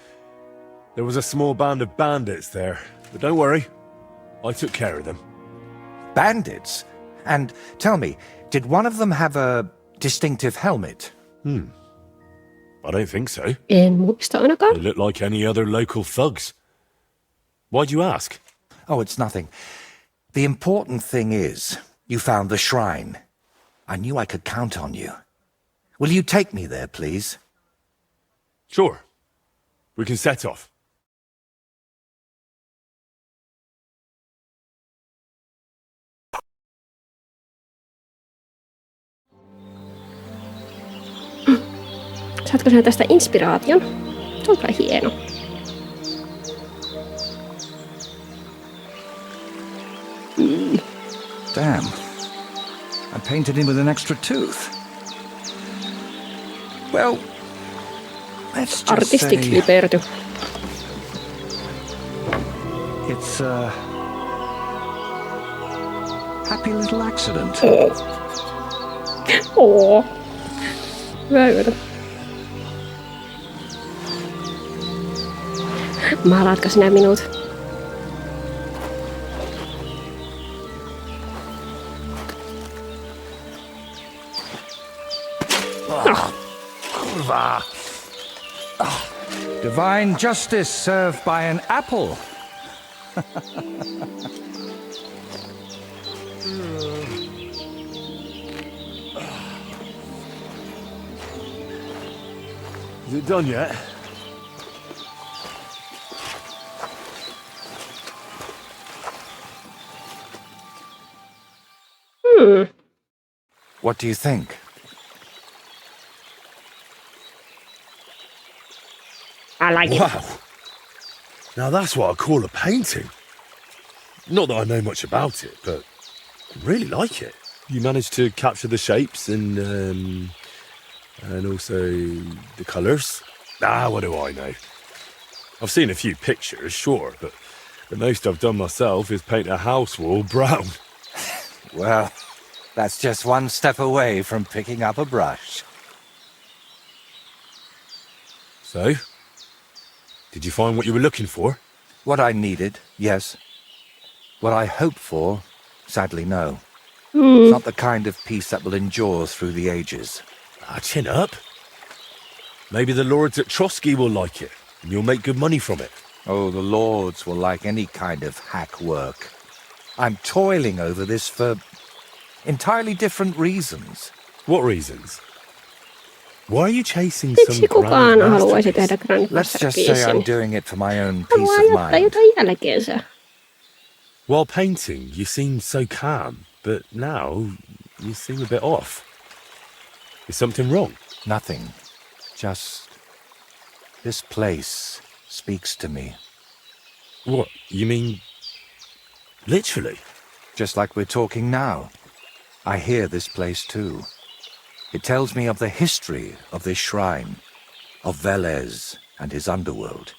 There was a small band of bandits there. But don't worry, I took care of them. Bandits? And tell me, did one of them have a distinctive helmet? I don't think so. En muista ainakaan. They look like any other local thugs. Why'd you ask? Oh, it's nothing. The important thing is, you found the shrine. I knew I could count on you. Will you take me there, please? Sure. We can set off. Saatko sinä tästä inspiraation? Se on kyllä hieno. Damn. I painted him with an extra tooth. Well, let's just Artistically perty. It's a happy little accident. Åh. Hyvä. Maalaatko sinä minut? Divine justice served by an apple. Is it done yet? What do you think? I like it. Wow. Now that's what I call a painting. Not that I know much about it, but I really like it. You managed to capture the shapes and also the colours. What do I know? I've seen a few pictures, sure, but the most I've done myself is paint a house wall brown. Well, that's just one step away from picking up a brush. So, did you find what you were looking for? What I needed, yes. What I hoped for, sadly, no. Mm. It's not the kind of piece that will endure through the ages. Chin up. Maybe the lords at Trotsky will like it, and you'll make good money from it. Oh, the lords will like any kind of hack work. I'm toiling over this for entirely different reasons. What reasons? Why are you chasing Miksi some kukaan grand haluaisi tehdä masterpiece? Let's just say I'm doing it for my own peace Haluaa of jättää mind. jotain jälkeensä. While painting, you seemed so calm, but now you seem a bit off. Is something wrong? Nothing. Just this place speaks to me. What? You mean literally? Just like we're talking now. I hear this place too. It tells me of the history of this shrine, of Velez and his underworld.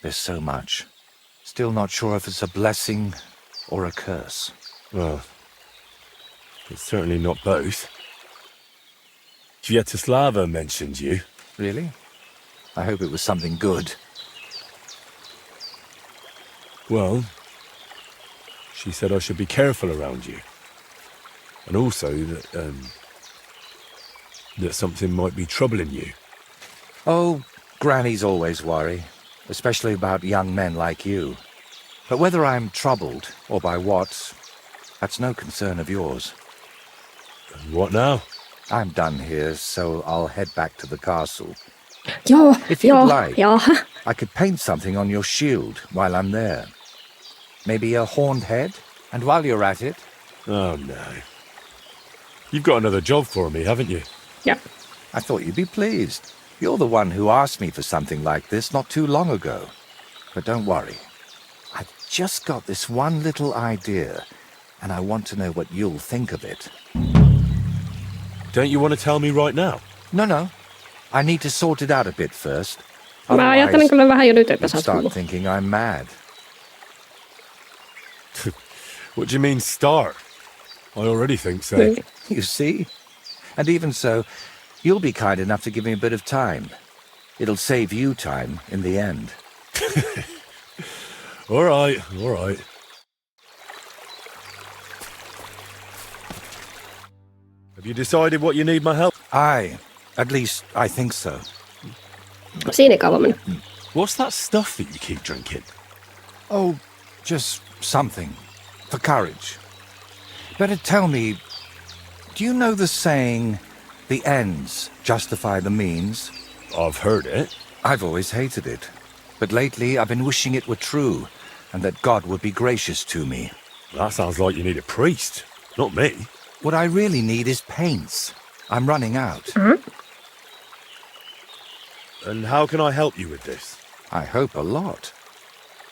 There's so much. Still not sure if it's a blessing or a curse. Well, it's certainly not both. Sviatoslava mentioned you. Really? I hope it was something good. Well, she said I should be careful around you. And also that something might be troubling you. Oh, grannies always worry, especially about young men like you. But whether I'm troubled or by what, that's no concern of yours. And what now? I'm done here, so I'll head back to the castle. Joo, If you'd joo, like, joo. I could paint something on your shield while I'm there. Maybe a horned head? And while you're at it... Oh, no. You've got another job for me, haven't you? Yeah. I thought you'd be pleased. You're the one who asked me for something like this not too long ago. But don't worry. I've just got this one little idea, and I want to know what you'll think of it. Don't you want to tell me right now? No. I need to sort it out a bit first. Mä ajattelin kyllä vähän jo nyt, että sä oot start hullu. thinking I'm mad. What do you mean start? I already think so. You see? And even so, you'll be kind enough to give me a bit of time. It'll save you time in the end. All right. Have you decided what you need my help? Aye, at least I think so. Siinä kauan mennyt. What's that stuff that you keep drinking? Oh, just something. For courage. Better tell me, do you know the saying, the ends justify the means? I've heard it. I've always hated it. But lately I've been wishing it were true, and that God would be gracious to me. That sounds like you need a priest, not me. What I really need is paints. I'm running out. And how can I help you with this? I hope a lot.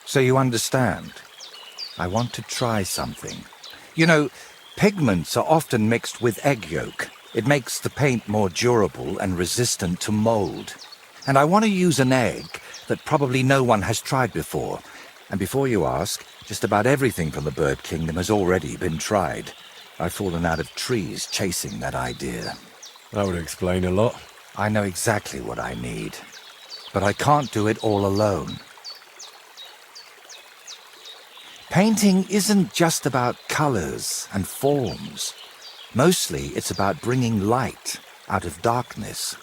So you understand. I want to try something. You know, pigments are often mixed with egg yolk. It makes the paint more durable and resistant to mold. And I want to use an egg that probably no one has tried before. And before you ask, just about everything from the bird kingdom has already been tried. I've fallen out of trees chasing that idea. That would explain a lot. I know exactly what I need. But I can't do it all alone. Painting isn't just about colors and forms. Mostly it's about bringing light out of darkness.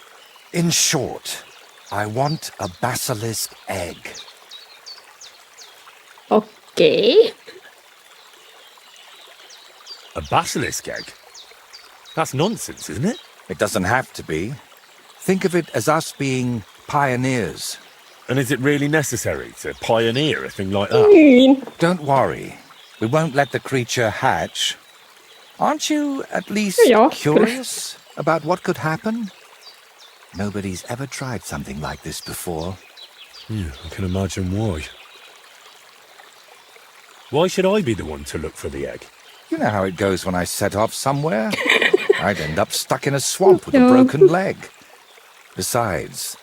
In short, I want a basilisk egg. Okay. A basilisk egg? That's nonsense, isn't it? It doesn't have to be. Think of it as us being pioneers. And is it really necessary to pioneer a thing like that? Don't worry. We won't let the creature hatch. Aren't you at least curious about what could happen? Nobody's ever tried something like this before. Yeah, I can imagine why. Why should I be the one to look for the egg? You know how it goes when I set off somewhere. I'd end up stuck in a swamp with a broken leg. Besides,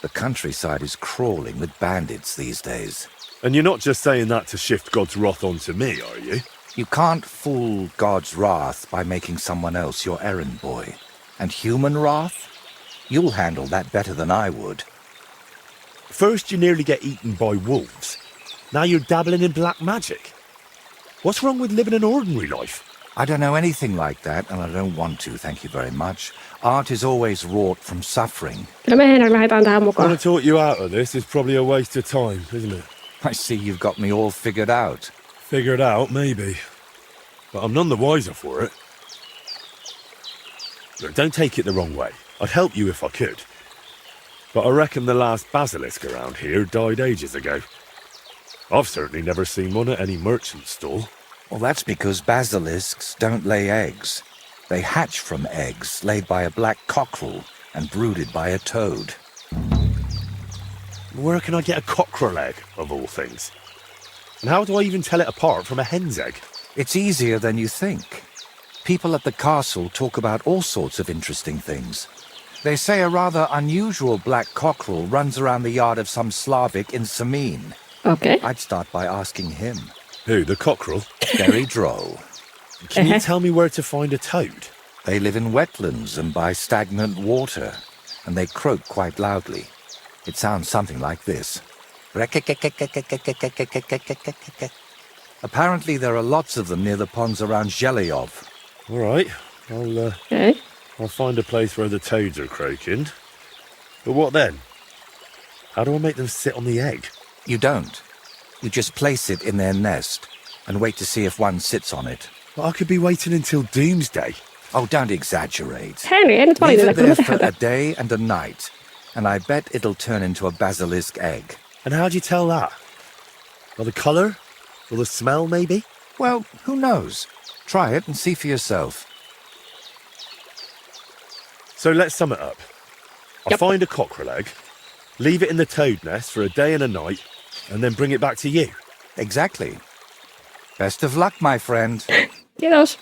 the countryside is crawling with bandits these days. And you're not just saying that to shift God's wrath onto me, are you? You can't fool God's wrath by making someone else your errand boy. And human wrath? You'll handle that better than I would. First you nearly get eaten by wolves. Now you're dabbling in black magic. What's wrong with living an ordinary life? I don't know anything like that, and I don't want to, thank you very much. Art is always wrought from suffering. Kyllä me lähdetään tähän mukaan. Trying to talk you out of this is probably a waste of time, isn't it? I see you've got me all figured out. Figured out, maybe. But I'm none the wiser for it. Look, don't take it the wrong way. I'd help you if I could. But I reckon the last basilisk around here died ages ago. I've certainly never seen one at any merchant stall. Well, that's because basilisks don't lay eggs. They hatch from eggs laid by a black cockerel and brooded by a toad. Where can I get a cockerel egg, of all things? And how do I even tell it apart from a hen's egg? It's easier than you think. People at the castle talk about all sorts of interesting things. They say a rather unusual black cockerel runs around the yard of some Slavic in Samin. Okay. I'd start by asking him. Who, the cockerel? Very droll. Can you tell me where to find a toad? They live in wetlands and by stagnant water, and they croak quite loudly. It sounds something like this. Apparently there are lots of them near the ponds around Zhelyov. All right, I'll find a place where the toads are croaking. But what then? How do I make them sit on the egg? You don't. You just place it in their nest and wait to see if one sits on it. But I could be waiting until doomsday. Oh, don't exaggerate. Henry, ei nyt Leave valiteta, it kun me there for tehdään. a day and a night, and I bet it'll turn into a basilisk egg. And how do you tell that? By the colour? Or the smell, maybe? Well, who knows? Try it and see for yourself. So let's sum it up. I'll find a cockerel egg, leave it in the toad nest for a day and a night, and then bring it back to you. Exactly. Best of luck, my friend. Kiitos.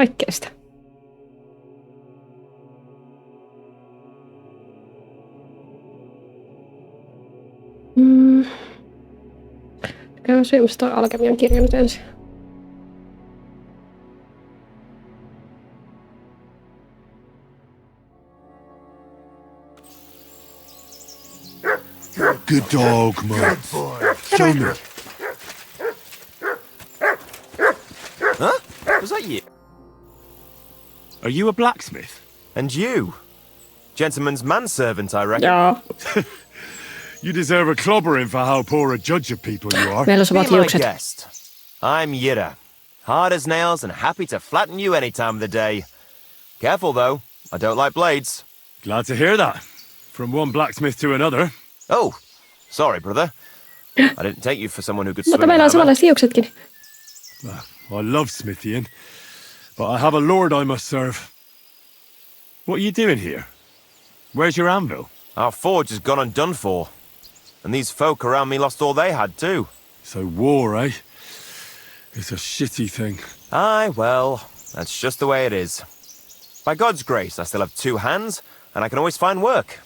kaikkea sitä. Käy syömässä toi alkemian kirja nyt ensin. Good dog, mate. Show me. Huh? Was that you? Are you a blacksmith? And you? Gentleman's manservant, I reckon. Yeah. You deserve a clobbering for how poor a judge of people you are. Be my guest. I'm Yira. Hard as nails and happy to flatten you any time of the day. Careful, though. I don't like blades. Glad to hear that. From one blacksmith to another. Oh, sorry, brother. I didn't take you for someone who could swing Mutta a meillä on hammer. samanlaiset hiuksetkin. I love smithying, but I have a lord I must serve. What are you doing here? Where's your anvil? Our forge has gone undone for. And these folk around me lost all they had, too. So war, eh? It's a shitty thing. Aye, well, that's just the way it is. By God's grace, I still have 2 hands, and I can always find work.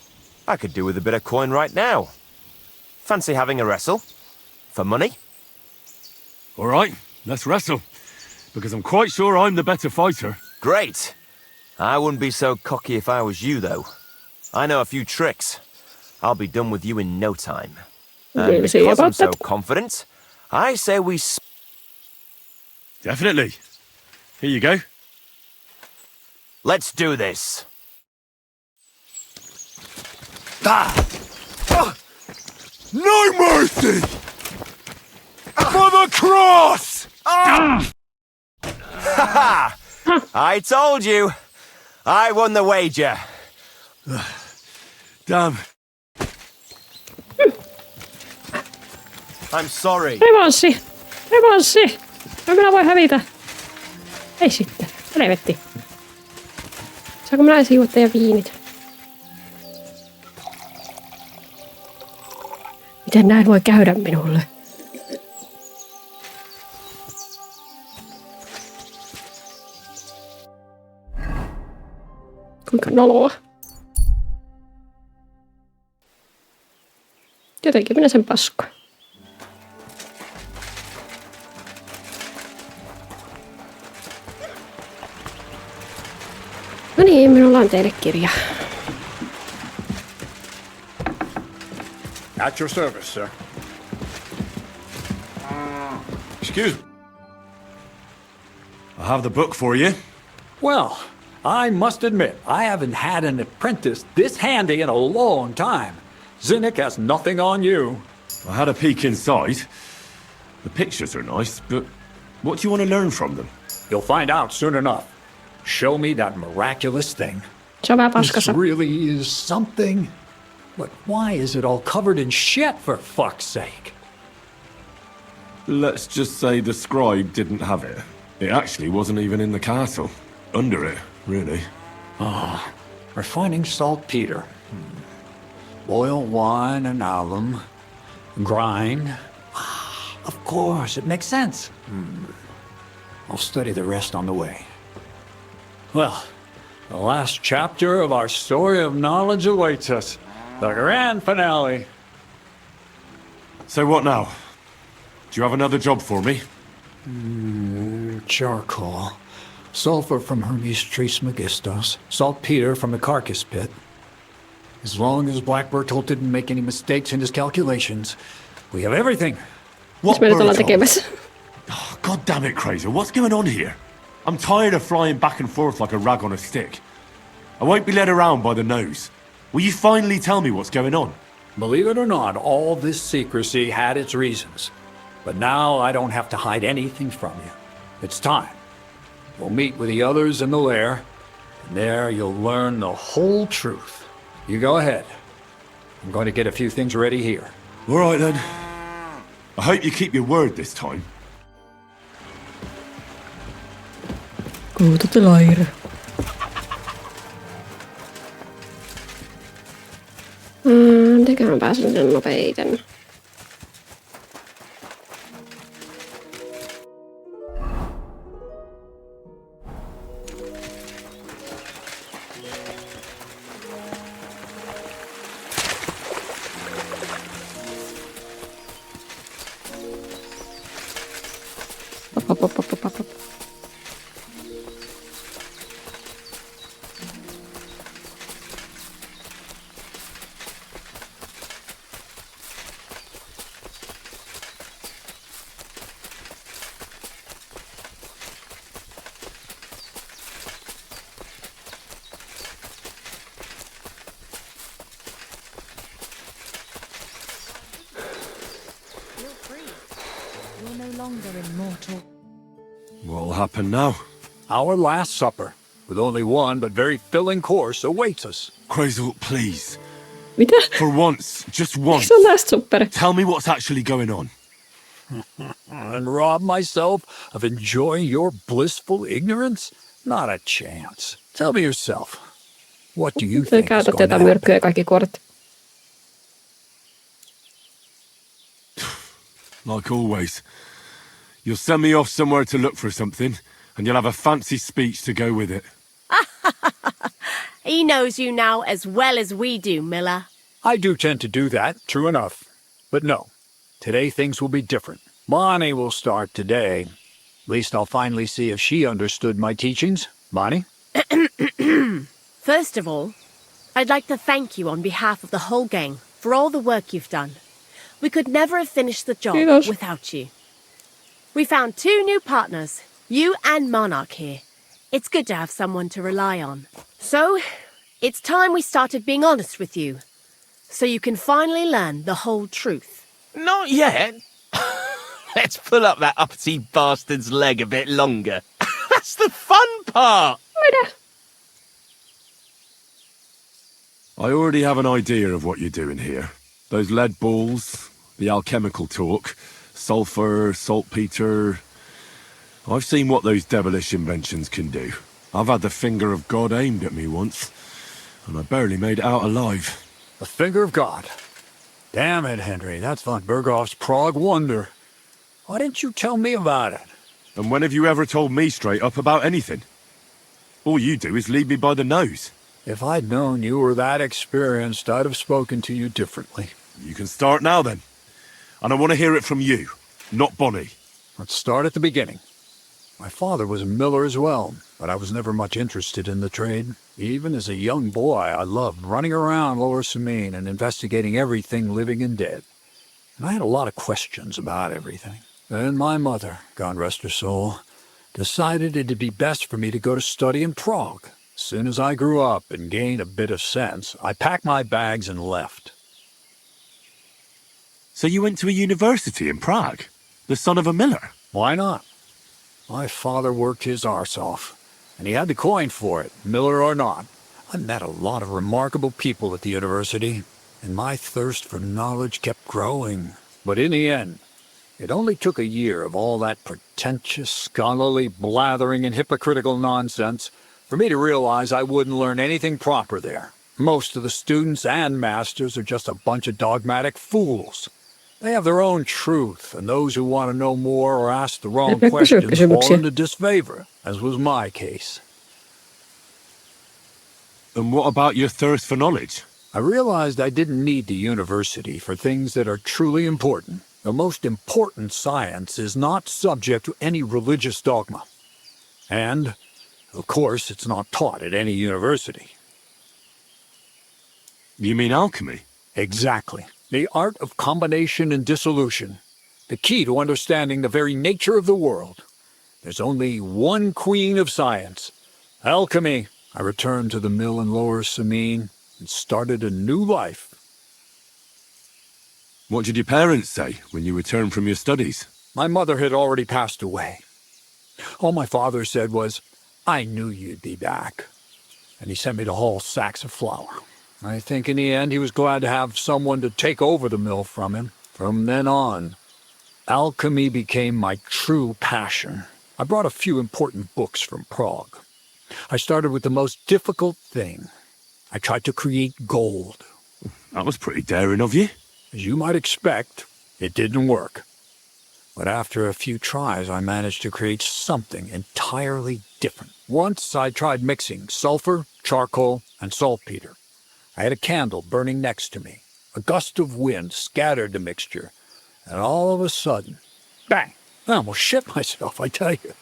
I could do with a bit of coin right now. Fancy having a wrestle? For money? All right, let's wrestle. Because I'm quite sure I'm the better fighter. Great. I wouldn't be so cocky if I was you, though. I know a few tricks. I'll be done with you in no time. And We'll see because I'm about so that. confident, I say we... Definitely. Here you go. Let's do this. No mercy! For the cross! Ha! I told you. I won the wager. Damn. I'm sorry. Revanssi! Revanssi! No minä voi hävitä. Ei sitten. Helvetti. Saanko minä edes juoda teidän viinit? Miten näin voi käydä minulle? Kuinka noloa. Jotenkin minä sen paskoin. No niin, minulla on teille kirja. At your service, sir. Excuse me. I have the book for you. Well, I must admit, I haven't had an apprentice this handy in a long time. Zinnik has nothing on you. I had a peek inside. The pictures are nice, but what do you want to learn from them? You'll find out soon enough. Show me that miraculous thing. Se on vähän This paskassa. really is something. But why is it all covered in shit, for fuck's sake? Let's just say the scribe didn't have it. It actually wasn't even in the castle. Under it, really. Refining saltpeter. Boil wine and alum. Grind. Of course, it makes sense. I'll study the rest on the way. Well, the last chapter of our story of knowledge awaits us. The grand finale. So what now? Do you have another job for me? Charcoal. Sulfur from Hermes Trismegistos. Saltpeter from the carcass pit. As long as Black Bertolt didn't make any mistakes in his calculations, we have everything. What me nyt ollaan Bertolt? tekemässä? Oh, God damn it, Crazer. What's going on here? I'm tired of flying back and forth like a rag on a stick. I won't be led around by the nose. Will you finally tell me what's going on? Believe it or not, all this secrecy had its reasons. But now I don't have to hide anything from you. It's time. We'll meet with the others in the lair, and there you'll learn the whole truth. You go ahead. I'm going to get a few things ready here. All right, then. I hope you keep your word this time. Go to the lair. Mitenkään mä pääsen sinne nopeiten. Op. What'll happen now? Our last supper, with only one but very filling course, awaits us. Crazel, please. Mitä? For once, just once. Se on taas super. Tell me what's actually going on. And rob myself of enjoying your blissful ignorance? Not a chance. Tell me yourself. What do you think is Käytät going to jotain happen? myrkkyä ja kaikki kuoret. Like always. You'll send me off somewhere to look for something, and you'll have a fancy speech to go with it. He knows you now as well as we do, Miller. I do tend to do that, true enough. But no, today things will be different. Bonnie will start today. At least I'll finally see if she understood my teachings. Bonnie? First of all, I'd like to thank you on behalf of the whole gang for all the work you've done. We could never have finished the job without you. We found 2 new partners, you and Monarch here. It's good to have someone to rely on. So, it's time we started being honest with you, so you can finally learn the whole truth. Not yet. Let's pull up that uppity bastard's leg a bit longer. That's the fun part. I already have an idea of what you're doing here. Those lead balls, the alchemical talk, sulfur, saltpeter. I've seen what those devilish inventions can do. I've had the finger of God aimed at me once, and I barely made it out alive. The finger of God. Damn it, Henry, that's von Berghoff's Prague wonder. Why didn't you tell me about it? And when have you ever told me straight up about anything? All you do is lead me by the nose. If I'd known you were that experienced, I'd have spoken to you differently. You can start now, then. And I want to hear it from you, not Bonnie. Let's start at the beginning. My father was a miller as well, but I was never much interested in the trade. Even as a young boy, I loved running around Lower Samine and investigating everything living and dead. And I had a lot of questions about everything. Then my mother, God rest her soul, decided it'd be best for me to go to study in Prague. As soon as I grew up and gained a bit of sense, I packed my bags and left. So you went to a university in Prague? The son of a miller? Why not? My father worked his arse off, and he had the coin for it, miller or not. I met a lot of remarkable people at the university, and my thirst for knowledge kept growing. But in the end, it only took a year of all that pretentious, scholarly blathering and hypocritical nonsense for me to realize I wouldn't learn anything proper there. Most of the students and masters are just a bunch of dogmatic fools. They have their own truth, and those who want to know more or ask the wrong questions fall into disfavor, as was my case. And what about your thirst for knowledge? I realized I didn't need the university for things that are truly important. The most important science is not subject to any religious dogma. And, of course, it's not taught at any university. You mean alchemy? Exactly. The art of combination and dissolution. The key to understanding the very nature of the world. There's only one queen of science. Alchemy. I returned to the mill in Lower Samine and started a new life. What did your parents say when you returned from your studies? My mother had already passed away. All my father said was, "I knew you'd be back." And he sent me to haul sacks of flour. I think in the end he was glad to have someone to take over the mill from him. From then on, alchemy became my true passion. I brought a few important books from Prague. I started with the most difficult thing. I tried to create gold. That was pretty daring of you. As you might expect, it didn't work. But after a few tries, I managed to create something entirely different. Once I tried mixing sulfur, charcoal, and saltpeter. I had a candle burning next to me. A gust of wind scattered the mixture, and all of a sudden, bang! I almost shit myself, I tell you.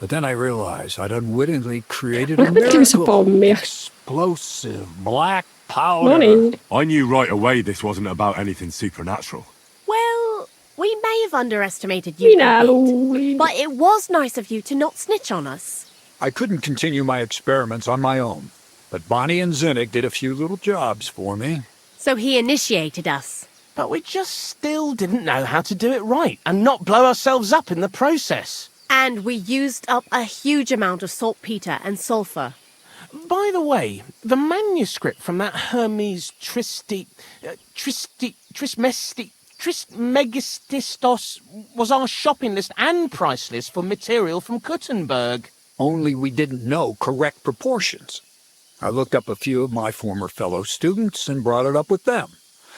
But then I realized I'd unwittingly created a miracle. Explosive black powder. I knew right away this wasn't about anything supernatural. Well, we may have underestimated you a bit, but it was nice of you to not snitch on us. I couldn't continue my experiments on my own, but Bonnie and Zinnik did a few little jobs for me. So he initiated us. But we just still didn't know how to do it right and not blow ourselves up in the process. And we used up a huge amount of saltpeter and sulfur. By the way, the manuscript from that Hermes Trismegistos was our shopping list and price list for material from Kuttenberg. Only we didn't know correct proportions. I looked up a few of my former fellow students and brought it up with them.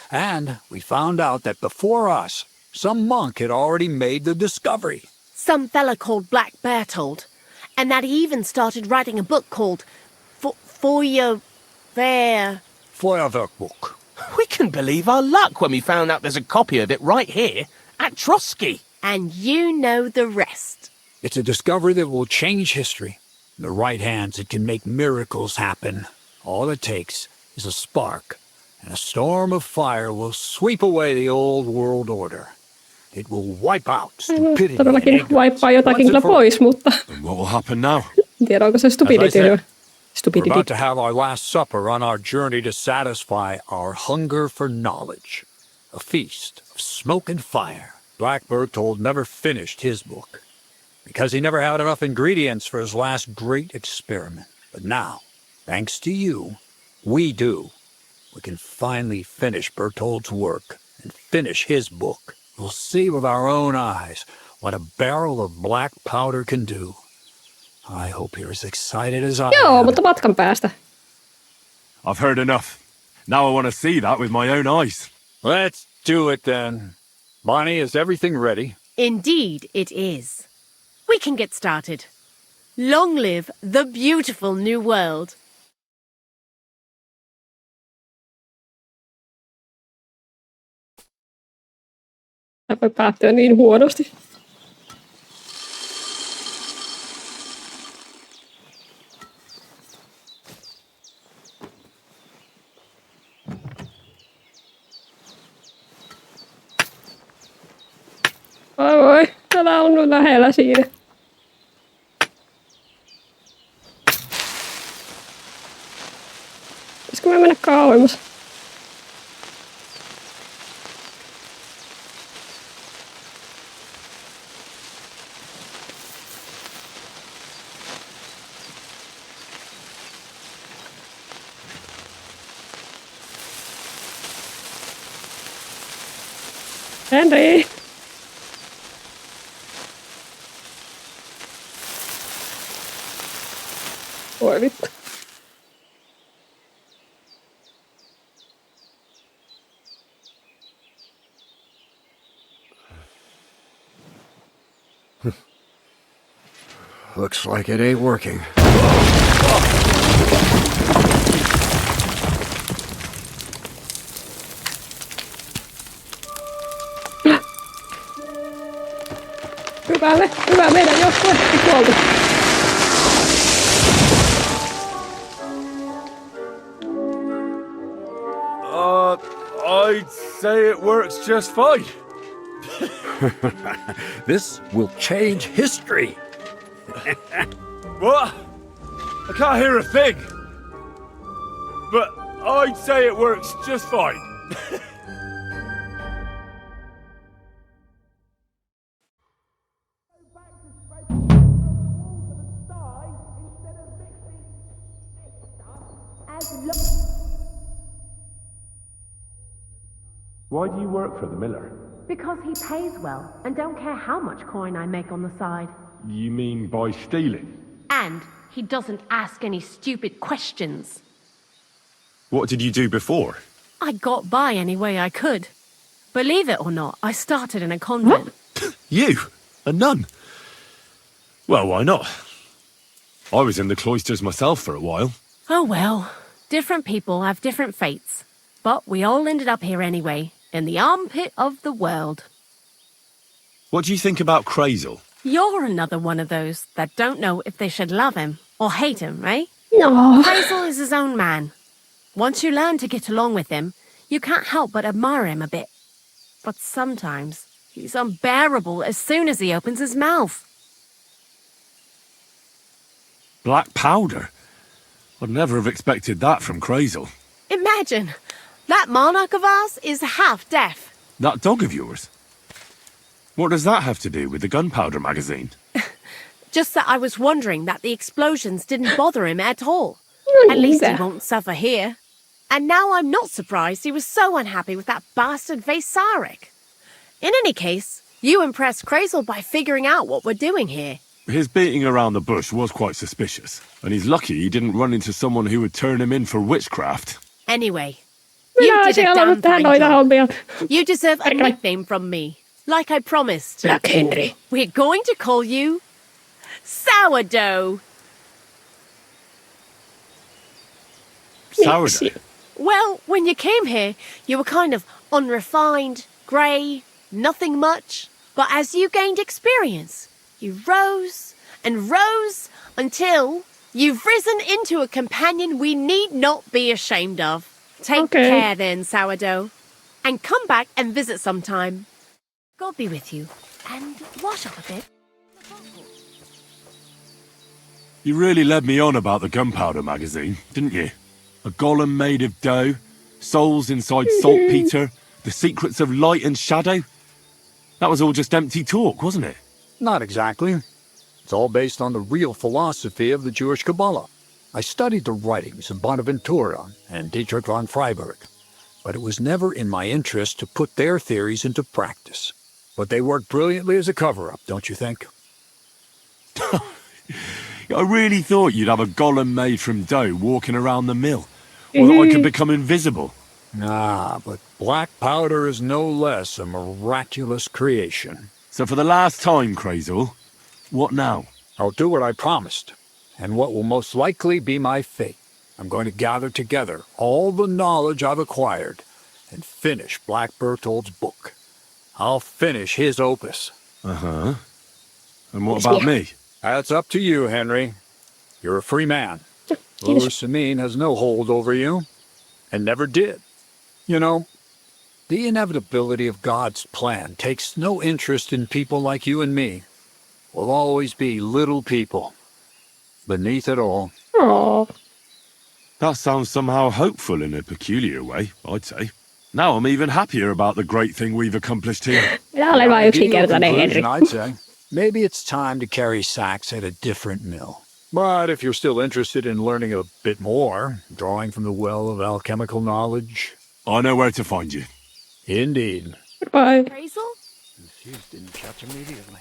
And we found out that before us, some monk had already made the discovery. Some fella called Black Bertold. And that he even started writing a book called Feuerwerkbuch. We couldn't believe our luck when we found out there's a copy of it right here at Trotsky. And you know the rest. It's a discovery that will change history. In the right hands, it can make miracles happen. All it takes is a spark, and a storm of fire will sweep away the old world order. It will wipe out stupidity and Todellakin ignorance. waippaa jotakin kyllä pois, mutta And what will happen now? en tiedä, onko se stupidity. We're about to have our last supper on our journey to satisfy our hunger for knowledge. A feast of smoke and fire. Black Bertold never finished his book, because he never had enough ingredients for his last great experiment. But now, thanks to you, we do. We can finally finish Bertold's work and finish his book. We'll see with our own eyes what a barrel of black powder can do. I hope you're as excited as I Joo, am. mutta matkan päästä. I've heard enough. Now I want to see that with my own eyes. Let's do it then. Bonnie, is everything ready? Indeed it is. We can get started. Long live the beautiful new world. Tämä voi päättyä niin huonosti. Voi, täällä on nyt lähellä siinä. Pitäisikö me mennä kauemmas? Henry! Voi vittu. Looks like it ain't working. Hyvä meidän joukkue kuoltu. I'd say it works just fine. This will change history. What? I can't hear a thing. But I'd say it works just fine. Why do you work for the miller? Because he pays well and don't care how much coin I make on the side. You mean by stealing? And he doesn't ask any stupid questions. What did you do before? I got by any way I could. Believe it or not, I started in a convent. You? A nun? Well, why not? I was in the cloisters myself for a while. Oh well, different people have different fates. But we all ended up here anyway, in the armpit of the world. What do you think about Crazel? You're another one of those that don't know if they should love him or hate him, right? No. Hazel is his own man. Once you learn to get along with him, you can't help but admire him a bit. But sometimes he's unbearable as soon as he opens his mouth. Black powder? I'd never have expected that from Crazel. Imagine, that monarch of ours is half deaf. That dog of yours? What does that have to do with the gunpowder magazine? Just that I was wondering that the explosions didn't bother him at all. At least he won't suffer here. And now I'm not surprised he was so unhappy with that bastard Vasarik. In any case, you impressed Crazel by figuring out what we're doing here. His beating around the bush was quite suspicious, and he's lucky he didn't run into someone who would turn him in for witchcraft. Anyway, you did a damn fine job. You deserve a nickname from me, like I promised. Black Henry. We're going to call you Sourdough. Sourdough? Well, when you came here, you were kind of unrefined, grey, nothing much. But as you gained experience, you rose and rose until you've risen into a companion we need not be ashamed of. Take care then, Sourdough. And come back and visit sometime. God be with you. And wash up a bit. You really led me on about the gunpowder magazine, didn't you? A golem made of dough, souls inside saltpeter, the secrets of light and shadow. That was all just empty talk, wasn't it? Not exactly. It's all based on the real philosophy of the Jewish Kabbalah. I studied the writings of Bonaventura and Dietrich von Freiburg, but it was never in my interest to put their theories into practice. But they work brilliantly as a cover-up, don't you think? I really thought you'd have a golem made from dough walking around the mill, or that I could become invisible. Ah, but black powder is no less a miraculous creation. So for the last time, Crazel, what now? I'll do what I promised, and what will most likely be my fate. I'm going to gather together all the knowledge I've acquired and finish Black Berthold's book. I'll finish his opus. Uh-huh. And what about me? That's up to you, Henry. You're a free man. Louis Samine has no hold over you, and never did. You know, the inevitability of God's plan takes no interest in people like you and me. We'll always be little people, beneath it all. Aww. That sounds somehow hopeful in a peculiar way, I'd say. Now I'm even happier about the great thing we've accomplished here. Minä olen vain yksinkertainen Henry. I'd say. Maybe it's time to carry sacks at a different mill. But if you're still interested in learning a bit more, drawing from the well of alchemical knowledge... I know where to find you. Indeed. Goodbye. Hazel? She didn't catch immediately.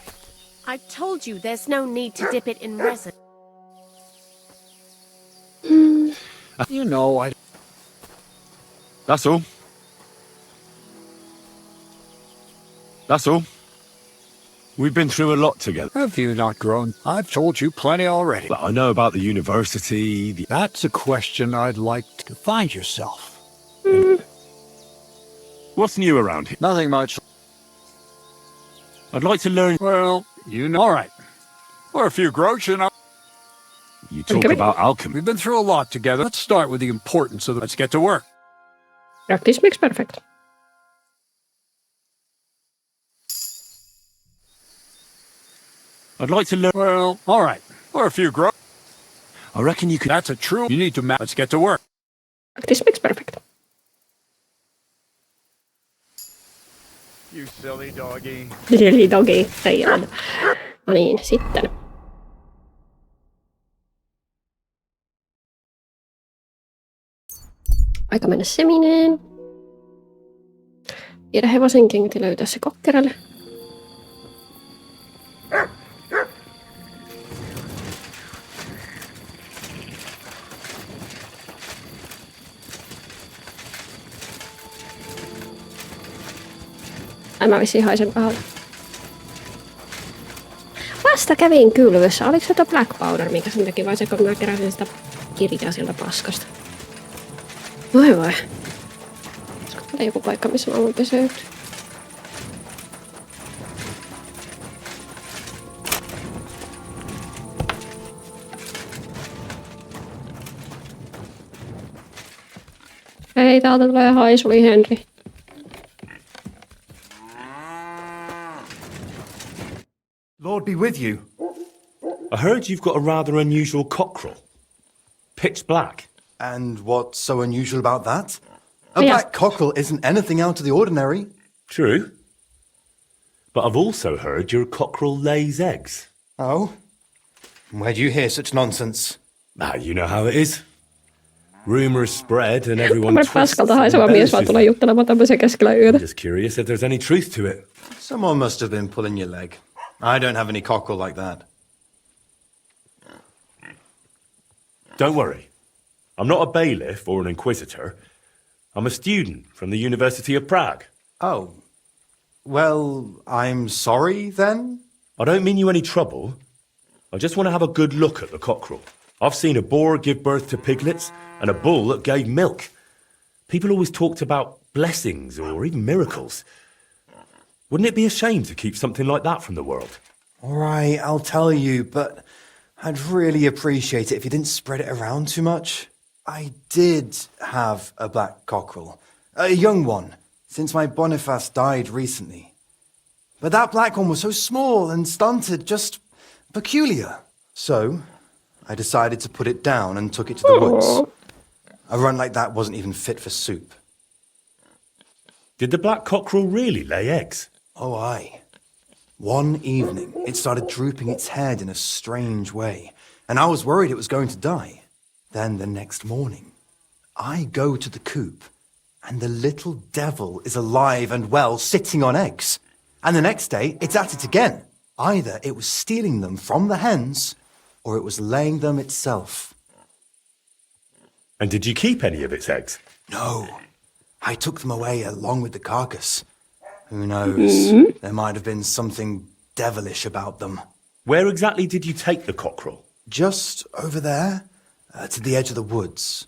I told you there's no need to dip it in resin. You know, I... That's all. That's all. We've been through a lot together. Have you not grown? I've told you plenty already. But I know about the university, That's a question I'd like to find yourself. What's new around here? Nothing much. I'd like to learn... Well, you know... All right. We're a few groats, you know. You talk about alchemy. We've been through a lot together. Let's start with the importance of... Let's get to work. Practice makes perfect. I'd like to learn... Well, all right. We're a few groats. I reckon you could... That's a true... You need to... Let's get to work. Practice makes perfect. You silly doggy. Silly doggy, säger. No niin, sitten. Aika mennä semineen. Viedä hevosen kengät ja löytää se kokkeralle. Mä vissiin haisen pahalta. Vasta kävin kylvyssä. Oliko se tuo black powder, mikä sen teki, vai se kun mä keräsin sitä kirjaa sieltä paskasta? Voi. Olisiko täällä joku paikka, missä mä voin peseytyä? Ei, täältä tulee Haisuli-Henry. Lord be with you. I heard you've got a rather unusual cockerel. Pitch black. And what's so unusual about that? A black cockerel isn't anything out of the ordinary. True. But I've also heard your cockerel lays eggs. Oh? Where do you hear such nonsense? You know how it is. Rumours spread and everyone paskalta haiseva mies vaan tulee juttelemaan tämmöisen keskellä yötä. Just curious if there's any truth to it. Someone must have been pulling your leg. I don't have any cockerel like that. Don't worry. I'm not a bailiff or an inquisitor. I'm a student from the University of Prague. Oh. Well, I'm sorry, then? I don't mean you any trouble. I just want to have a good look at the cockerel. I've seen a boar give birth to piglets and a bull that gave milk. People always talked about blessings or even miracles. Wouldn't it be a shame to keep something like that from the world? All right, I'll tell you, but I'd really appreciate it if you didn't spread it around too much. I did have a black cockerel. A young one, since my Boniface died recently. But that black one was so small and stunted, just peculiar. So, I decided to put it down and took it to the woods. A run like that wasn't even fit for soup. Did the black cockerel really lay eggs? Oh, aye. One evening, it started drooping its head in a strange way, and I was worried it was going to die. Then the next morning, I go to the coop, and the little devil is alive and well, sitting on eggs. And the next day, it's at it again. Either it was stealing them from the hens, or it was laying them itself. And did you keep any of its eggs? No. I took them away along with the carcass. Who knows? There might have been something devilish about them. Where exactly did you take the cockerel? Just over there, to the edge of the woods.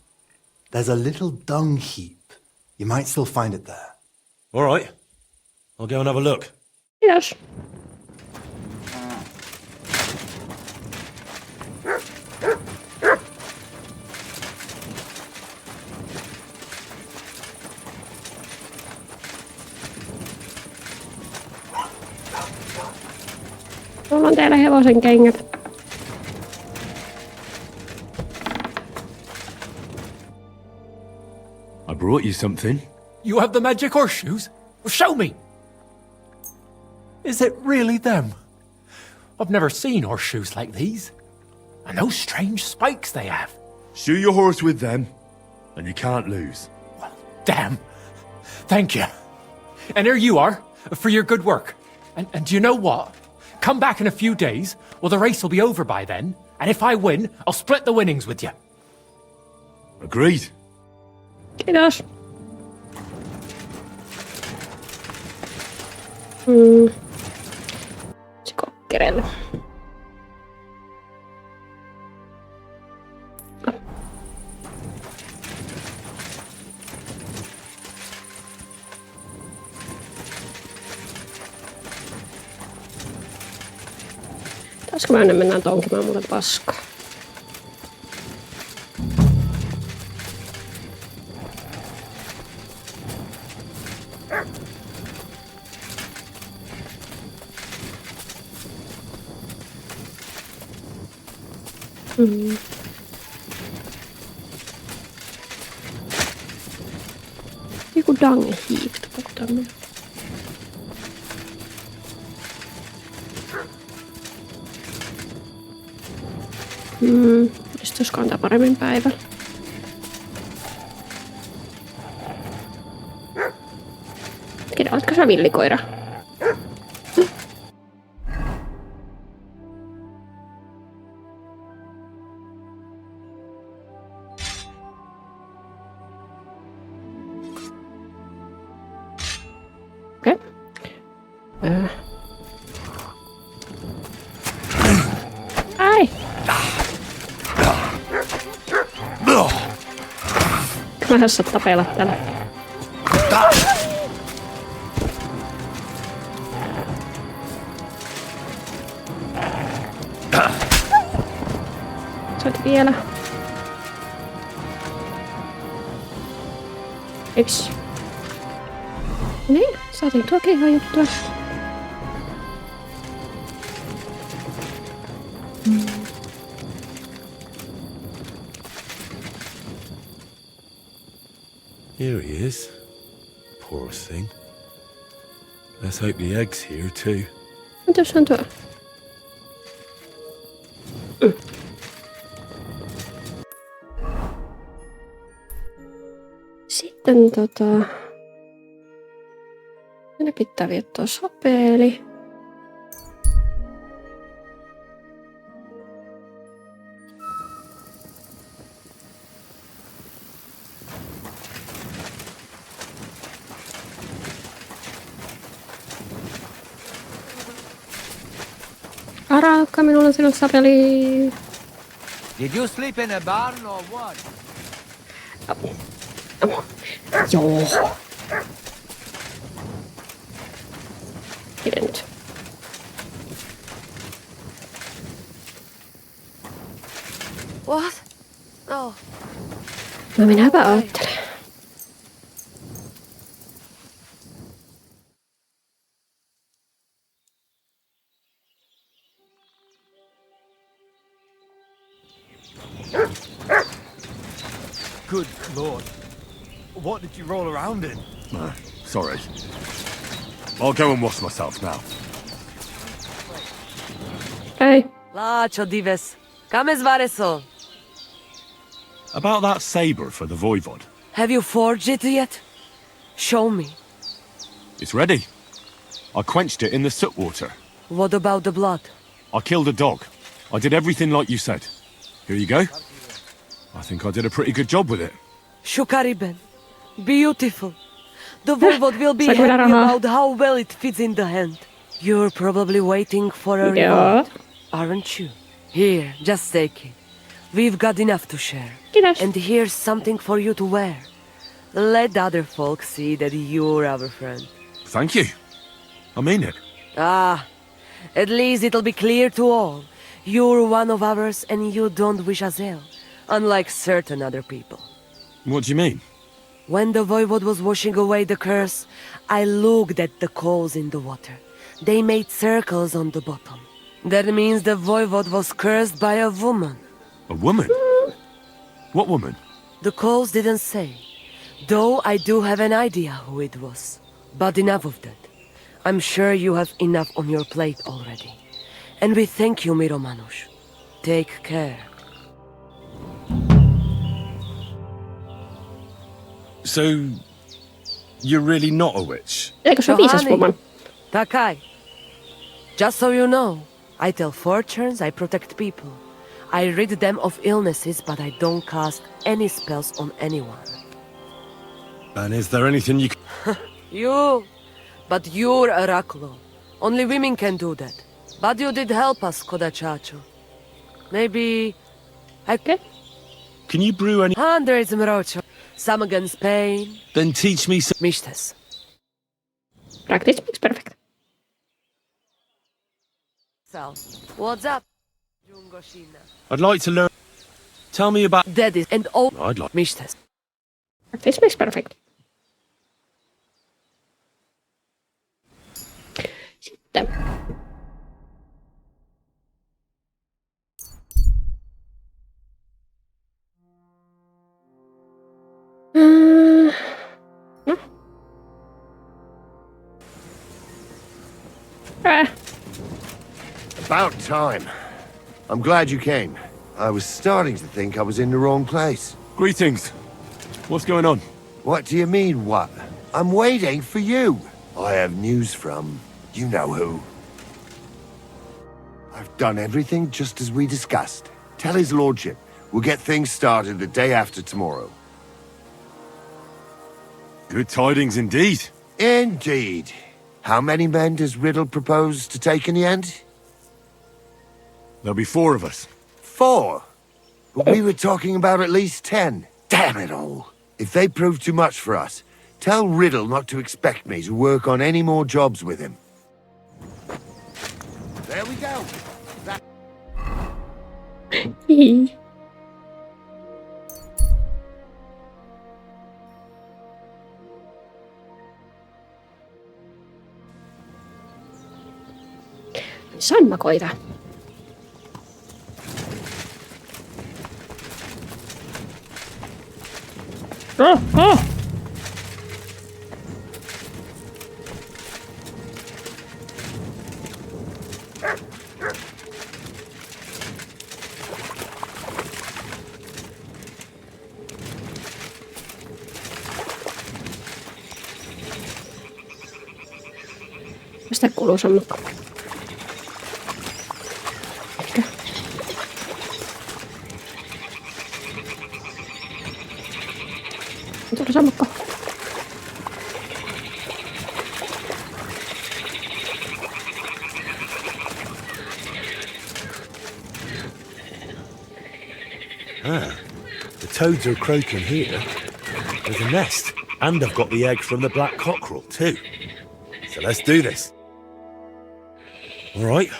There's a little dung heap. You might still find it there. All right. I'll go and have a look. Yes. Mulla on teillä hevosen kengät. I brought you something. You have the magic horseshoes? Well, show me! Is it really them? I've never seen horseshoes like these. And those strange spikes they have. Shoe your horse with them, and you can't lose. Damn. Thank you. And here you are, for your good work. And do you know what? Come back in a few days, well, the race will be over by then, and if I win, I'll split the winnings with you. Agreed. Kiitos. Se kokkerella. Taisko mä ennen mennään tonkimaan mulle paskaa? Joku dangehiivet på tämmöinen. Istuisikohan tää paremmin päivällä? Tiedä, oletko sä villikoira? Okei. Ai! Mä en saa tapella tällä. Sä oot vielä. Yksi. Niin, saatiin tuokin hajuttua. Here he is. Poor thing. Let's hope the egg's here too. Mitäs on tuo? Sitten ne pitää viettua sapeli. Arakka, minulla on sinun sapeli. Did you sleep in a barn or what? Joo. Didn't. What? Oh. No minäpä oottelen. Good lord. What did you roll around in? Sorry. I'll go and wash myself now. Hey. Lacho dives. Kames vareso. About that sabre for the Voivod. Have you forged it yet? Show me. It's ready. I quenched it in the soot water. What about the blood? I killed a dog. I did everything like you said. Here you go. I think I did a pretty good job with it. Shukariben. Beautiful. The Voivod will be happy about how well it fits in the hand. You're probably waiting for a reward, aren't you? Here, just take it. We've got enough to share. And here's something for you to wear. Let other folk see that you're our friend. Thank you. I mean it. Ah, at least it'll be clear to all. You're one of ours and you don't wish us ill, unlike certain other people. What do you mean? When the Voivod was washing away the curse, I looked at the coals in the water. They made circles on the bottom. That means the Voivod was cursed by a woman. A woman? What woman? The coals didn't say, though I do have an idea who it was. But enough of that. I'm sure you have enough on your plate already. And we thank you, Miromanush. Take care. So, you're really not a witch? Eikö se viisas woman? Takai. Just so you know, I tell fortunes, I protect people. I rid them of illnesses, but I don't cast any spells on anyone. And is there anything you can... You! But you're a Raklo. Only women can do that. But you did help us, Kodachacho. Maybe... I can... Can you brew any... Hundreds, Mrocho. Some against pain. Then teach me some... Mishtes. Practice makes perfect. So, what's up? I'd like to learn... Tell me about... That is... And all... I'd like... Mishtes. Practice makes perfect. Sitten. No. About time. I'm glad you came. I was starting to think I was in the wrong place. Greetings. What's going on? What do you mean, what? I'm waiting for you. I have news from... you know who. I've done everything just as we discussed. Tell his lordship. We'll get things started the day after tomorrow. Good tidings indeed. Indeed. How many men does Riddle propose to take in the end? There'll be 4 of us. 4? But we were talking about at least 10. Damn it all. If they prove too much for us, tell Riddle not to expect me to work on any more jobs with him. There we go. Sammakoita. Oh. Mistä kuuluu sammakko? Ehkä. On tullut sammakko. The toads are croaking here. There's a nest. And I've got the egg from the black cockerel too. So let's do this. All right.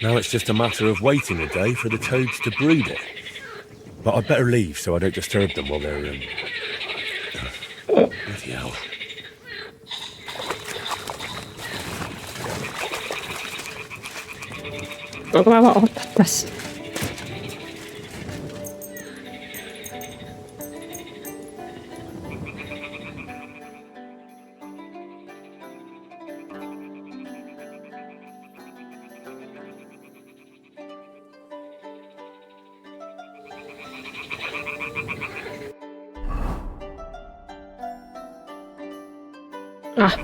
Now it's just a matter of waiting a day for the toads to brood it. But I'd better leave so I don't disturb them while they're bloody hell. Onko mä vaan ottaa tässä? Ah.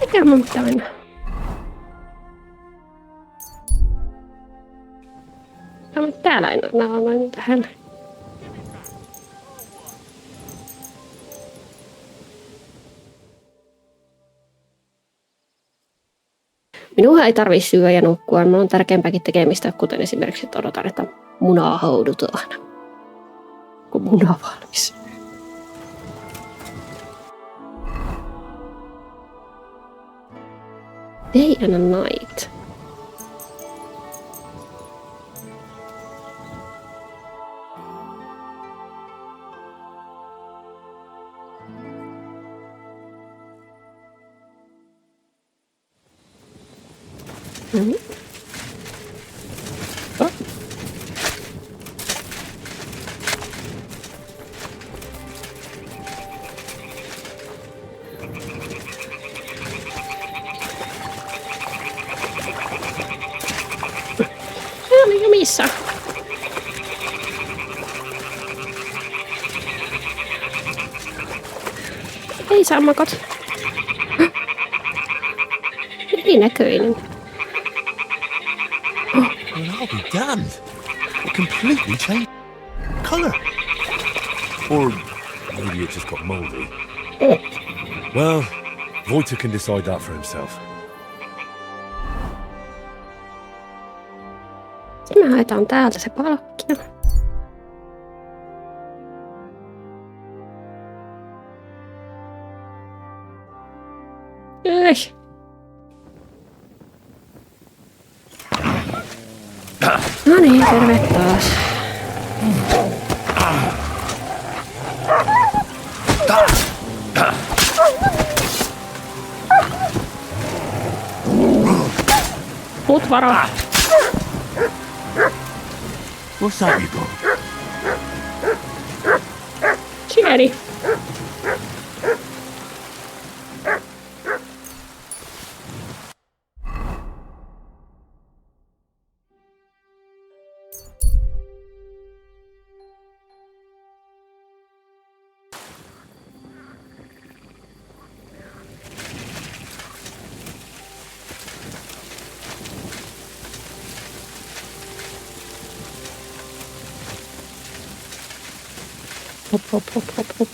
Mikä mun pitää mennä? Täällä en ole tähän. Minua ei tarvitse syödä ja nukkua. Minulla on tärkeämpääkin tekemistä, kuten esimerkiksi, että odotan, että munaa houdutaan. Kun muna on valmis. Day and a night. Mm-hmm. Oh. Olen jumissa. Ei sammakot. Erinäköinen. Well, I'll be damned. It completely changed colour. Or maybe it just got mouldy. Well, Voita can decide that for himself. Me haetaan täältä se palkkio. Ei. No niin, terve taas. Mut varo. What's that you got? Sieni. Hop, hop, hop, hop, hop.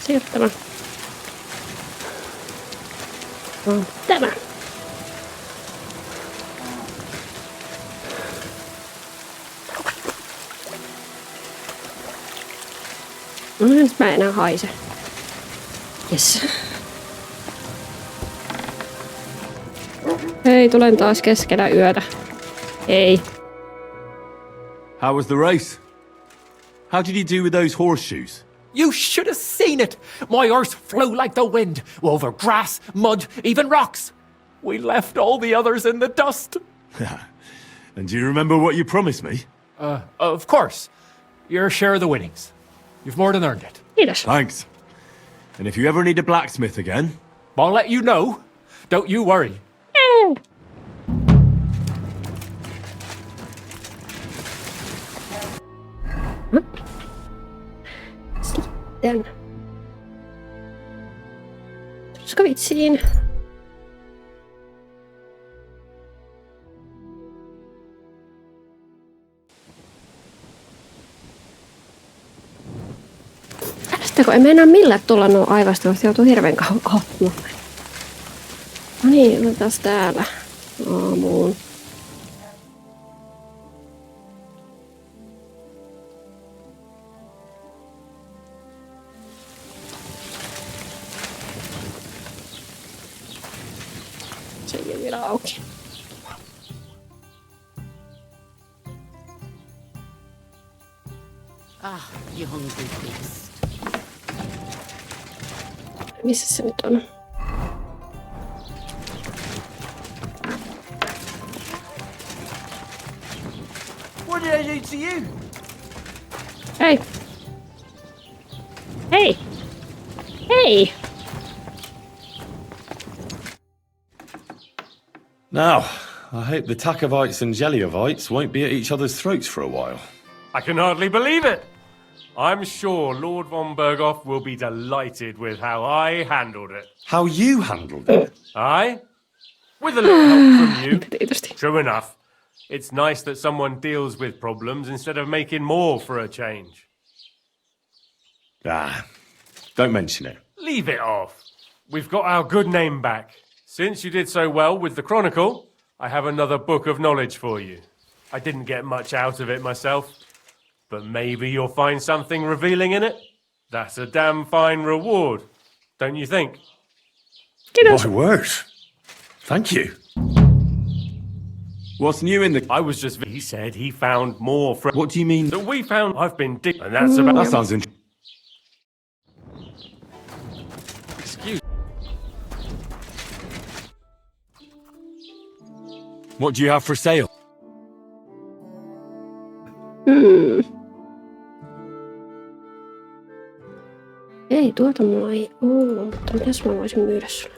Siirtämä. on tämä. No nyt mä enää haise. Yes. Hei, tulen taas keskellä yötä. Ei. How was the race? How did you do with those horseshoes? You should have seen it! My horse flew like the wind, over grass, mud, even rocks. We left all the others in the dust. And do you remember what you promised me? Of course. Your share of the winnings. You've more than earned it. Kiitos. Thanks. And if you ever need a blacksmith again... I'll let you know. Don't you worry. Sitten. Tulisiko vitsiin? Kun ei meinaa millään tulla nuo aivastelusta, joutuu hirveän kauan aamuun. No niin, otetaan täällä aamuun. Se ei ole vielä auki. Ah, you hungry beast. Missä se nyt on? What did I do to you? Hei! Hei! Hei! Now, I hope the Takovites and Jellyovites won't be at each other's throats for a while. I can hardly believe it. I'm sure Lord von Berghoff will be delighted with how I handled it. How you handled it? Aye? With a little help from you. Tietysti. True enough. It's nice that someone deals with problems instead of making more for a change. Ah, don't mention it. Leave it off. We've got our good name back. Since you did so well with the Chronicle, I have another book of knowledge for you. I didn't get much out of it myself, but maybe you'll find something revealing in it. That's a damn fine reward, don't you think? My word. Thank you. What's new in the... I was just... He said he found more... What do you mean? That we found... I've been digging, and that's about... That sounds interesting. Excuse... What do you have for sale? Ei, tuota mulla ei oo, mutta mitäs mä voisin myydä sulle?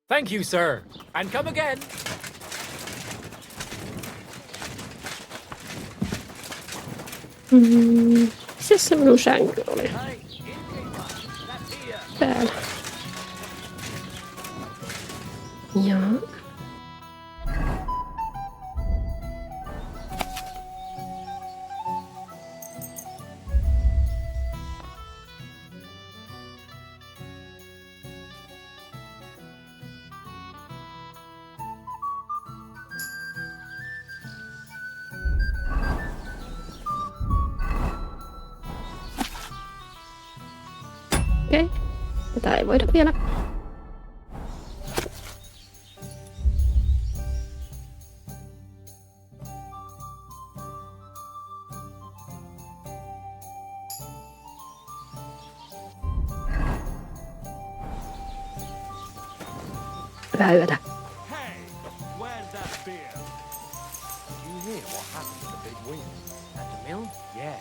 Thank you, sir. And come again. Missä se minun sänky oli? Täällä. Joo. Okei. Tätä ei voida vielä. Hyvää yötä. Hey, where's that beer? Did you hear what happened to the big wind? At the mill? Yeah.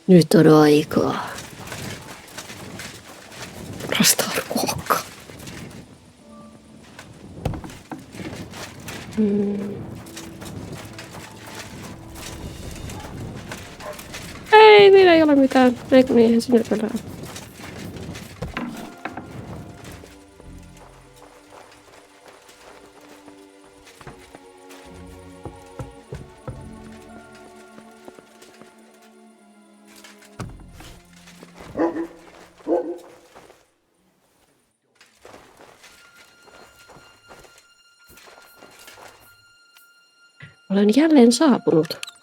Nyt on aikaa. Rastaa ruokaa. Ei, siinä ei ole mitään. Eikö niin, eihän sinne kyllä. Olen jälleen saapunut.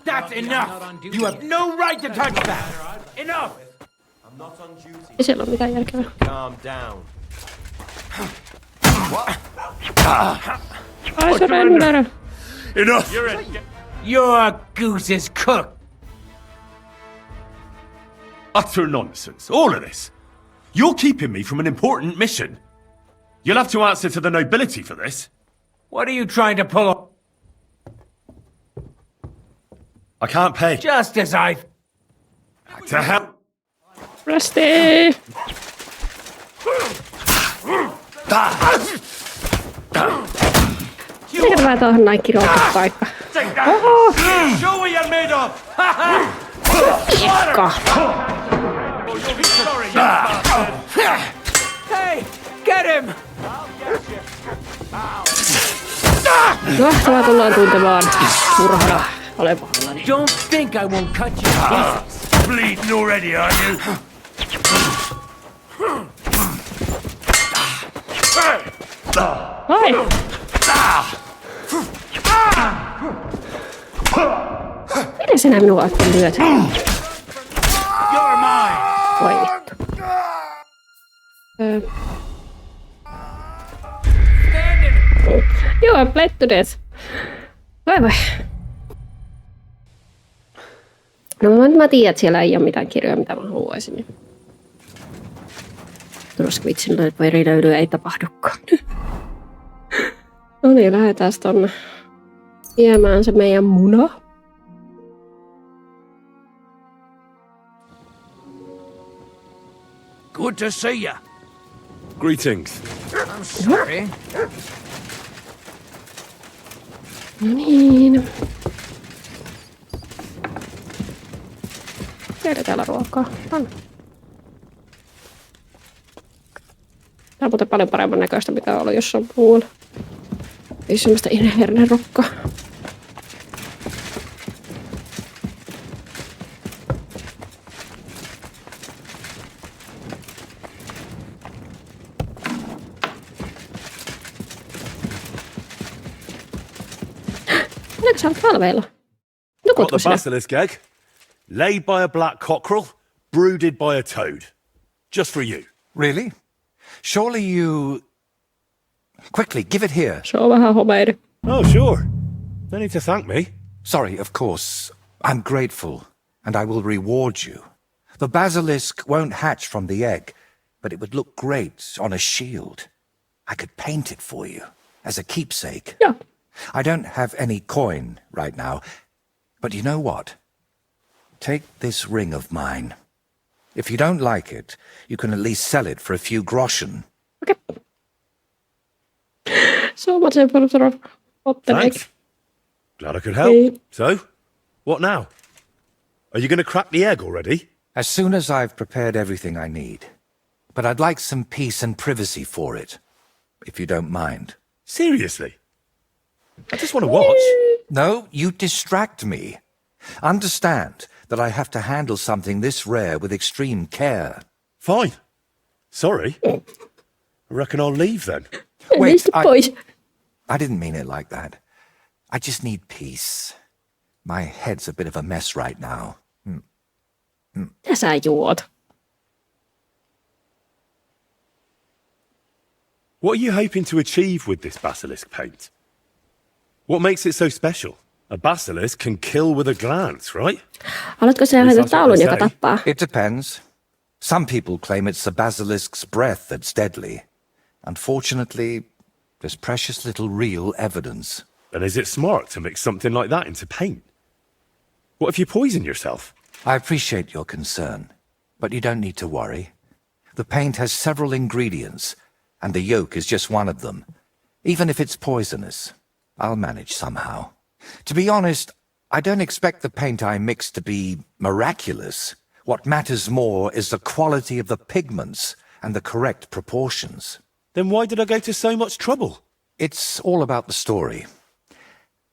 That's enough! You have no right to touch that! Enough! I'm not on duty. Ei siellä ole mitään järkevää. Calm down. Ai surrender! Enough! Your goose is cooked! Utter nonsense. All of this. You're keeping me from an important mission. You'll have to answer to the nobility for this. What are you trying to pull off? I can't pay. Just as I... To hell. Rusty! Terveä tuohon näin kirjoituspaikka. Oho! Show what you're made of! Kiekka! Hey! Get him! Mahtavaa tullaan tuntemaan murhana. Olen pahoillani. Don't think I won't cut you to pieces. Bleeding already, are you? Ai! Miten sinä minua oikein lyöt? You're mine! Voi vittu. You are bled to death. Vai vai. No mä tiedän, että siellä ei ole mitään kirjoja, mitä mä haluaisin. Turoskvitsin verilöylyä ei tapahdukaan. No niin, lähdetään tonne viemään se meidän muna. Good to see ya. Greetings. I'm sorry. No niin. Tehdään täällä ruokaa. Anna. Tää on muuten paljon paremman näköistä, mitä on ollut jossain muualla. Ei semmoista hernerokkaa. Minäkö sä oot valveilla? Nukutko Got the basilisk egg, laid by a black cockerel, brooded by a toad. Just for you. Really? Surely you... Quickly, give it here. Se on vähän homeinen. Oh, sure. No need to thank me. Sorry, of course. I'm grateful, and I will reward you. The basilisk won't hatch from the egg, but it would look great on a shield. I could paint it for you, as a keepsake. Yeah. I don't have any coin right now, but you know what? Take this ring of mine. If you don't like it, you can at least sell it for a few groschen. Okay. So much for what the Thanks. egg. Glad I could help. Hey. So, what now? Are you going to crack the egg already? As soon as I've prepared everything I need. But I'd like some peace and privacy for it, if you don't mind. Seriously? I just want to watch. No, you distract me. Understand that I have to handle something this rare with extreme care. Fine. Sorry. I reckon I'll leave then. Wait, I didn't mean it like that. I just need peace. My head's a bit of a mess right now. Mitä sä juot? What are you hoping to achieve with this basilisk paint? What makes it so special? A basilisk can kill with a glance, right? Haluatko sinä nähdä taulun, joka tappaa? It depends. Some people claim it's the basilisk's breath that's deadly. Unfortunately, there's precious little real evidence. And is it smart to mix something like that into paint? What if you poison yourself? I appreciate your concern, but you don't need to worry. The paint has several ingredients, and the yolk is just one of them. Even if it's poisonous, I'll manage somehow. To be honest, I don't expect the paint I mix to be miraculous. What matters more is the quality of the pigments and the correct proportions. Then why did I go to so much trouble? It's all about the story.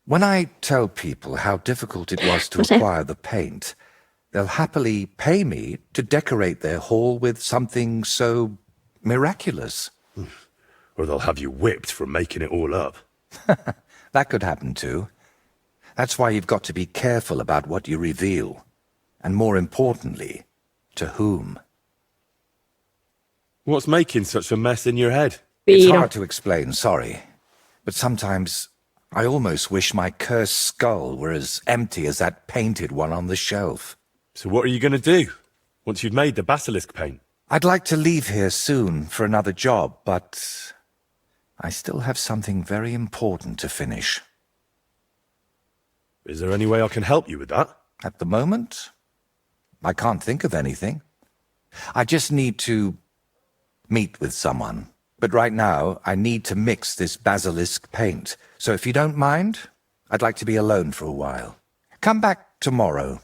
When I tell people how difficult it was to acquire the paint, they'll happily pay me to decorate their hall with something so miraculous. Or they'll have you whipped for making it all up. That could happen too. That's why you've got to be careful about what you reveal. And more importantly, to whom. What's making such a mess in your head? It's hard to explain, sorry. But sometimes I almost wish my cursed skull were as empty as that painted one on the shelf. So what are you going to do, once you've made the basilisk paint? I'd like to leave here soon for another job, but I still have something very important to finish. Is there any way I can help you with that? At the moment, I can't think of anything. I just need to meet with someone. But right now, I need to mix this basilisk paint. So if you don't mind, I'd like to be alone for a while. Come back tomorrow.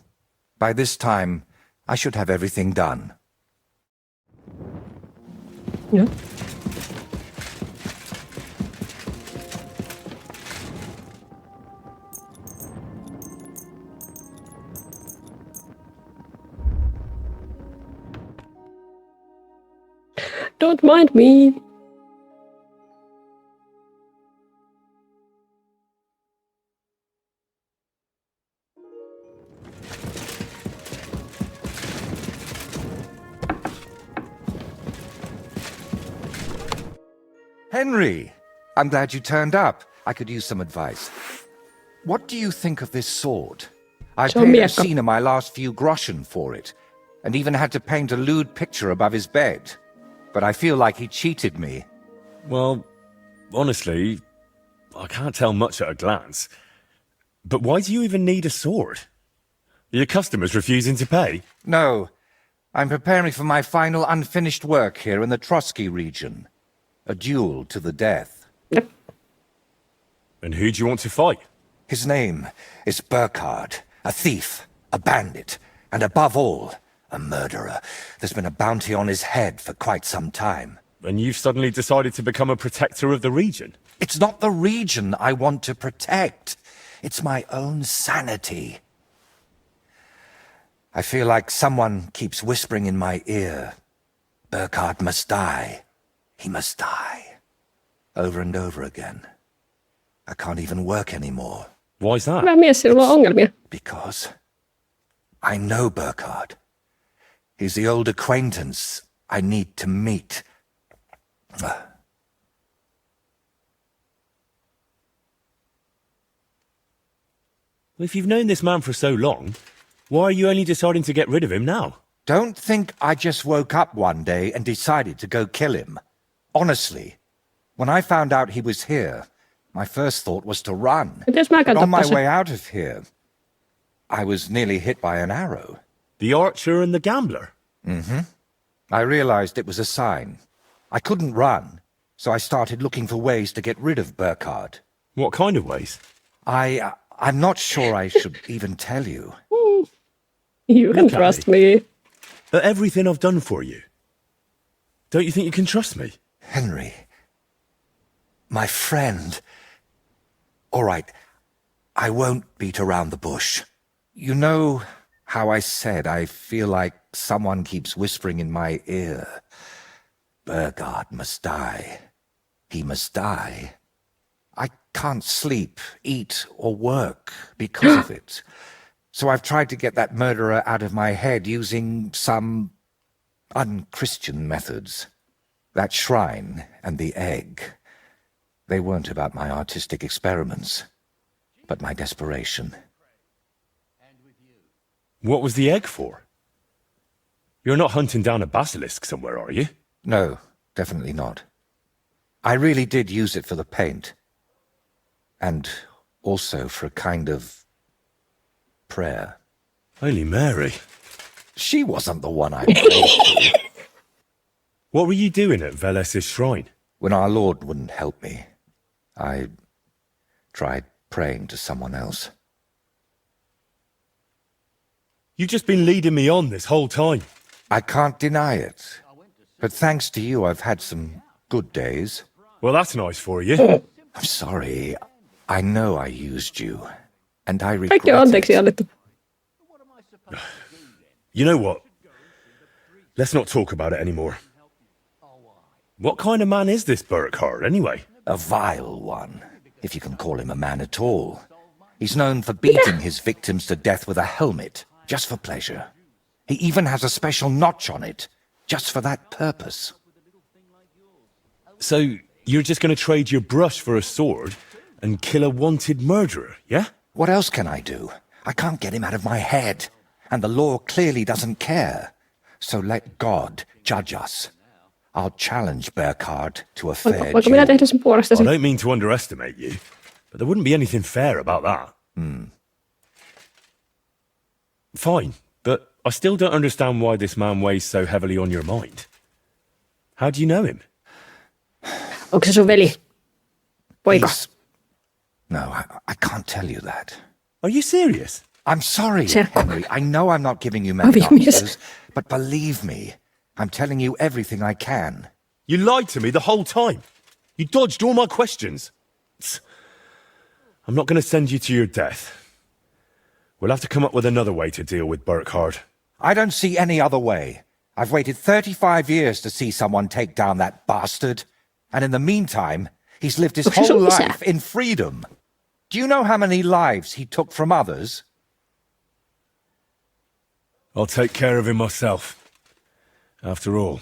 By this time, I should have everything done. Yeah. Don't mind me. Henry, I'm glad you turned up. I could use some advice. What do you think of this sword? I paid Orsina my last few groschen for it, and even had to paint a lewd picture above his bed. But I feel like he cheated me. Well, honestly, I can't tell much at a glance. But why do you even need a sword? Are your customers refusing to pay? No. I'm preparing for my final unfinished work here in the Trotsky region. A duel to the death. And who do you want to fight? His name is Burkhard, a thief, a bandit, and above all, a murderer. There's been a bounty on his head for quite some time. And you've suddenly decided to become a protector of the region? It's not the region I want to protect. It's my own sanity. I feel like someone keeps whispering in my ear, Burkhard must die. He must die. Over and over again. I can't even work anymore. Why's that? Hyvä mies, sinulla on ongelmia. Because I know Burkhard. He's the old acquaintance I need to meet. If you've known this man for so long, why are you only deciding to get rid of him now? Don't think I just woke up one day and decided to go kill him. Honestly, when I found out he was here, my first thought was to run. But on my way out of here, I was nearly hit by an arrow. The archer and the gambler? Mm-hmm. I realized it was a sign. I couldn't run, so I started looking for ways to get rid of Burkhard. What kind of ways? I'm not sure I should even tell you. You can trust me. At everything I've done for you. Don't you think you can trust me? Henry. My friend. All right, I won't beat around the bush. You know how I said I feel like someone keeps whispering in my ear. Burkhard must die. He must die. I can't sleep, eat, or work because of it. So I've tried to get that murderer out of my head using some unchristian methods. That shrine and the egg, they weren't about my artistic experiments, but my desperation. What was the egg for? You're not hunting down a basilisk somewhere, are you? No, definitely not. I really did use it for the paint. And also for a kind of prayer. Holy Mary. She wasn't the one I prayed to. What were you doing at Velez's shrine? When our Lord wouldn't help me, I tried praying to someone else. You've just been leading me on this whole time. I can't deny it. But thanks to you, I've had some good days. Well, that's nice for you. I'm sorry. I know I used you. And I regret Kaikki on anteeksi annettu. You know what? Let's not talk about it anymore. What kind of man is this Burkhard, anyway? A vile one, if you can call him a man at all. He's known for beating his victims to death with a helmet, just for pleasure. He even has a special notch on it, just for that purpose. So, you're just going to trade your brush for a sword and kill a wanted murderer, yeah? What else can I do? I can't get him out of my head, and the law clearly doesn't care. So let God judge us. I'll challenge Burkhard to a fair Voinko minä tehdä sen puolestasi? I don't mean to underestimate you, but there wouldn't be anything fair about that. Fine, but I still don't understand why this man weighs so heavily on your mind. How do you know him? Onko se sun veli? Poika? No, I can't tell you that. Are you serious? I'm sorry, Serkku. Henry. I know I'm not giving you many answers, but believe me, I'm telling you everything I can. You lied to me the whole time. You dodged all my questions. I'm not going to send you to your death. We'll have to come up with another way to deal with Burkhard. I don't see any other way. I've waited 35 years to see someone take down that bastard. And in the meantime, he's lived his whole life in freedom. Do you know how many lives he took from others? I'll take care of him myself. After all,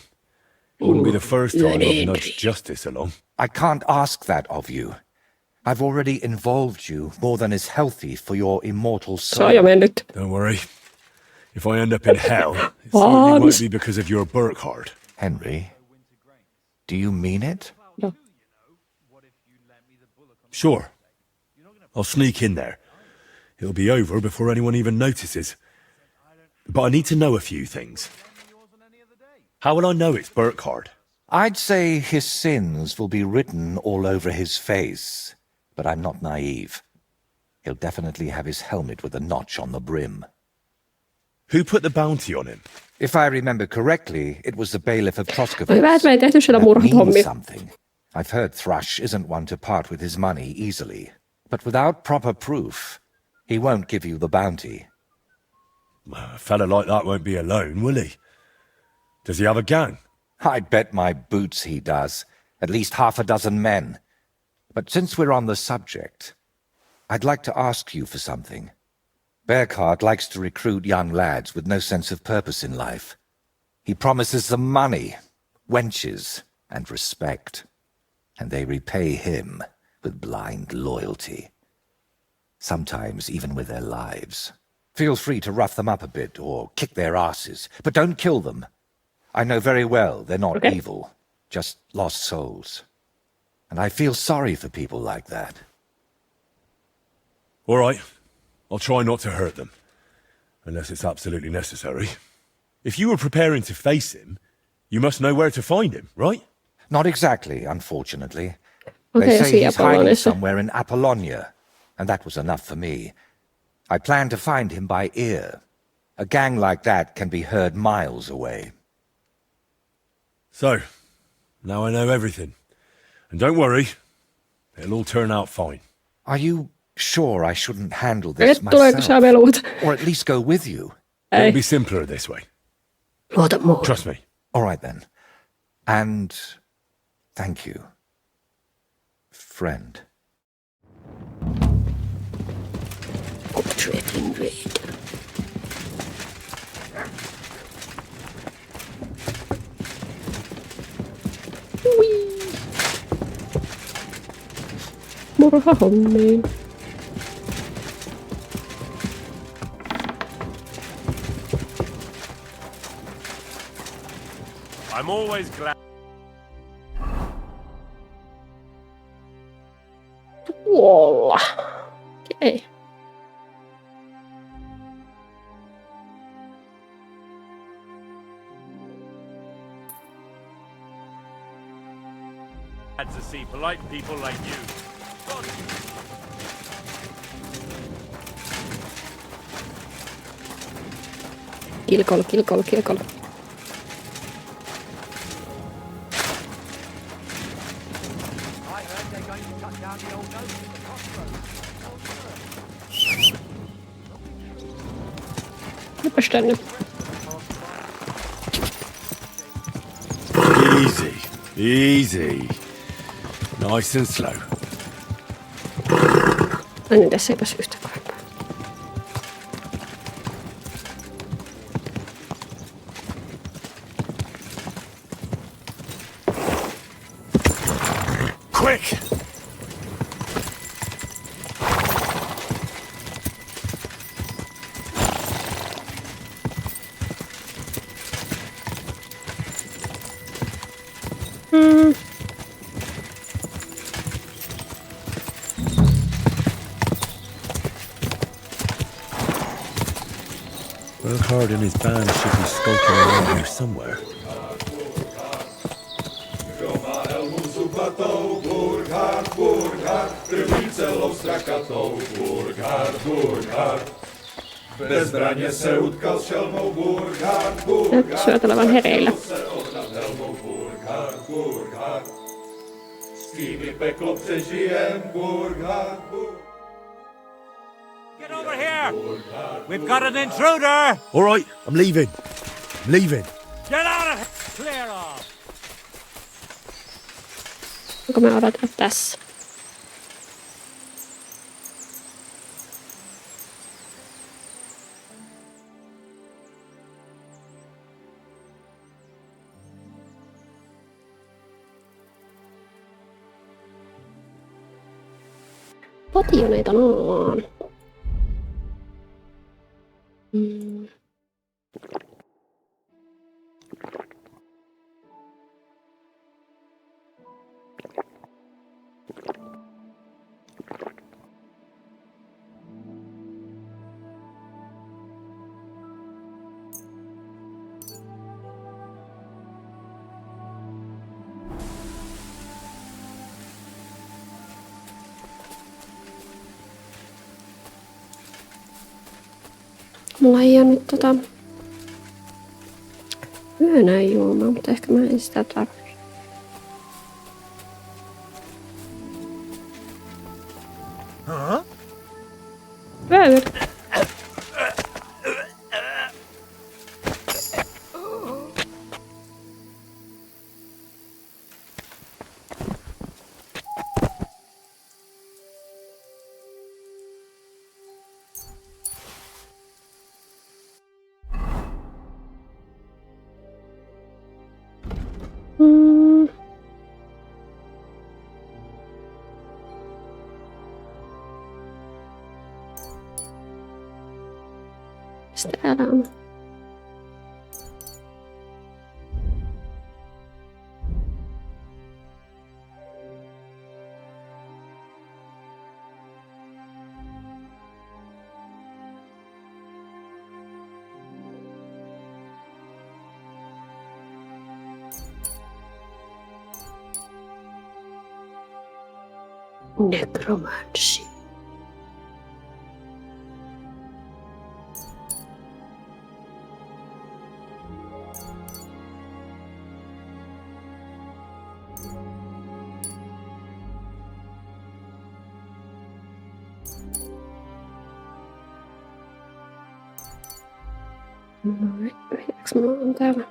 it wouldn't be the first time I've nudged justice along. I can't ask that of you. I've already involved you more than is healthy for your immortal soul. Don't worry. If I end up in hell, it certainly won't be because of your Burkhard. Henry, do you mean it? No. Sure. I'll sneak in there. It'll be over before anyone even notices. But I need to know a few things. How will I know it's Burkhard? I'd say his sins will be written all over his face, but I'm not naive. He'll definitely have his helmet with a notch on the brim. Who put the bounty on him? If I remember correctly, it was the bailiff of Troskovitz. Hyvä, että me ei tehty sitä murhatommia. Something. I've heard Thrush isn't one to part with his money easily, but without proper proof, he won't give you the bounty. A fella like that won't be alone, will he? Does he have a gang? I bet my boots he does. At least half a dozen men. But since we're on the subject, I'd like to ask you for something. Burkhard likes to recruit young lads with no sense of purpose in life. He promises them money, wenches, and respect. And they repay him with blind loyalty. Sometimes even with their lives. Feel free to rough them up a bit or kick their asses, but don't kill them. I know very well they're not evil, just lost souls. And I feel sorry for people like that. All right. I'll try not to hurt them. Unless it's absolutely necessary. If you were preparing to face him, you must know where to find him, right? Not exactly, unfortunately. Okay, they say he's hiding Apollonia. somewhere in Apollonia, and that was enough for me. I plan to find him by ear. A gang like that can be heard miles away. So, now I know everything. And don't worry, it'll all turn out fine. Are you sure I shouldn't handle this myself? Or at least go with you? It'll be simpler this way. Trust me. All right then. And thank you, friend. Portrait in red. Murhahommiin. I'm always glad. Tuolla. Okei. To see polite people like you. Kilkol. Mitäs tänne? Easy. Nice and slow. No niin, tässä ei pääse yhtä kovempaa. Quick! Burkhard and his band should be skulking around here somewhere. Syöt olevan hereillä. Get over here! We've got an intruder! All right, I'm leaving. Get out of here! Clear off! Onko me odottaa tässä? Potioneita noin. Mulla ei ole nyt yönäin juomaa, mutta ehkä mä en sitä tarvitse. Täällä on. Necromancy. Mitäks mulla on täällä?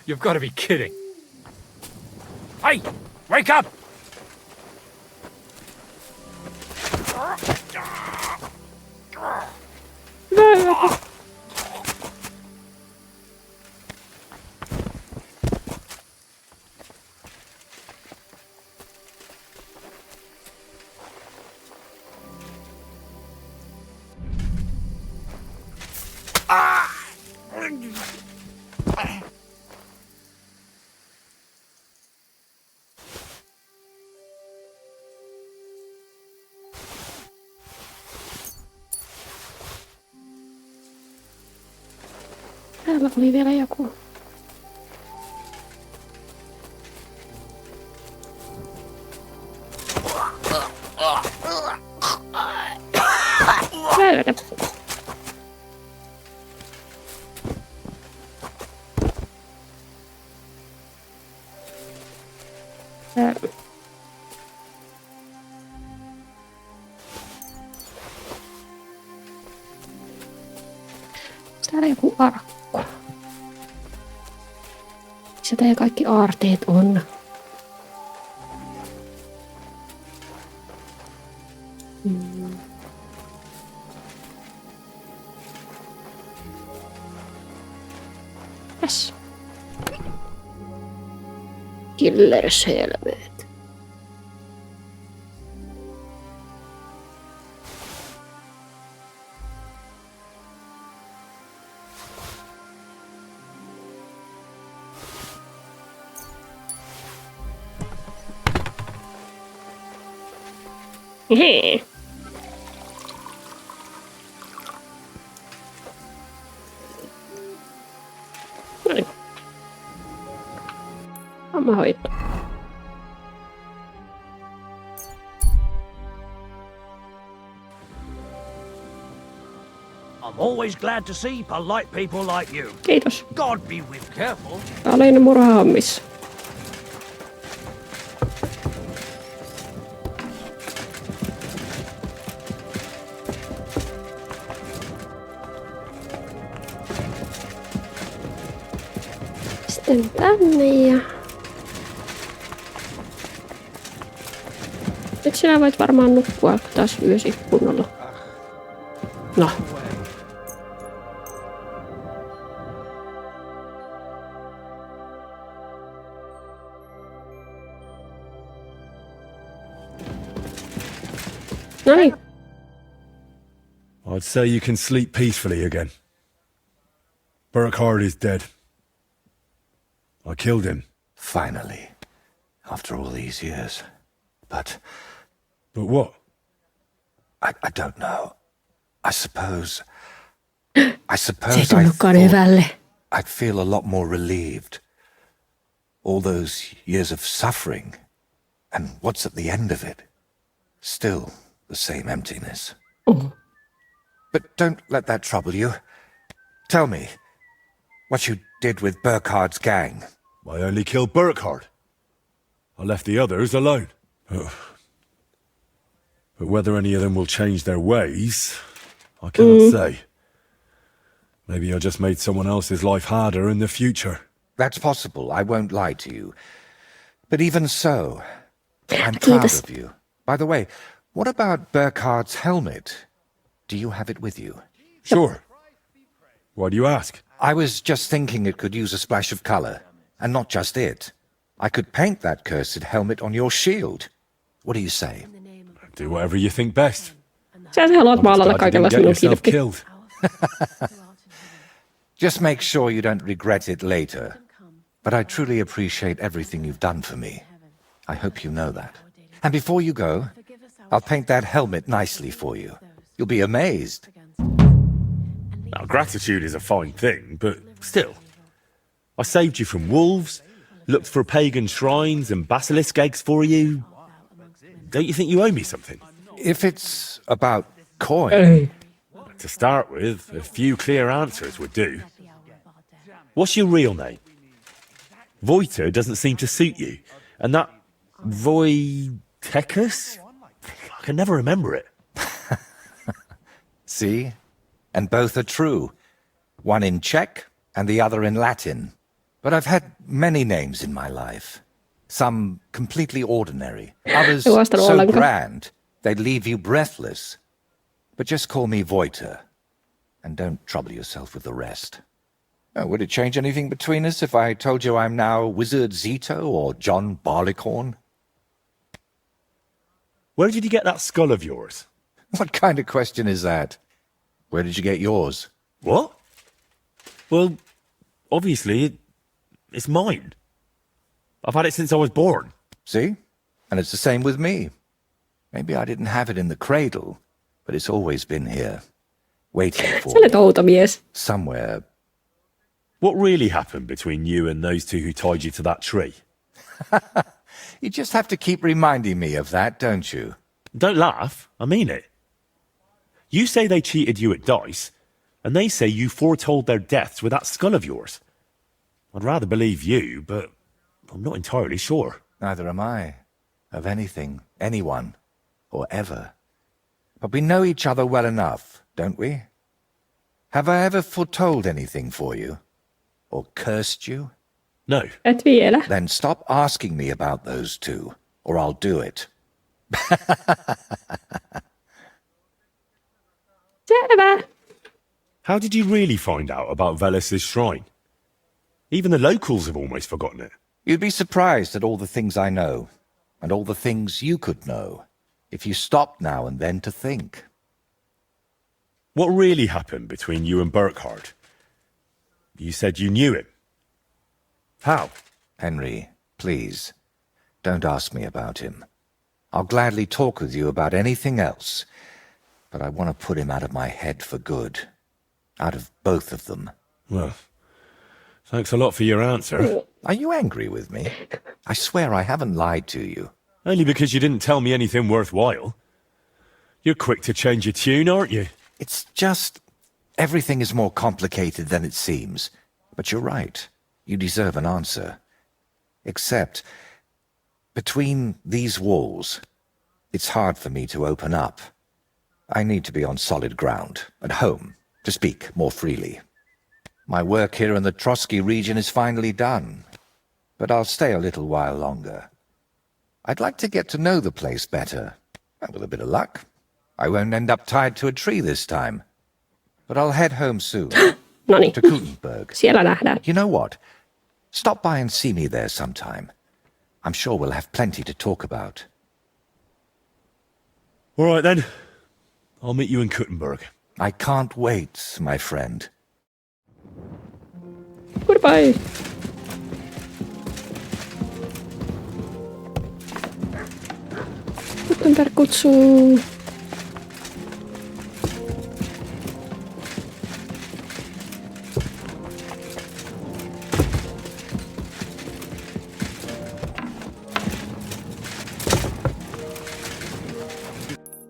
You've got to be kidding. Hey! Wake up! Täällä oli vielä joku. Löydä. Täällä joku arkku. Missä teidän kaikki aarteet on? Yes. Killerselveet. Hei. Noin. Homma hoitu. I'm always glad to see polite people like you. Kiitos. God be with careful. Tää oli ne murhahommissa. Sitten tänne ja... Nyt sinä voit varmaan nukkua taas yösi kunnolla. No. Noniin. I'd say you can sleep peacefully again. Burkhard is dead. I killed him. Finally. After all these years. But what? I don't know. I suppose Se ei tullutkaan hyvälle. I'd feel a lot more relieved. All those years of suffering. And what's at the end of it? Still the same emptiness. Oh. But don't let that trouble you. Tell me, what you did with Burkhard's gang. I only killed Burkhard. I left the others alone. But whether any of them will change their ways, I cannot say. Maybe I just made someone else's life harder in the future. That's possible, I won't lie to you. But even so, I'm proud of you. By the way, what about Burkhard's helmet? Do you have it with you? Sure. Why do you ask? I was just thinking it could use a splash of colour. And not just it. I could paint that cursed helmet on your shield. What do you say? Do whatever you think best. Sä haluat maalalla kaikella sinun kilppi. Just make sure you don't regret it later. But I truly appreciate everything you've done for me. I hope you know that. And before you go, I'll paint that helmet nicely for you. You'll be amazed. Now, gratitude is a fine thing, but still. I saved you from wolves, looked for pagan shrines and basilisk eggs for you. Don't you think you owe me something? If it's about coin... To start with, a few clear answers would do. What's your real name? Voiter doesn't seem to suit you. And that Voitecus? I can never remember it. See? And both are true. One in Czech and the other in Latin. But I've had many names in my life. Some completely ordinary. Others so grand, they'd leave you breathless. But just call me Voiter. And don't trouble yourself with the rest. Oh, would it change anything between us if I told you I'm now Wizard Zito or John Barleycorn? Where did you get that skull of yours? What kind of question is that? Where did you get yours? What? Well, obviously, it's mine. I've had it since I was born. See? And it's the same with me. Maybe I didn't have it in the cradle, but it's always been here, waiting for me. Somewhere What really happened between you and those two who tied you to that tree? You just have to keep reminding me of that, don't you? Don't laugh. I mean it. You say they cheated you at dice, and they say you foretold their deaths with that skull of yours. I'd rather believe you, but I'm not entirely sure. Neither am I. Of anything, anyone, or ever. But we know each other well enough, don't we? Have I ever foretold anything for you? Or cursed you? No. Et vielä. Then stop asking me about those two, or I'll do it. Selvä. How did you really find out about Velis's shrine? Even the locals have almost forgotten it. You'd be surprised at all the things I know, and all the things you could know, if you stopped now and then to think. What really happened between you and Burkhard? You said you knew him. How? Henry, please, don't ask me about him. I'll gladly talk with you about anything else, but I want to put him out of my head for good. Out of both of them. Well, thanks a lot for your answer. Are you angry with me? I swear I haven't lied to you. Only because you didn't tell me anything worthwhile. You're quick to change your tune, aren't you? It's just... everything is more complicated than it seems. But you're right. You deserve an answer. Except, between these walls, it's hard for me to open up. I need to be on solid ground, at home, to speak more freely. My work here in the Trotsky region is finally done, but I'll stay a little while longer. I'd like to get to know the place better, and with a bit of luck, I won't end up tied to a tree this time. But I'll head home soon. Noniin. To Gutenberg. Siellä nähdään. You know what? Stop by and see me there sometime. I'm sure we'll have plenty to talk about. All right then. I'll meet you in Gutenberg. I can't wait, my friend. Goodbye. Gutenberg kutsuu.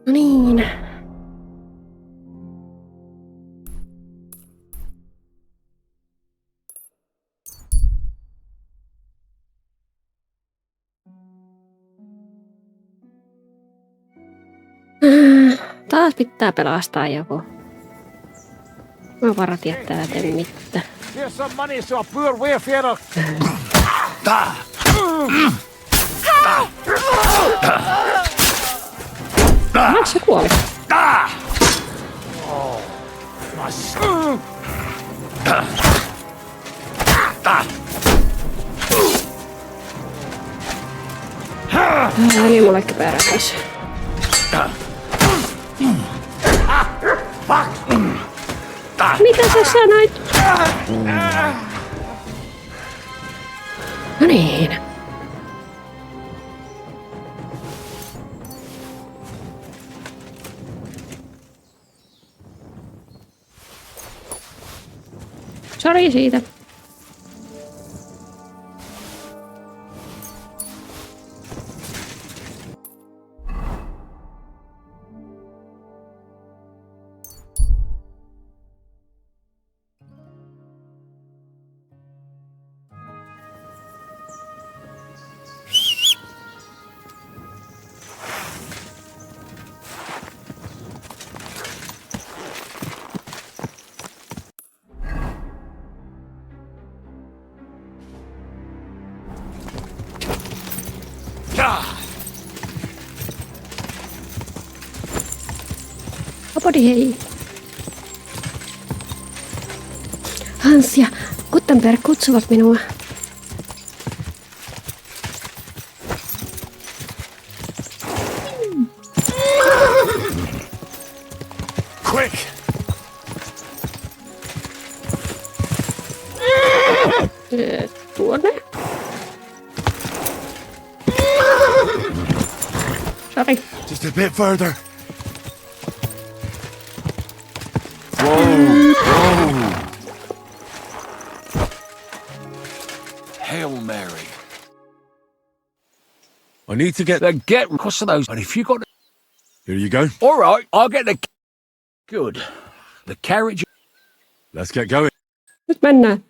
No niin. Taas pitää pelastaa joku. Mä varat jättää tee mitään. Here's some money so a poor wayfarer. Onko se kuoli? Niin mullekin peräkäs. Mitä sä sanoit? No niin. Sori siitä. Apodi hei. Hans ja Gutenberg kutsuvat minua. Quick! Tuonne. Sorry. Just a bit further. Whoa! Whoa! I need to get... Then get across of those, and if you got... Here you go. All right, I'll get the... Good. The carriage... Let's get going. Nyt mennään.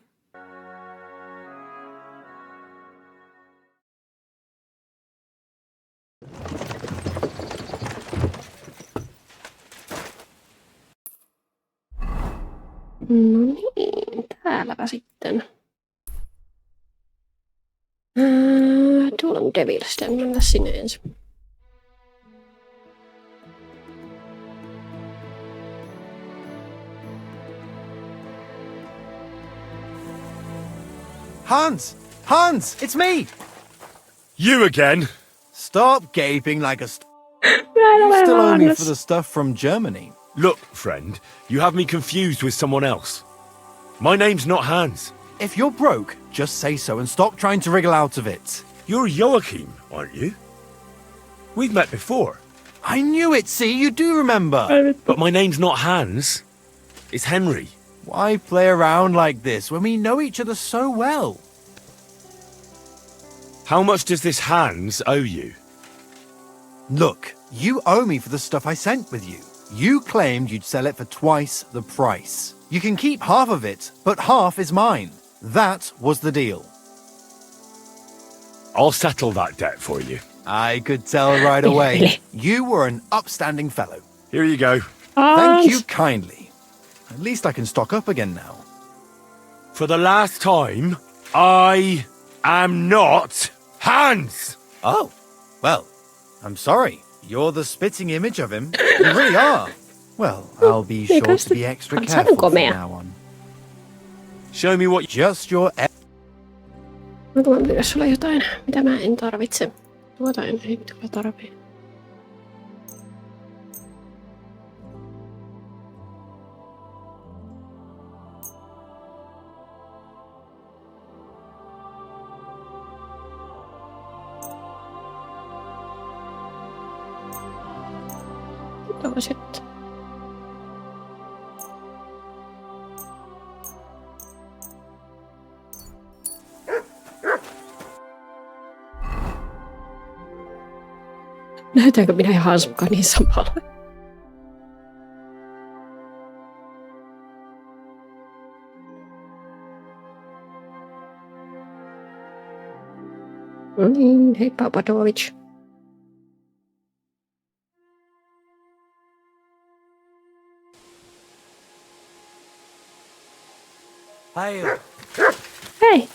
No niin, täälläpä sitten. Tuolla on Devilsten, mennä sinne ensin. Hans! Hans! It's me! You again? Stop gaping like a... You still owe me for the stuff from Germany. Look, friend, you have me confused with someone else. My name's not Hans. If you're broke, just say so and stop trying to wriggle out of it. You're Joachim, aren't you? We've met before. I knew it, see? You do remember. But my name's not Hans. It's Henry. Why play around like this when we know each other so well? How much does this Hans owe you? Look, you owe me for the stuff I sent with you. You claimed you'd sell it for twice the price. You can keep half of it, but half is mine. That was the deal. I'll settle that debt for you. I could tell right away. You were an upstanding fellow. Here you go. Thank you kindly. At least I can stock up again now. For the last time, I am not Hans! Oh, well, I'm sorry. You're the spitting image of him. You really are. Well, I'll be sure to be extra careful from now on. Show me what... Just your... Onko mä pyydä sulle jotain, mitä mä en tarvitse? Tuota ei kyllä tarvitse. Tuo sitten. Näytäänkö minä ja Hans mukaan niin samalla? No niin, hei Papadovic. Hey. Hey.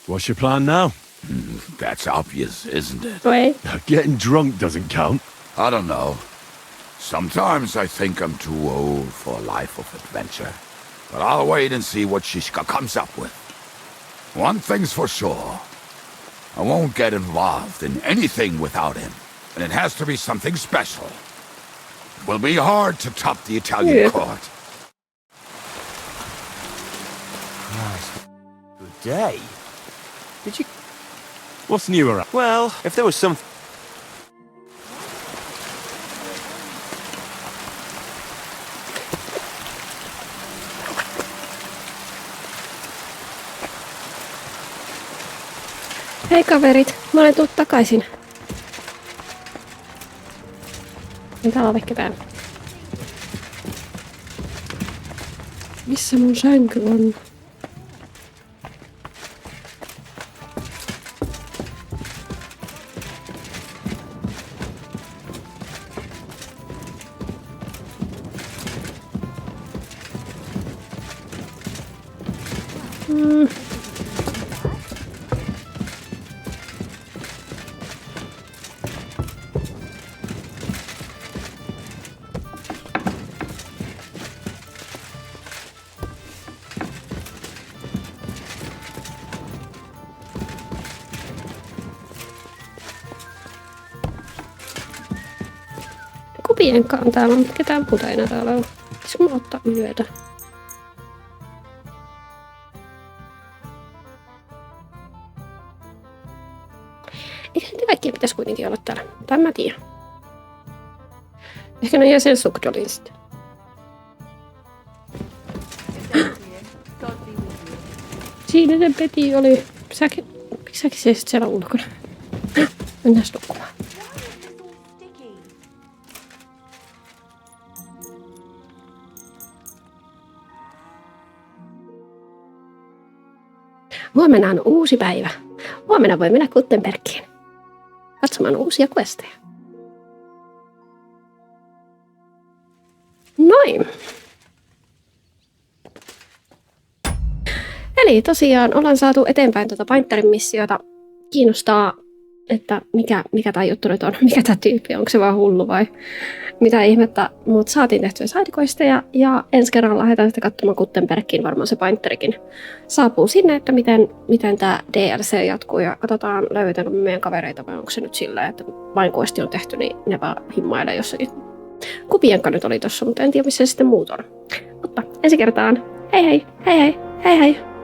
What's your plan now? That's obvious, isn't it? Wait. Getting drunk doesn't count. I don't know. Sometimes I think I'm too old for a life of adventure. But I'll wait and see what Shishka comes up with. One thing's for sure. I won't get involved in anything without him. And it has to be something special. It will be hard to top the Italian court. Good day. Did you... What's new around? Well, if there was some... Hei kaverit, mä olen tullut takaisin. Täällä on vaikka täällä. Missä mun sänky on? Kupienkaan täällä on, ketään muuta enää täällä on. Pitäisikö mä ottaa yötä? Eikö niitä kaikkia pitäisi kuitenkin olla täällä? Tai mä tiedän. Ehkä ne jää sen sukdolin sitten. Siinä se Peti oli. Miksi säkin seisit siellä ulkona? Mennään nukkumaan. Huomenna on uusi päivä. Huomenna voi mennä Kuttenbergiin katsomaan uusia questeja. Noin. Eli tosiaan ollaan saatu eteenpäin tuota Painterin missiota. Kiinnostaa, että mikä tämä juttu nyt on, mikä tämä tyyppi, onko se vaan hullu vai mitä ihmettä. Mutta saatiin tehtyä sidequesteja ja ensi kerralla lähdetään sitten katsomaan Kuttenbergiin, varmaan se Painterikin saapuu sinne, että miten tämä DLC jatkuu ja katsotaan löydetäänkö meidän kavereita vai onko se nyt sillä, että vain questi on tehty, niin ne vaan himmailee jossakin. Kupienka nyt oli tossa, mutta en tiedä missä se sitten muut on. Mutta ensi kertaan, hei hei, hei hei, hei hei.